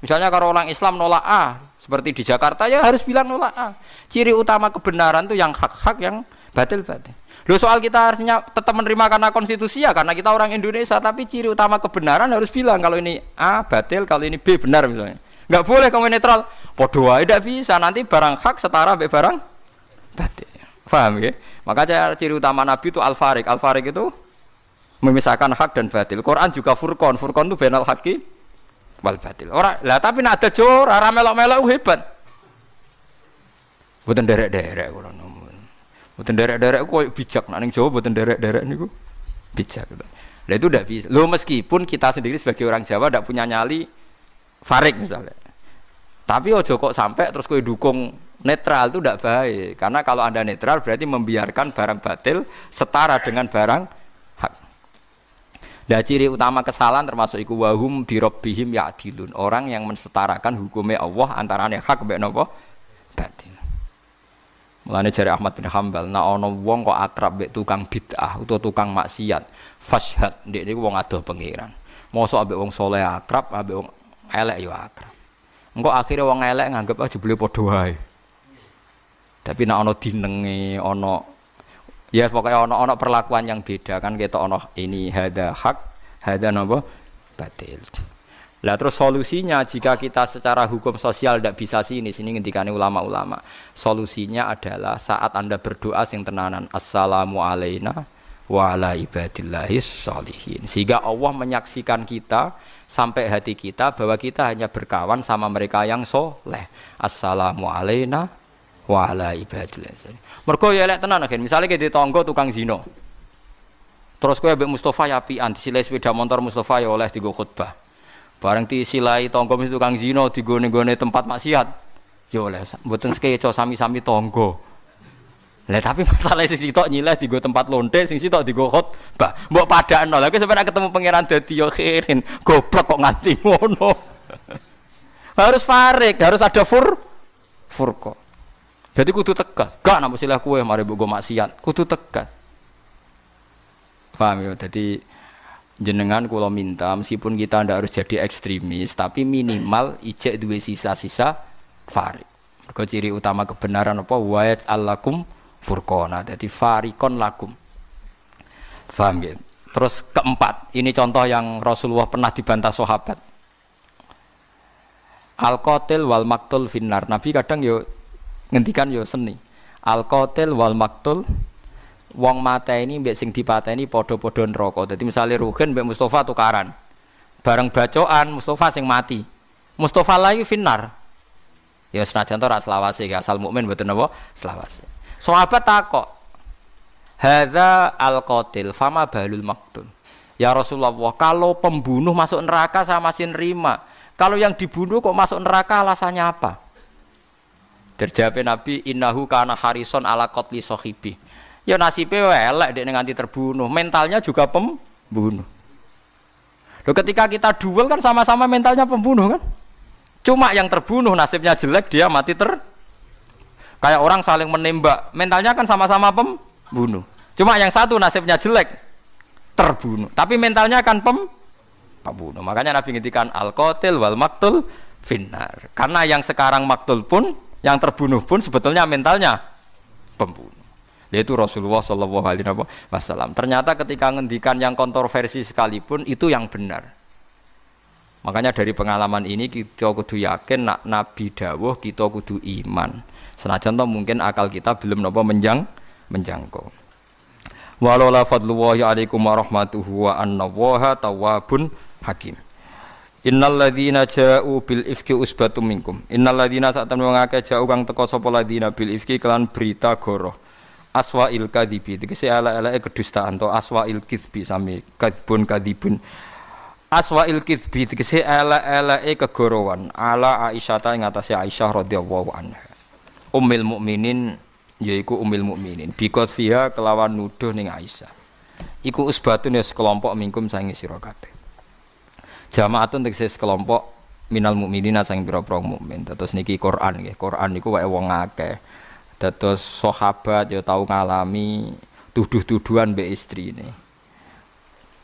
C: Misalnya kalau orang Islam nolak A, seperti di Jakarta ya harus bilang nolak A. Ciri utama kebenaran itu yang hak-hak, yang batil-batil. Loh soal kita harusnya tetap menerima karena konstitusi ya, karena kita orang Indonesia, tapi ciri utama kebenaran harus bilang kalau ini A batil, kalau ini B benar misalnya. Enggak boleh kamu netral. Podo wae ndak bisa, nanti barang hak setara mbek barang batil. Paham ya? Makanya ciri utama Nabi itu al-fariq. Al-fariq itu memisahkan hak dan batil. Quran juga furqon. Furqon itu bainal haqqi wal batil. Ora, lah tapi nek ada jor, ora melok-melok hebat. Mboten derek-derek kula nuwun. Mboten derek-derek koyo bijak, nek ning Jawa mboten derek-derek niku bijak. Lah itu ndak bisa. Loh meskipun kita sendiri sebagai orang Jawa ndak punya nyali farik misalnya. Tapi ojo kok sampai terus kowe dukung netral itu ndak baik. Karena kalau Anda netral berarti membiarkan barang batil setara dengan barang hak. Nah, ciri utama kesalahan termasuk iku wahum bi rabbihim ya'dilun. Orang yang mensetarakan hukumnya Allah antarane hak mbek napa? Batil. Mulane jare Ahmad bin Hambal, nek ana wong kok akrab mbek tukang bid'ah utawa tukang maksiat, fashhad ndek niku wong adoh pangeran. Mosok ambek wong saleh akrab, ambek wong elek ya akrab. Engko akhire wong elek nganggep aja jebule padha wae. Tapi nek ana dinenge, ana ya pokoknya ono perlakuan yang beda kan kita ono ini hada hak, hada napa batil. Lah terus solusinya jika kita secara hukum sosial tidak bisa sini ngendikane ulama-ulama. Solusinya adalah saat Anda berdoa sing tenanan assalamu alaina wa ala ibadillahis sholihin. Sehingga Allah menyaksikan kita sampai hati kita bahwa kita hanya berkawan sama mereka yang soleh. Assalamu alaina wa ala ibadillah. Mergo ya elek tenan agen. Misale ke ditangga tukang zina. Terus kowe mbek Mustofa ya apian disilai sepeda motor Mustofa ya oleh digo khutbah. Bareng disilai tangga mesti tukang zina digone-gone tempat maksiat. Ya oleh mboten sekeco sami-sami tangga. Lah tapi masalah sing sitok nyileh digo tempat lonte, sing sitok digo khutbah. Mbok padakno. Lah kowe sampeyan ketemu pangeran dadi ya khirin. Goblok kok nganti ngono. Harus farik, harus ada furqa. Jadi kudu tegas, gak nampak silah kue mari mbok maksiat, kudu tegas. Paham ya? Jadi jenengan kula minta meskipun kita ndak harus jadi ekstremis, tapi minimal ijek duwe sisa-sisa farik. Mergo ciri utama kebenaran apa wa'at allakum furqana. Jadi farikon lakum. Paham ya? Terus keempat, ini contoh yang Rasulullah pernah dibantah sahabat. Al-qatil wal maktul finnar. Nabi kadang yo ngendikan yo seni. Al-qatil wal maktul wong mateni mbek sing dipateni padha-padha neraka. Dadi misale Ruhin mbek Mustofa tukaran. Bareng bacokan Mustofa sing mati. Mustofa lagi finnar. Ya senajan to ra selawase asal mukmin mboten napa selawase. Sahabat takok. Hadza al-qatil fama balul maktul. Ya Rasulullah, kalau pembunuh masuk neraka saya masih nerima. Kalau yang dibunuh kok masuk neraka alasannya apa? Terjawab Nabi innahu kana harison ala qatli sahibi. Ya nasibe elek dek nganti terbunuh, mentalnya juga pembunuh. Loh ketika kita duel kan sama-sama mentalnya pembunuh kan? Cuma yang terbunuh nasibnya jelek dia mati kayak orang saling menembak, mentalnya kan sama-sama pembunuh. Cuma yang satu nasibnya jelek terbunuh, tapi mentalnya kan pembunuh. Makanya Nabi ngintikan al-qatil wal maktul finnar. Karena yang sekarang maktul pun yang terbunuh pun sebetulnya mentalnya pembunuh. yaitu Rasulullah sallallahu alaihi wasallam. Ternyata ketika ngendikan yang kontroversi sekalipun itu yang benar. Makanya dari pengalaman ini kita kudu yakin nak Nabi dawuh kita kudu iman. Senajan to mungkin akal kita belum napa menjangkau. Walaula fadlullahi alaikum warahmatuhu wa annallaha tawwabun hakim. Innal ladzina ja'u bil ifki usbatum minkum. Innal ladzina satamne wong akeh ja'u kang teka sapa ladzina bil ifki kelan berita goroh. Aswa'il kadzibi tegese ala-alake kedustaan to aswa'il kitsbi sami kadzbun kadzibun. Aswa'il kitsbi tegese ala-alake kegorowan ala Aisyah ta ing atase Aisyah radhiyallahu anha. Ummul mukminin yaiku ummul mukminin bikot fiha kelawan nuduh ning Aisyah. Iku usbatun ya sekelompok minkum sange sira kabeh. Jamaatun tegese sekelompok minal mukminina sang pira-pira mukmin. Terus niki Quran nggih. Quran niku wae wong akeh. Terus sahabat ya tau ngalami tuduh-tuduhan mbek istrine.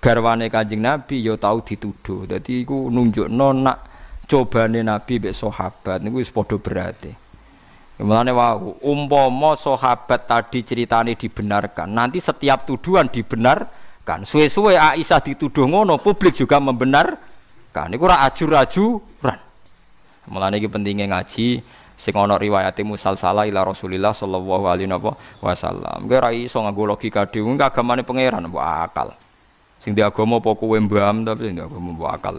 C: Garwane Kanjeng Nabi ya tau dituduh. Dadi iku nunjukno nak cobane Nabi mbek sahabat niku wis padha berate. Mulane wau umpama sahabat tadi ceritane dibenarkan, nanti setiap tuduhan dibenarkan. Suwe-suwe Aisyah dituduh ngono, publik juga membenarkan. Niku ora ajur-ajuran. Mulane iki pentinge ngaji sing ana riwayate musalsalah ila Rasulillah sallallahu alaihi wasallam. Kowe ora iso nganggo logika dhewe, agamane pangeran mbok akal. Sing di agama apa kowe mbam tapi sing di agama mbok akal.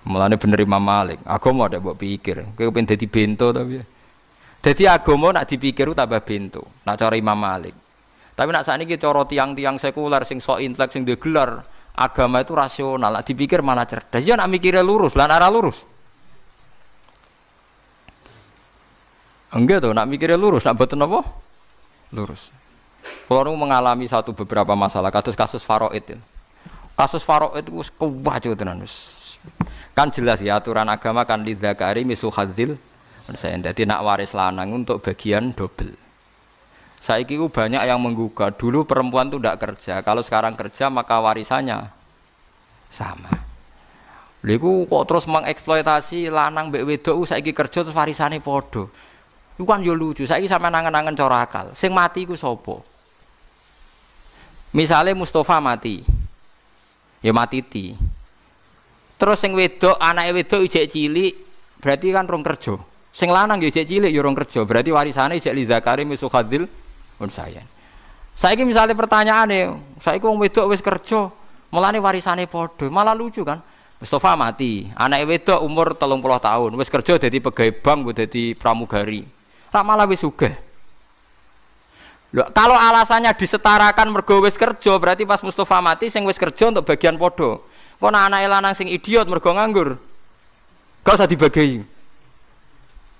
C: Mulane bener Imam Malik, agama ada mbok pikir. Kowe pengen dadi bento tapi. Dadi agama nak dipikir tambah bento. Nak cara Imam Malik. Tapi nak sakniki cara tiang-tiang sekuler sing sok intelek sing duwe gelar agama itu rasional, lah dipikir malah cerdas. Ya nak mikirnya lurus, lan ora lurus. Enggak tuh, nak mikirnya lurus, nak boten apa? Lurus. Kalau mengalami satu beberapa masalah, kasus faraid. Kasus faraid itu kuwajo tenan wis. Kan jelas ya aturan agama kan lidzakari misu hadzil. Saya dadi nak waris lanang untuk bagian double. Saiki ku banyak yang menggugat. Dulu perempuan itu tidak kerja. Kalau sekarang kerja maka warisannya sama. Lha kok terus mengeksploitasi lanang mbek wedok saiki kerja terus warisane padha. Iku kan yo lucu. Saiki sampean nangen-nangen cara akal. Sing mati iku sapa? Misale Mustafa mati. Ya mati ti. Terus sing wedok, anake wedok ijek cilik, berarti kan rong kerja. Sing lanang yo ijek cilik yo rong kerja. Berarti warisane ijek li zakari misu hadzil unsayan. Saiki misalnya pertanyaane, saiki wong wedok wis kerja, mulane warisane padha. Malah lucu kan? Mustafa mati, anake wedok umur 30 tahun, wis kerja dadi pegawai bank, dadi pramugari. Ra malah wis sugih. Loh, kalau alasannya disetarakan mergo wis kerja, berarti pas Mustafa mati sing wis kerja untuk bagian padha. Kok anake lanang sing idiot mergo nganggur. Gak usah dibagi.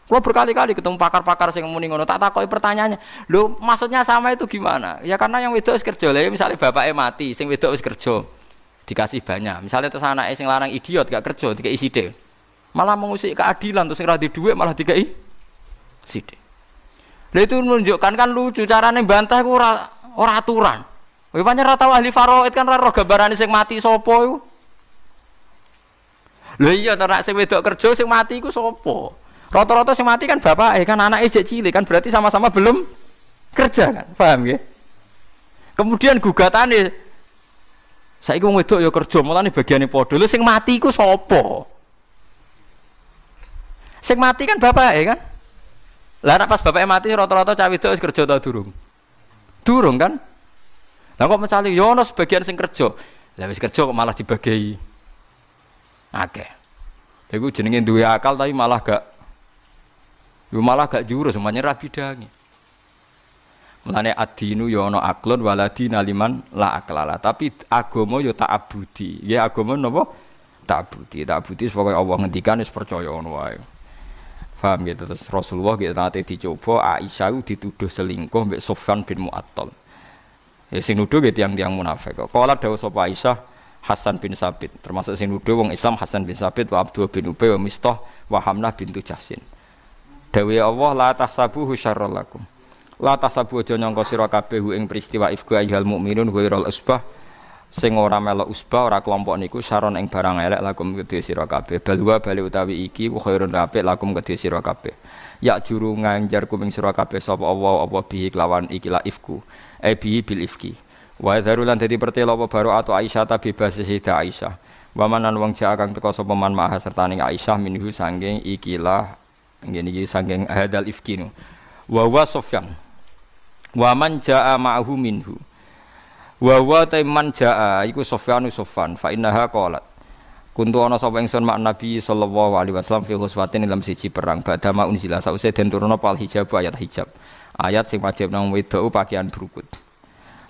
C: Kalau berkali-kali ketemu pakar-pakar sing muni ngono, tak takoki pertanyaannya. Lho, maksudnya sama itu gimana? Ya karena yang wedok wis kerja. Lah misalnya bapaknya mati, sing wedok wis kerja. Dikasih banyak. Misalnya terus anake sing lanang idiot gak kerja, dikei sithik. Malah mengusik keadilan terus sing ra di dhuwit malah dikei sithik. Lha itu menunjukkan kan lucu carane bantah iku ora aturan. Kowe pancen ora tau ahli faraid kan ora roh gambarane sing mati sapa iku. Lha iya to nek sing wedok kerja sing mati iku sapa? Rata-rata sing mati kan bapak, kan anak ejek cilik kan berarti sama-sama belum kerja kan, paham ya? Kemudian gugatane, saiki wong wedok ya kerja, mulane bagiane padha. Lho sing mati iku sapa? Sing mati kan bapak kan? Lah nek pas bapake mati rata-rata cah wedok wis kerja ta durung? Durung kan? Lah kok mencali yo ono sebagian sing kerja. Lah wis kerja kok malah dibagi akeh. Lha iku jenenge duwe akal tapi malah gak jurus semuanya rabi dangi. Mulane adinu ya ana aklun waladina liman la aklala. Tapi agama ya ta'abudi. Ya agama napa? Ta'abudi. Ta'abudi pokoke Allah ngendikan wis percaya ngono wae. Paham gitu terus Rasulullah gitu nate dicoba Aisyah dituduh selingkuh mbek Sofyan bin Mu'attal. Ya sing nuduh gitu tiang-tiang munafik. Kala dawuh sapa Aisyah Hasan bin Sabit termasuk sing nuduh wong Islam Hasan bin Sabit wa Abdullah bin Ubay wa Mistah wa Hamnah bintu Jahsin. Dewi Allah la tahsabuhu syarrul lakum. La tahsabu aja nyangka sira kabeh ing peristiwa ifku ayyuhal mukminun ghairul usbah sing ora melok usbah ora kelompok niku saron ing barang elek lakum kedhe sira kabeh. Balwa bali utawi iki ku khairun apik lakum kedhe sira kabeh. ya juru nganjar kuming sira kabeh sapa Allah apa bihi kelawan ikilah ifku bihi bil ifki wa darulan dadi pertelo apa baru atau Aisyah ta bebas Sayyidah Aisyah wa manan wong jaa kang teka sapa man maha sertaning Aisyah minhu sanging ikilah ngene iki sanging hadal ifki nu wa wa Sufyan wa man jaa ma'ahu minhu wa wa man jaa iku Sufyanu Sufyan fa innaha qalat kuntu ana sapa ingsun mak Nabi sallallahu alaihi wasallam fi ghuswatin dalam siji perang badama unzila sause den turuna pal hijab ayat sing wajib nang wedok pakaian berukut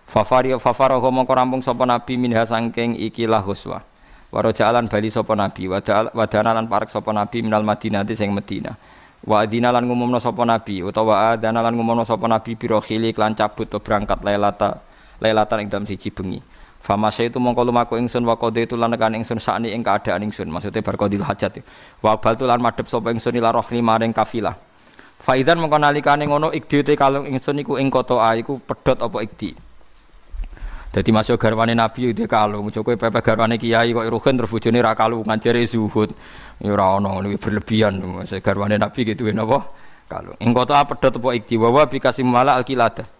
C: fafaro mongko rampung sapa Nabi minha saking ikilah ghuswa waro jalan bali sapa Nabi wadana lan parek sapa Nabi minal Madinah sing Madinah wa adina lan ngumumna sapa Nabi utawa adana lan ngumumna sapa Nabi biro khili lan cabut berangkat lailatan ing dalam siji bengi Famasa itu mongko lumaku ingsun wa qada itu lan nekan ingsun sakni ing keadaan ingsun maksudnya bar qadil hajat wa bal tu lan madhep sapa ingsun ila rohli maring kafilah faidan mongko nalikane ngono ikdi te kalung ingsun iku ing kota iku pedhot apa ikdi dadi masuk garwane nabi iki kalung aja kowe pepe garwane kiai kok rugen terus bojone ra kalungan jere zuhud ya ora ono ngono berlebihan masuk garwane nabi gitu napa kalung ing kota pedhot apa ikdi wa bikasim mala alqilada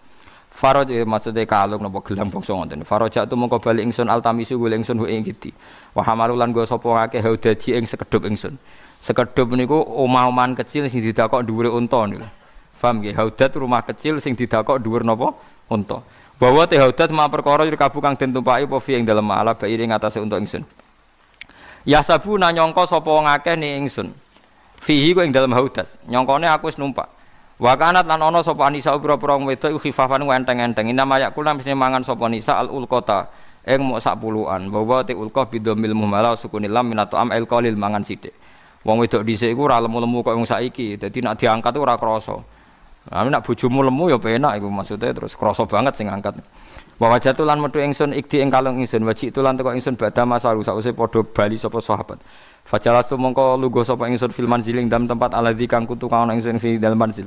C: Faraj maksudnya kalung napa gelang bangsa ngoten. Farajak tu mongko bali ingsun altamisu golek ingsun ing giti. Wa hamalulan go sapa akeh haudaji ing sekedhup ingsun. Sekedhup niku omah-omahan kecil sing didakok dhuwure unta niku. Paham nggih? Haudat rumah kecil sing didakok dhuwur napa? Unta. Bahwa te haudat ma perkara kabu kang den tumpaki apa fi ing dalem ala bairi ing atase unta ingsun. Ya sabu nyangka sapa ngakeh ni ingsun. Fihi ku ing dalem haudat. Nyangkane aku wis numpak. Wa kanat lan ana sapa Anisa pira-pira wedok khifafan ku enteng-enteng inama yakul mesti mangan sapa Nisa al ulqata ing mok sak puluhan bahwa te ulqah bidomil muhmala sukunil lam minato am el qalil mangan sithik wong wedok dhisik iku ora lemu-lemu kok wong saiki dadi nek diangkat ora krasa nek bojomu lemu ya penak iku maksudnya terus krasa banget sing angkat bahwa jatuh lan metu ingsun ikdi ing kalung ingsun wajib tulan teko ingsun badha masaru sause padha bali sapa sahabat fajalastu mongko lungguh sapa ingsun fil manziling dalam tempat aladzi kang kutu kang ana ingsun fi dalem manzil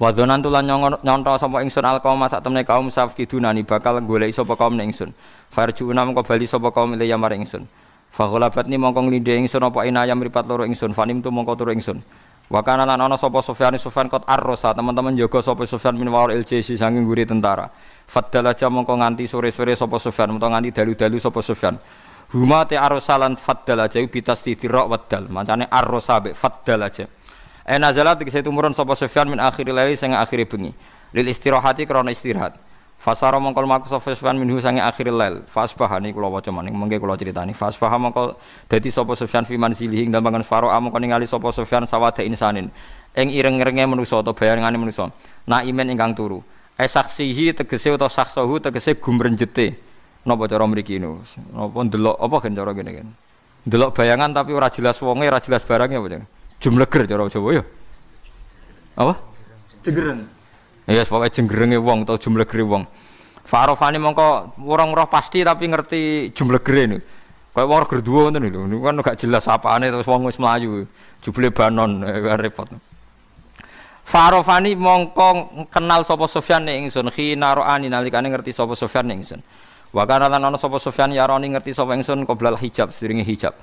C: Wadonan tulan nyonto sapa ingsun alqaum sak temne kaum safkidunani bakal goleki sapa kaum ning ingsun. Farjuuna mongko bali sapa kaum ile yamar ingsun. Fagholabatni mongko nglindhe ingsun apa inayam mripat loro ingsun. Fanim tu mongko turu ingsun. Wa kana lan ana sapa Sufyan kot arrosa teman-teman jaga sapa Sufyan min war LJC saking guri tentara. Faddal aja mongko nganti sore-sore sapa Sufyan utawa nganti dalu-dalu sapa Sufyan. Huma te arrosalan faddal aja bitas tidirok waddal. Mancane arrosa be faddal aja. Nazalat tegese tumurun sapa Sufyan min akhiril laili sing akhire bengi. Lil istirahati krana istirahat. Fasara mongkol maku sapa Sufyan minhu sange akhiril lail. Fasbahani kula waca maning mengke kula critani. Fasbah mongko dadi sapa Sufyan fi manzilihi ing dambangan faro mongko ningali sapa Sufyan sawada insanin. Ing ireng-irenge manusa utawa bayangane manusa. Naimen ingkang turu. Saksihi tegese utawa saksahu tegese gumrenjete. Napa cara mriki niku? Napa ndelok apa gen cara kene kan? Ndelok bayangan tapi ora jelas wonge, ora jelas barange apa jenenge? Jumleger cara Jawa ya. Apa? Jengereng. Ya pokoke jengerenge wong utawa jumlegere wong. Farofani mongko orang roh pasti tapi ngerti jumlegere niku. Kaya wong gerduwo ngoten lho. Niku kan gak jelas apane terus wong wis mlayu. Jubule banon repot. Farofani mongko kenal sapa Sufyan ning ingsun khina roani nalikane ngerti sapa Sufyan ning ingsun. Wa kana lan ana sapa Sufyan yaroni ngerti sapa ingsun qoblal hijab sedringe hijab.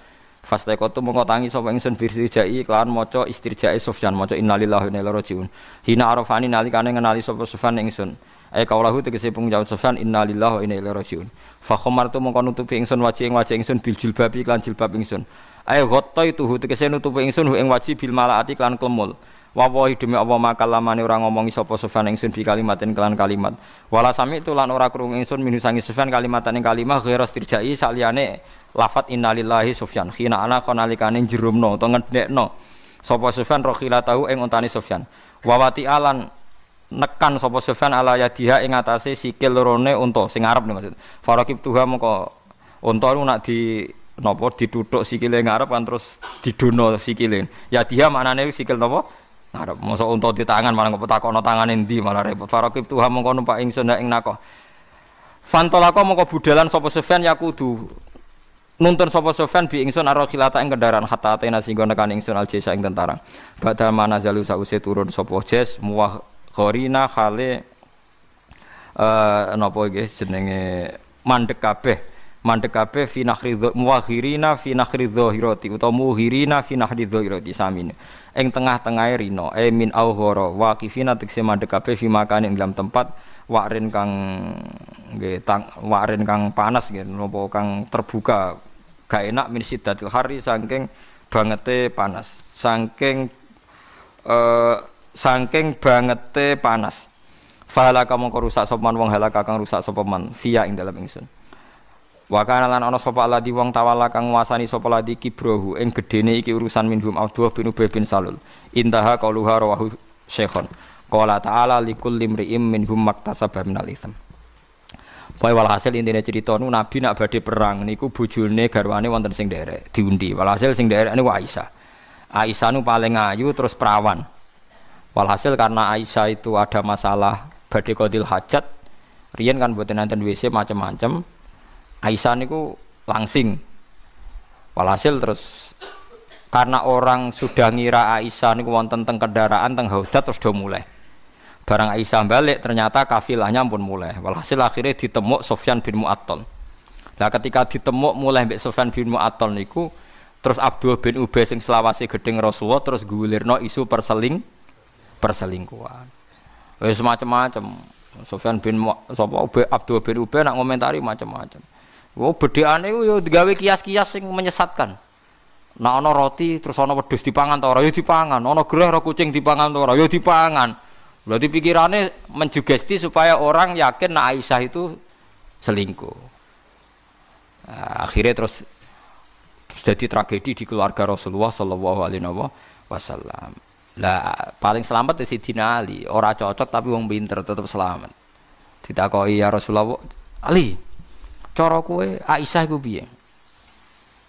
C: Fastaikotu mongko tangi sapa ingsun birjai kelawan maca istirjae Sufyan maca innalillahi wa inna ilaihi rajiun. Hina arafani nalikane ngenali sapa Sufyan ing ingsun. Kaulahu tegese pengjawab Sufyan innalillahi wa inna ilaihi rajiun. Fa khamartu mongko nutupi ingsun wajih ingsun bil jilbabi lan jilbab ingsun. Ghattaitu tegese nutupi ingsun ing wajih bil malaati lan klemul. Wawahi demi Allah makalamane ora ngomongi sapa Sufyan ingsun bi kalimatin kelan kalimat. Wala sami itu lan ora krungu ingsun minu sangi Sufyan kalimatan ing kalimah ghairas tirjai saliyane lafat innalillahi Sufyan khina ana konalikane jerumno utawa ngedekno sapa Sufyan rokhila tahu ing untane Sufyan wawati alan nekan sapa Sufyan ala yadiha ing atase sikil lorone unta sing ngarep maksud farakib tuha mongko unta lu nak di napa dituthuk sikile ngarep kan terus didono sikile yadiha maknane sikil napa ngarep mosok unta di tangan malah kok takono tangane ndi malah repot farakib tuha mongko numpak ingsun ing nakoh fantolako mongko budalan sapa Sufyan yakudu nuntun sapa Sufyan bi ingsun arkhilata ing kendaraan hatta atena singgo nekan ingsun aljesa ing tentara. Badha manazalu sause turun sapa jes muwah khorina khale napa iki jenenge mandek kabeh mandek kabeh fi nakhri muakhirina fi nakhri dhahirati utawa muhirina fi nakhri dhahirati samine ing tengah-tengahe rino min aughara waqifina tekse mandek kabeh fi makane ing dalam tempat warin kang nggih warin kang panas nggih napa kang terbuka gak enak min siddatil hari saking bangete panas saking bangete panas fala kamu rusak sapa man wong halaka kang rusak sapa man fiya ing dalam ingsun. Wa kana lan ana sapa ladi wong tawala kang nguasani sapa ladi kibrohu ing gedene iki urusan minhum Abdullah bin Ubay bin Salul. Intaha qauluha rawahu Syekhon. Qala ta'ala likulli imri'im minhum maktasaba minal itsm. Pokoke walhasil intine crita nu Nabi nak badhe perang niku bojone garwane wonten sing nderek diundi. Walhasil sing nderek niku Aisyah. Aisyah nu paling ayu terus perawan. Walhasil karena Aisyah itu ada masalah badhe qadil hajat. Riyen kan mboten nonton WC macam-macam. Aisyah niku langsing. Walhasil terus karena orang sudah ngira Aisyah niku wonten teng kendaraan teng haudat terus do mulai. Barang Aisyah balik ternyata kafilahnya pun mulai. Walhasil akhirnya ditemuk Sufyan bin Mu'attal. Nah ketika ditemuk mulai mbek Sufyan bin Mu'attal niku terus Abdul bin Ubay sing selawase gedeng Rasulullah terus gulirno isu perselingkuhan. Wis macam-macam. Sufyan bin Abdul bin Ubay nak ngomentari macam-macam. Oh bedheane yo digawe kias-kias sing menyesatkan. Nek ana roti terus ana wedhus dipangan ta ora ya dipangan, ana gereh ora kucing dipangan ta ora ya dipangan. Berarti pikirannya menjugesti supaya orang yakin nek Aisyah itu selingkuh. Nah, akhirnya terus jadi tragedi di keluarga Rasulullah sallallahu alaihi wasallam. Lah paling selamat di Sidina Ali, ora cocok tapi wong pinter tetap selamat. Ditakoki ya Rasulullah, Ali, cara kowe Aisyah iku piye?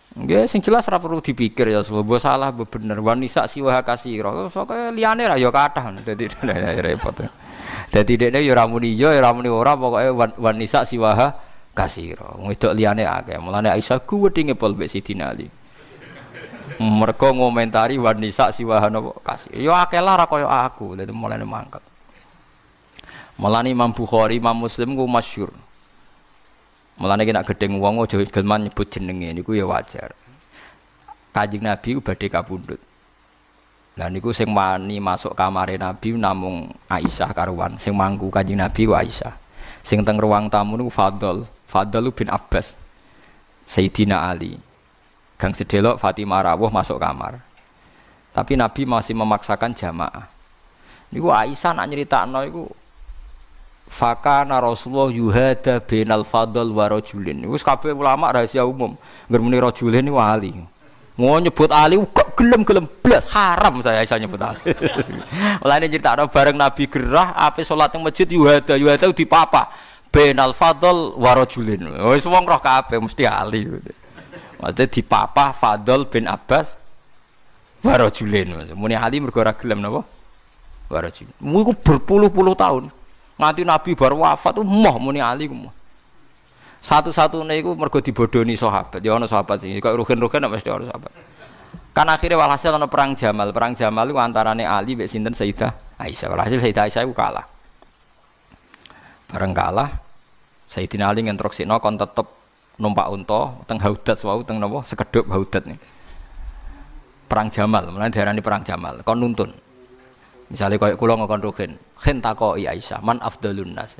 C: Nggih sing jelas ora perlu dipikir ya Rasulullah, mbok salah mbok bener wanisa siwa kasira. Soke liyane ra ya kathah dadi repot. Dadi dekne ya ora muni iya ya ora muni ora pokoke wanisa siwa kasira. Wedok liyane akeh. Mulane Aisyah kuwedinge pol mbek Sidina Ali. Mergo ngomentari wanisa siwa kasira. Ya akeh lah ora kaya aku, dadi mulane mangkel. Mulane Imam Bukhari, Imam Muslim ku masyhur. Mulane nek gedeng wong aja gelem nyebut jenenge niku ya wajar. Kanjeng Nabi ku badhe kapundhut. Lah niku sing wani masuk kamare Nabi namung Aisyah karuan, sing mangku Kanjeng Nabi ku Aisyah. Sing teng ruang tamu niku Fadl bin Abbas. Sayyidina Ali. Gang sedelok Fatimah rawuh masuk kamar. Tapi Nabi masih memaksakan jamaah. Niku Aisyah nak nyeritakno iku fakana Rasulullah yuhada bainal fadl wa rajulin. Wis kabeh ulama rahasia umum. Ngger muni rajulin niku Ali. Mau nyebut Ali kok gelem-gelem blas haram saya nyebut Ali. Mulane nyeritakno bareng Nabi gerah ape salat ning masjid yuhada dipapa bainal fadl wa rajulin. Wis wong roh kabeh mesti Ali. Maksudnya dipapa Fadl bin Abbas wa rajulin. Muni Ali mergo ora gelem napa? Wa rajulin. Iku berpuluh-puluh tahun. Nganti Nabi baru wafat moh muni Ali ku moh. Satu-satune iku mergo dibodoni sahabat. Ya ana sahabat sing kok rugen-rugen mesti ana sahabat. Kan akhire walhasil ana perang Jamal. Perang Jamal iku antarane Ali mek sinten Sayyidah Aisyah. Walhasil Sayyidah Aisyah iku kalah. Bareng kalah Sayyidina Ali ngentroksikno kon tetep numpak unta teng haudat wau teng napa sekedhop haudat nih. Perang Jamal, mulane diarani perang Jamal. Kon nuntun. Misalnya kaya kula ngokon rugen, khen takoki Aisyah, man afdalun nas.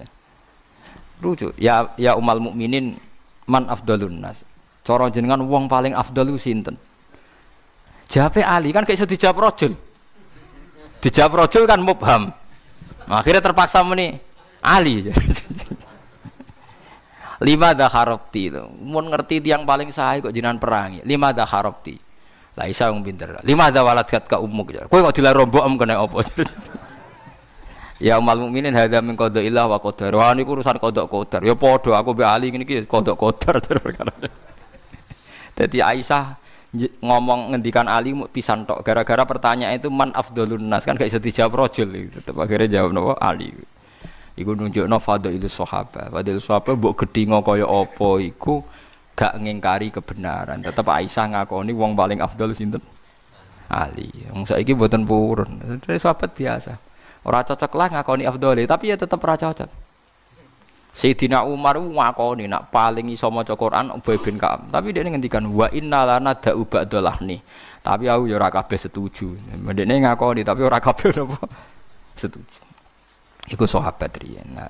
C: Lucu, ya umal mukminin man afdalun nas. Cara jenengan wong paling afdalu sinten? Jawabe Ali kan gak iso dijawab rajul. Dijawab rajul kan mubham. Akhirnya terpaksa muni Ali. Lima dah harapti itu. Mun ngerti tiang paling sahih kok jenengan perangi. Lima dah harapti. Lah Isa wong pinter. Lima ada walad kat ka ummuk. Kowe kok dilar rombok kena apa? Ya umal mukminin hadza min qadaillah wa qadar. Wah niku urusan qada qadar. Ya padha aku mbek Ali ngene iki qada qadar perkara. Dadi Aisyah ngomong ngendikan Ali pisan tok gara-gara pertanyaan itu man afdalun nas kan gak iso dijawab rajul. Tetep akhirnya jawab napa Ali. Iku nunjukno fadhailus sahabat. Fadhailus sahabat mbok gedhinga kaya apa iku gak ngingkari kebenaran. Tetap Aisyah ngakoni wong paling afdal sinten? Ali. Wong saiki mboten purun. Dari sahabat biasa. Ora cocok lah ngakoni afdal, tapi ya tetap ora cocok. Sayyidina Umar ngakoni nak paling iso maca Quran Ubay bin Ka'ab. Tapi dia ngendikan wa innalana da'u ba'dalahni. Tapi aku ya ora kabeh setuju. Mendene ngakoni tapi ora kabeh napa setuju. Iku sahabat riyen. Nah,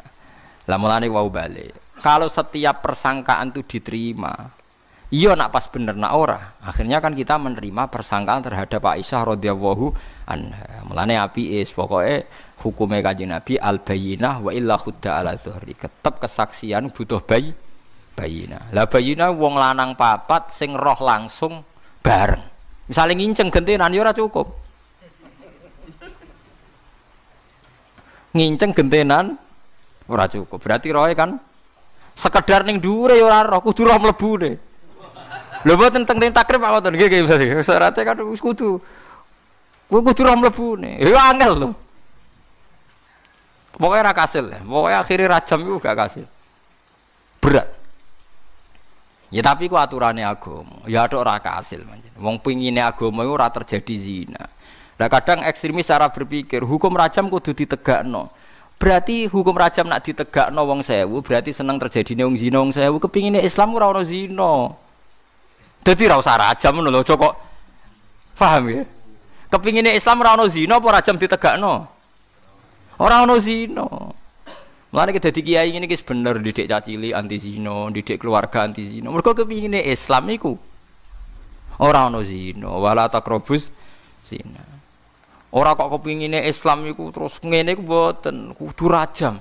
C: lah mulane wau balik. Kalau setiap persangkaan itu diterima, iya nak pas bener nak ora. Akhirnya kan kita menerima persangkaan terhadap Aisyah radhiyallahu anha. Mulane apike pokoke hukume Kanjeng Nabi al-bayyinah wa illa khudda ala zuhri. Ketep kesaksian butuh bayyinah. Lah bayyinah wong lanang papat sing roh langsung bareng. Misale nginceng gentenan ya ora cukup. Nginceng gentenan ora cukup. Berarti roe kan sekedar ning dhuwure ya ora roh, kudu roh mlebune. Lho mboten teng takrib apa to nggih syaratnya kan kudu roh mlebune. Ya angel lho. Pokoknya ra kasil ya. Pokoknya akhirnya rajam itu gak kasil. Berat. Ya tapi ku aturannya agama. Ya ada ora kasil manjen. Wong pingine agama itu ora terjadi zina. Nah kadang ekstremis cara berpikir hukum rajam kudu ditegakno. Berarti hukum rajam nak ditegakno wong 1000 berarti seneng terjadine wong zina wong 1000 kepingine Islam ora ono zina. Dadi ora usah rajam ngono lho kok. Paham ya? Kepingine Islam ora ono zina apa rajam ditegakno? Ora ono zina. Mulane ki dadi kiai ngene iki bener didik cacili anti zina, didik keluarga anti zina. Mergo kepingine Islam iku ora ono zina, wala taqrabus zina. Ora kok kepingine Islam iku terus ngene iku mboten, kudu rajam.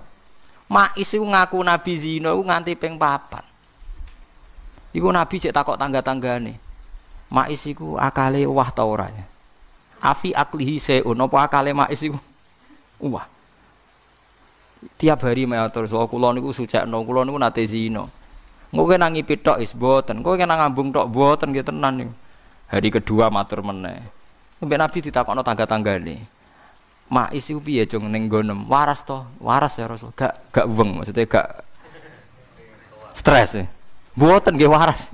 C: Maiz iku ngaku nabi zina iku nganti ping 4. Iku nabi cek takok tangga-tanggane. Maiz iku akale wah ta ora ya? Afi aklihi seun apa akale Maiz iku wah. Tiap hari matur so kula niku sucekno kula niku nate zina. Engko nang ngipit tok is mboten, engko nang ngambung tok mboten nggih tenan niku. Hari kedua matur meneh. Mbek Nabi ditakokno tangga-tanggane. Maiz iku piye jong ning nggonem? Waras to? Waras ya Rasul. Gak weng maksudnya gak stres. Mboten nggih waras.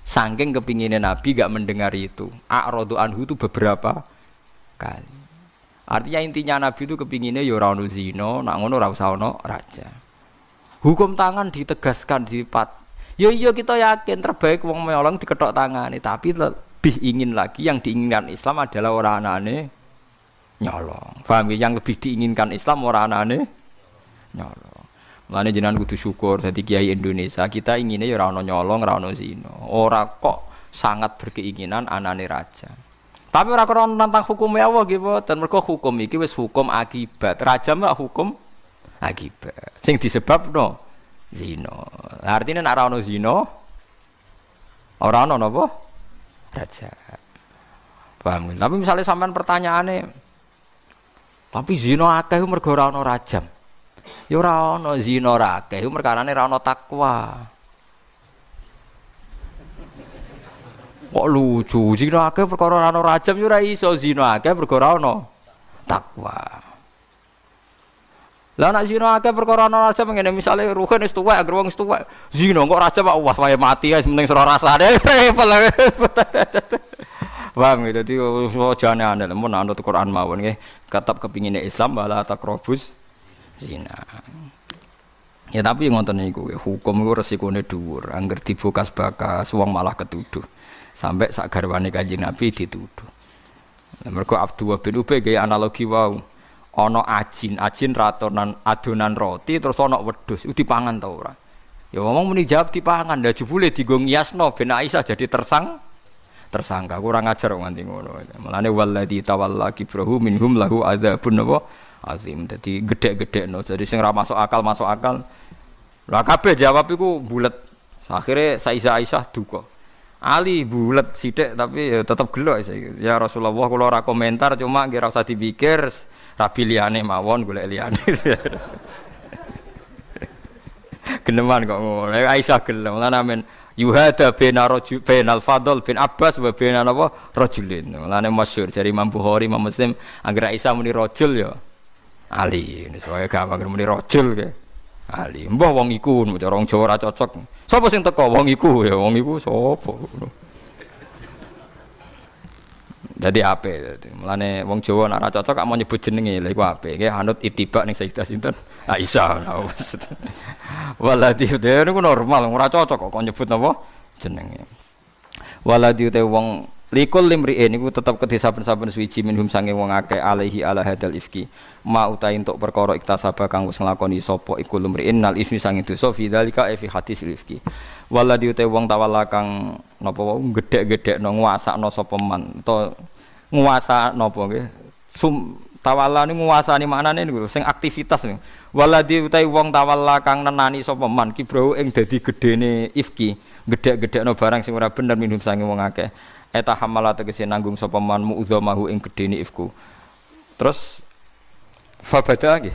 C: Saking kepingine Nabi gak mendengar itu. A'radu anhu itu beberapa kali. Artinya intinya Nabi itu kepinginnya ya ora ono zina, nak ngono ora usah ono raja. Hukum tangan ditegaskan dipat. Ya iya kita yakin terbaik wong melong diketok tangane, tapi lebih ingin lagi yang diinginkan Islam adalah ora anane nyolong. Paham ya? Yang lebih diinginkan Islam ora anane nyolong. Mulane jenengan kudu syukur dadi kiai Indonesia, kita inginnya ya ora ono nyolong, ora ono zina. Ora kok sangat berkeinginan anane raja. Tapi ora krono nantang hukum Allah nggih mboten. Mergo hukum iki wis hukum akibat. Rajam ora hukum akibat. Sing disebabno zina. Artine nek ora ono zina ora ono napa? Raja. Paham. Tapi misalnya sampean pertanyaane tapi zina akeh mergo ora ono rajam. Ya ora ono zina ora akeh merkarane ora ono takwa. Kok lucu, zina akeh perkara ora ana rajam yo ora iso zina akeh perkara ana takwa. Lah nek zina akeh perkara ana rajam ngene misale ruhen wis tuwek agar wong wis tuwek zina kok rajam wah wae mati wis mending sira rasane. Paham gitu dadi jane aneh mun anut Quran mawon nggih tetep kepingine Islam wala taqrabus zina. Ya tapi ngoten niku hukum iku resikone dhuwur, angger dibokas-bakas wong malah ketuduh. Sampai sak garwane Kanjeng Nabi dituduh. Mergo Abdullah bin Ubay gaya analogi wau. Ana ajin ratonan adonan roti terus ana wedhus, iku dipangan ta ora? Ya ngomong muni jawab dipangan, lha jebule dienggo ngiasno ben Aisyah jadi tersangka. Kurang ajar nganti ngono. Mulane wallazi tawalla kibrahu minhum lahu adzabun azim. Dadi gedhe-gedhekno. Jadi sing ora masuk akal. Lah kabeh jawab iku bulet. Akhire Aisyah duka. Ali bulat sithik tapi ya tetep gelo ya Rasulullah kula ora komentar cuma nggih ora usah dipikir rabi liyane mawon golek liyane. Geneman kok ngono. Aisyah gelem lan amen yuhada bainal Fadl bin Abbas wa bainal apa rajulin. Lan masyhur dari Imam Bukhari Imam Muslim anggere Aisyah muni rajul ya Ali. Soale gampang muni rajul ke. Ali, mbah wong iku cara wong Jawa ora cocok. Sapa sing teko wong iku ya wong iku sapa. Dadi apik. Mulane wong Jawa nek ora cocok gak mau nyebut jenenge, lha iku apik. Nggih anut ittiba ning Sayyidah sinten? Aisyah. Waladi dhewe niku normal, ora cocok kok nyebut napa jenenge. Waladi te wong likul limri'in niku tetep kedhe saben-saben suwiji minhum sange wong akeh alaihi ala hadal ifki. Ma utai entuk perkara iktasaba kang wis nglakoni sapa iku limri'in nal ismi sange dosa fi dzalika fi hadis ifki. Waladi te wong tawalla kang napa wae gedhek-gedhekno nguasakno sapa man utawa nguasa napa nggih tawalla niku nguasani maknane niku sing aktivitas niku. Waladi utai wong tawalla kang nenani sapa man kibrau ing dadi gedene ifki gedhek-gedhekno barang sing ora bener minhum sange wong akeh eta hamala tegese nanggung sapa man mu'udzamahu ing gedene ifku. Terus fabada nggih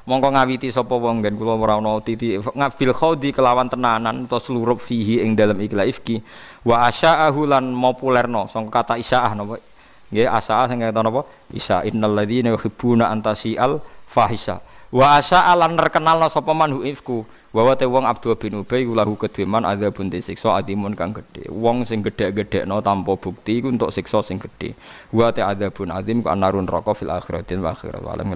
C: mongko ngawiti sapa wong nggen kula ora ana titi ngabil khodi kelawan tenanan utawa slurub fihi ing dalem ikhla ifki wa asya'ahu lan populerno sangka kata isya'ah napa nggih asaa sing kata napa isya innal ladzina yuhibbuna antasial fahisha wa asya'a lan terkenalno sapa man hu ifku wa te wong Abdul bin Ubay lahu kedheman adzabun siksa adimun kang gedhe wong sing gedhe-gedhekno tanpa bukti iku entuk siksa sing gedhe wa te adzabun adim ka narun neraka fil akhiratin wa akhirat wa alam